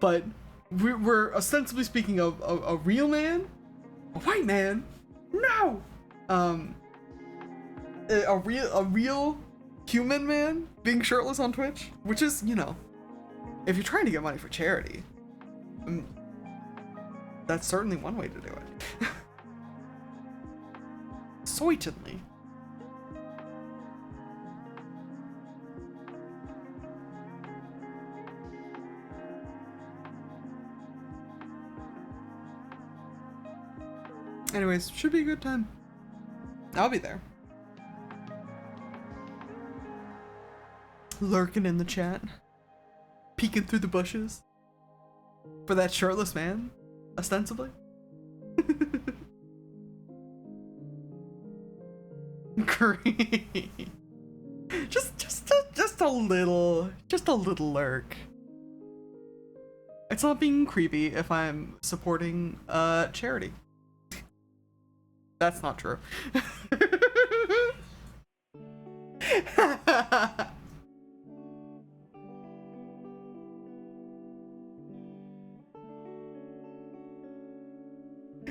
But we're ostensibly speaking of a real man? A white man? No! A real human man being shirtless on Twitch? Which is, you know, if you're trying to get money for charity, that's certainly one way to do it. Certainly. Anyways, should be a good time. I'll be there. Lurking in the chat. Peeking through the bushes. For that shirtless man, ostensibly. Great. Just a little lurk. It's not being creepy if I'm supporting charity. That's not true.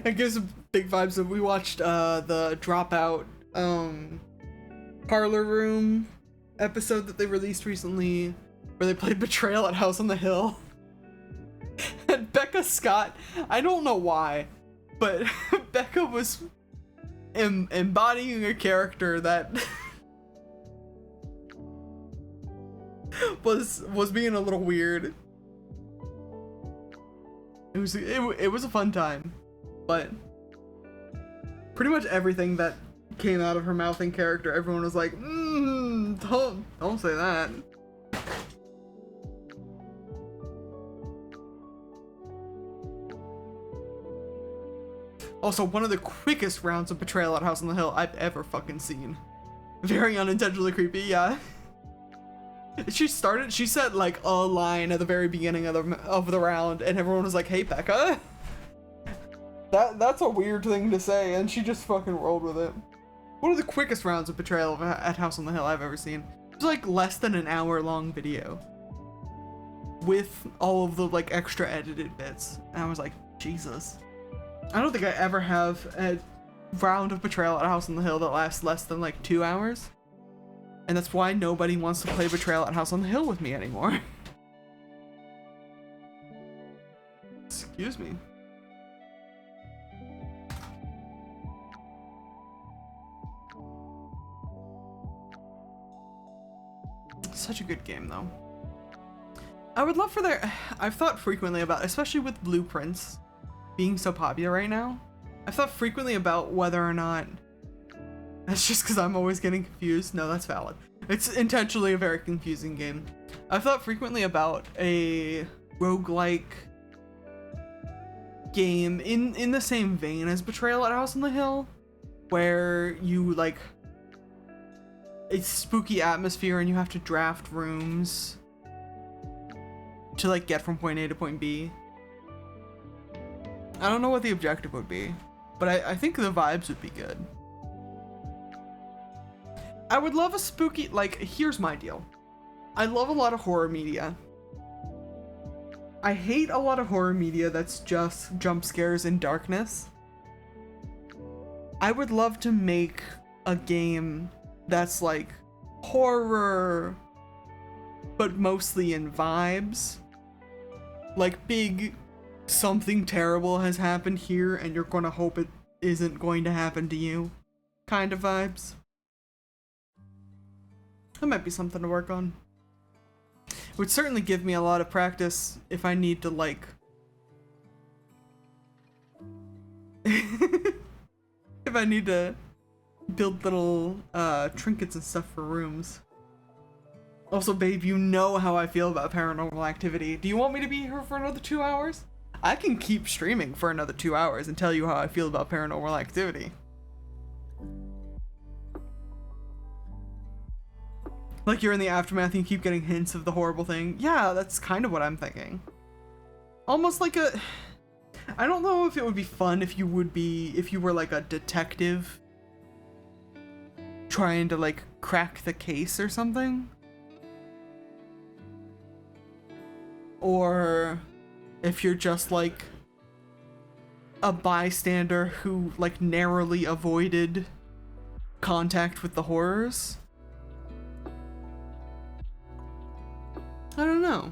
It gives big vibes of, we watched the Dropout Parlor Room episode that they released recently, where they played Betrayal at House on the Hill. And Becca Scott, I don't know why, but Becca was embodying a character that was being a little weird. It was a fun time, but pretty much everything that came out of her mouth in character, everyone was like, don't say that. Also, one of the quickest rounds of Betrayal at House on the Hill I've ever fucking seen. Very unintentionally creepy, yeah. She said like a line at the very beginning of the round, and everyone was like, "Hey, Becca." That's a weird thing to say, and she just fucking rolled with it. One of the quickest rounds of Betrayal at House on the Hill I've ever seen. It was like less than an hour long video. With all of the like extra edited bits. And I was like, Jesus. I don't think I ever have a round of Betrayal at House on the Hill that lasts less than like 2 hours. And that's why nobody wants to play Betrayal at House on the Hill with me anymore. Excuse me. Such a good game though. I would love for I've thought frequently about, especially with Blueprints being so popular right now, I've thought frequently about whether or not, that's just because I'm always getting confused. No, that's valid. It's intentionally a very confusing game. I've thought frequently about a roguelike game in the same vein as Betrayal at House on the Hill, where you like, it's spooky atmosphere and you have to draft rooms to like get from point A to point B. I don't know what the objective would be, but I think the vibes would be good. I would love a spooky, like, here's my deal. I love a lot of horror media. I hate a lot of horror media that's just jump scares and darkness. I would love to make a game that's like horror, but mostly in vibes. like big something terrible has happened here and you're gonna hope it isn't going to happen to you kind of vibes. That might be something to work on. It would certainly give me a lot of practice if I need to, like, if I need to build little trinkets and stuff for rooms. Also, babe, you know how I feel about Paranormal Activity. Do you want me to be here for another 2 hours? I can keep streaming for another 2 hours and tell you how I feel about Paranormal Activity. Like you're in the aftermath and you keep getting hints of the horrible thing. Yeah, that's kind of what I'm thinking. Almost like a... I don't know if it would be fun if you were like a detective trying to like crack the case or something. Or if you're just like a bystander who like narrowly avoided contact with the horrors. I don't know.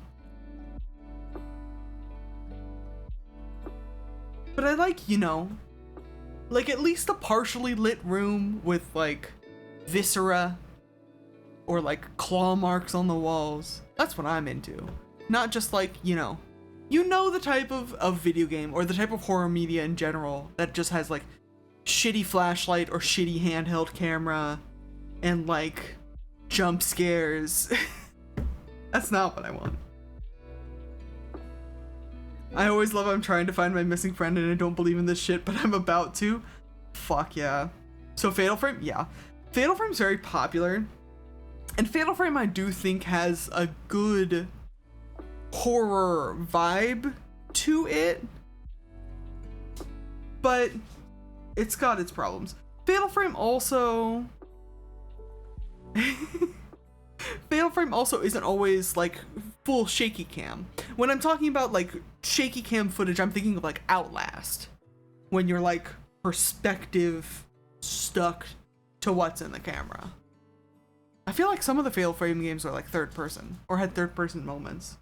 But I like, you know, like at least a partially lit room with like viscera or like claw marks on the walls. That's what I'm into. Not just like, you know the type of video game or the type of horror media in general that just has like shitty flashlight or shitty handheld camera and like jump scares. That's not what I want. I always love I'm trying to find my missing friend and I don't believe in this shit, but I'm about to. Fuck yeah. So Fatal Frame, yeah. Fatal Frame's very popular. And Fatal Frame I do think has a good horror vibe to it. But it's got its problems. Fatal Frame also... Fatal Frame also isn't always like full shaky cam. When I'm talking about like shaky cam footage, I'm thinking of like Outlast. When you're like perspective stuck to what's in the camera. I feel like some of the Fatal Frame games are like third person or had third person moments.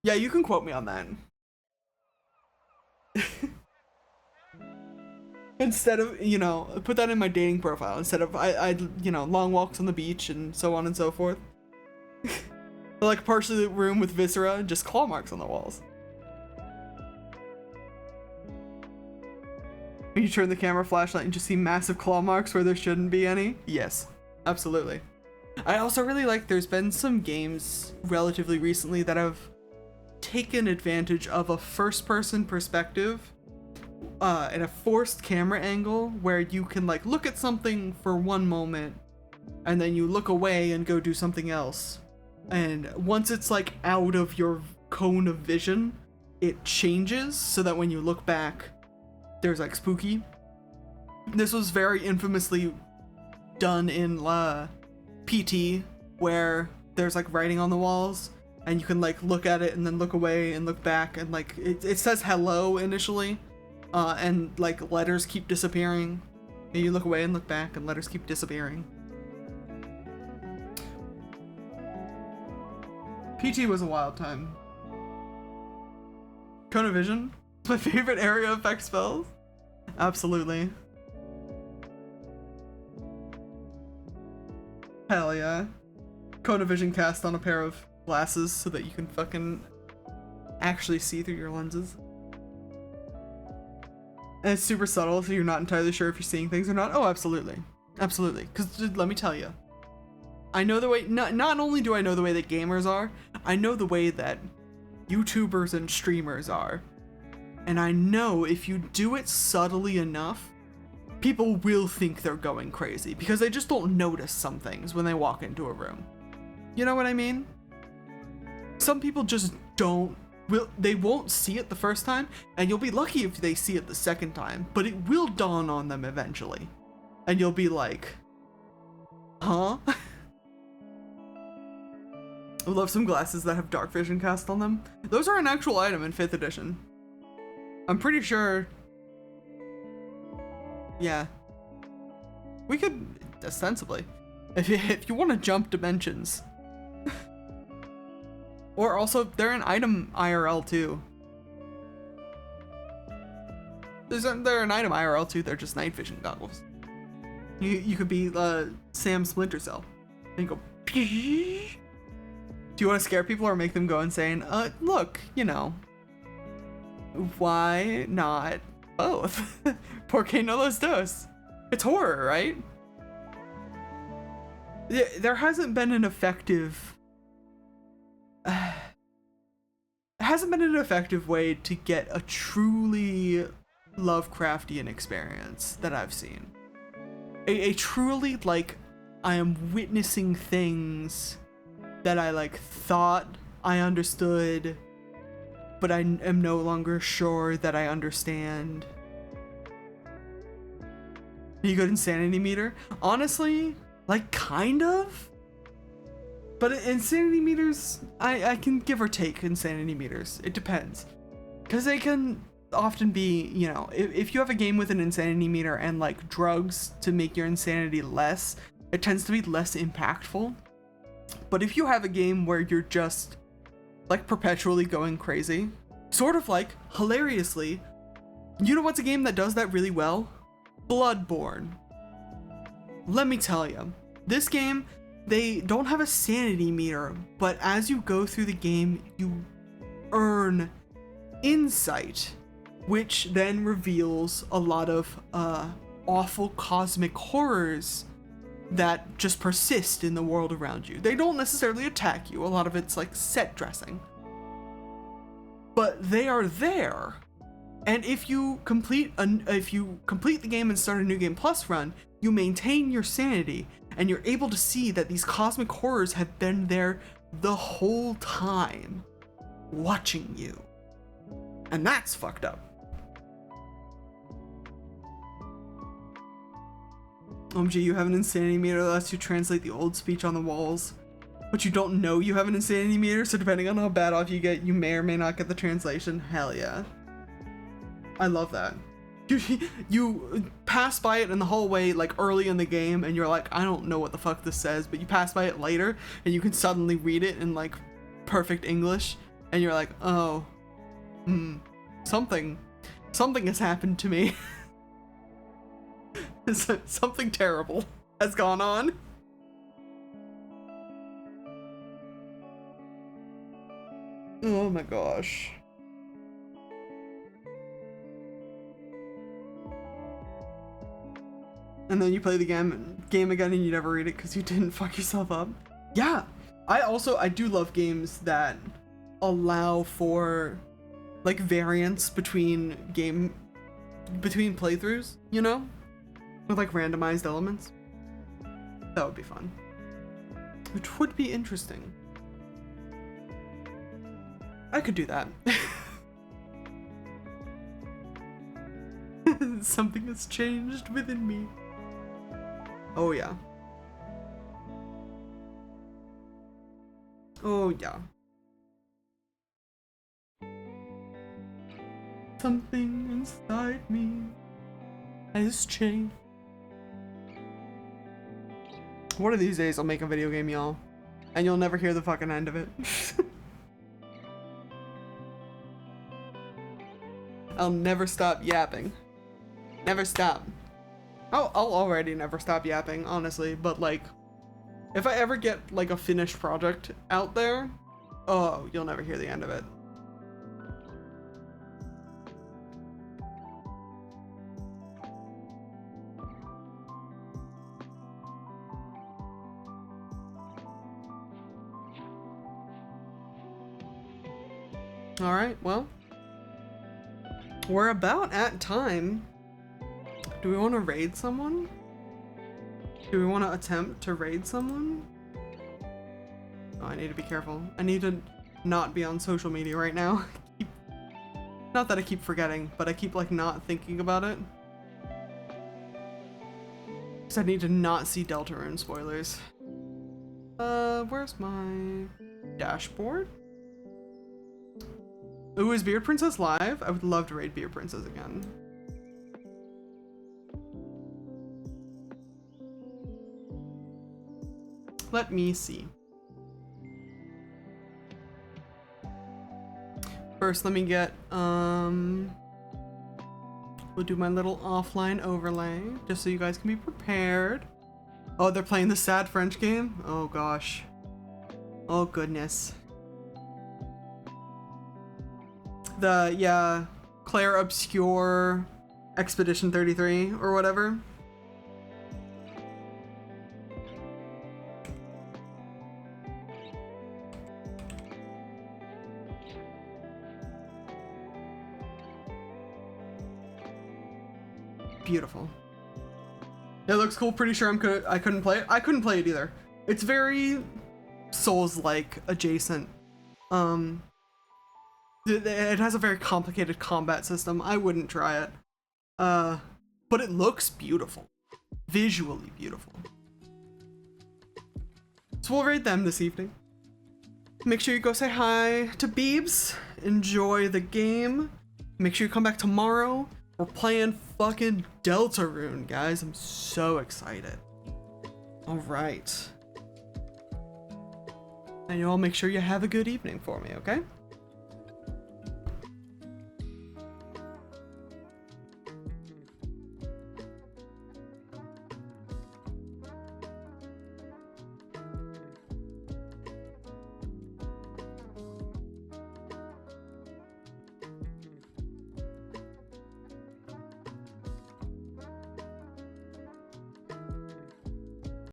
Yeah, you can quote me on that. Instead of, you know, put that in my dating profile. Instead of, you know, long walks on the beach and so on and so forth. Like partially the room with viscera and just claw marks on the walls. When you turn the camera flashlight and just see massive claw marks where there shouldn't be any. Yes, absolutely. I also really like there's been some games relatively recently that have taken advantage of a first person perspective and a forced camera angle where you can like look at something for one moment and then you look away and go do something else. And once it's like out of your cone of vision, it changes so that when you look back, there's like spooky. This was very infamously done in PT, where there's like writing on the walls and you can like look at it and then look away and look back and like it says hello initially. And like letters keep disappearing and you look away and look back and letters keep disappearing. PT was a wild time. Cone of Vision, my favorite area effect spells. Absolutely. Hell yeah. Cone of Vision cast on a pair of glasses so that you can fucking actually see through your lenses. And it's super subtle, so you're not entirely sure if you're seeing things or not. Oh, absolutely. Absolutely. Because let me tell you, I know the way, not only do I know the way that gamers are, I know the way that YouTubers and streamers are. And I know if you do it subtly enough, people will think they're going crazy because they just don't notice some things when they walk into a room. You know what I mean? Some people just they won't see it the first time, and you'll be lucky if they see it the second time, but it will dawn on them eventually. And you'll be like, huh? I love some glasses that have dark vision cast on them. Those are an actual item in 5th edition. I'm pretty sure. Yeah. We could, ostensibly, if you want to jump dimensions. Or also, they're an item IRL too. They're an item IRL too, they're just night vision goggles. You could be Sam Splinter Cell. And you go, Pee. Do you want to scare people or make them go insane? Look, you know, why not both? ¿Por qué no los dos? It's horror, right? There hasn't been an effective... it hasn't been an effective way to get a truly Lovecraftian experience that I've seen. A truly, like, I am witnessing things that I, like, thought I understood, but I am no longer sure that I understand. You good insanity meter? Honestly, like, kind of? But insanity meters, I can give or take insanity meters. It depends. Because they can often be, you know, if you have a game with an insanity meter and, like, drugs to make your insanity less, it tends to be less impactful. But if you have a game where you're just, like, perpetually going crazy, sort of like, hilariously, you know what's a game that does that really well? Bloodborne. Let me tell you, this game, they don't have a sanity meter, but as you go through the game, you earn insight, which then reveals a lot of awful cosmic horrors that just persist in the world around you. They don't necessarily attack you. A lot of it's like set dressing. But they are there. And if you complete the game and start a New Game Plus run, you maintain your sanity and you're able to see that these cosmic horrors have been there the whole time, watching you. And that's fucked up. OMG, you have an insanity meter that lets you translate the old speech on the walls, but you don't know you have an insanity meter, so depending on how bad off you get, you may or may not get the translation. Hell yeah. I love that. You pass by it in the hallway, like, early in the game, and you're like, I don't know what the fuck this says, but you pass by it later, and you can suddenly read it in, like, perfect English, and you're like, oh, something has happened to me. Something terrible has gone on. Oh my gosh. And then you play the game again and you never read it because you didn't fuck yourself up. Yeah, I do love games that allow for, like, variance between playthroughs, you know? With, like, randomized elements. That would be fun. Which would be interesting. I could do that. Something has changed within me. Oh yeah. Oh yeah. Something inside me has changed. One of these days I'll make a video game, y'all, and you'll never hear the fucking end of it. I'll never stop yapping. Never stop. I'll already never stop yapping, honestly, but, like, if I ever get, like, a finished project out there, oh, you'll never hear the end of it. Alright, well, we're about at time. Do we want to raid someone? Do we want to attempt to raid someone? Oh, I need to be careful. I need to not be on social media right now. Not that I keep forgetting, but I keep, like, not thinking about it. Because I need to not see Deltarune spoilers. Where's my dashboard? Ooh, is Beard Princess live? I would love to raid Beard Princess again. Let me see. First, let me get, we'll do my little offline overlay, just so you guys can be prepared. Oh, they're playing the sad French game? Oh gosh. Oh goodness. Yeah, Claire Obscure Expedition 33 or whatever. Beautiful. It looks cool. Pretty sure I couldn't play it. I couldn't play it either. It's very Souls-like adjacent. It has a very complicated combat system. I wouldn't try it. But it looks beautiful. Visually beautiful. So we'll raid them this evening. Make sure you go say hi to Beebs. Enjoy the game. Make sure you come back tomorrow. We're playing fucking Deltarune, guys. I'm so excited. All right. And you all make sure you have a good evening for me, okay?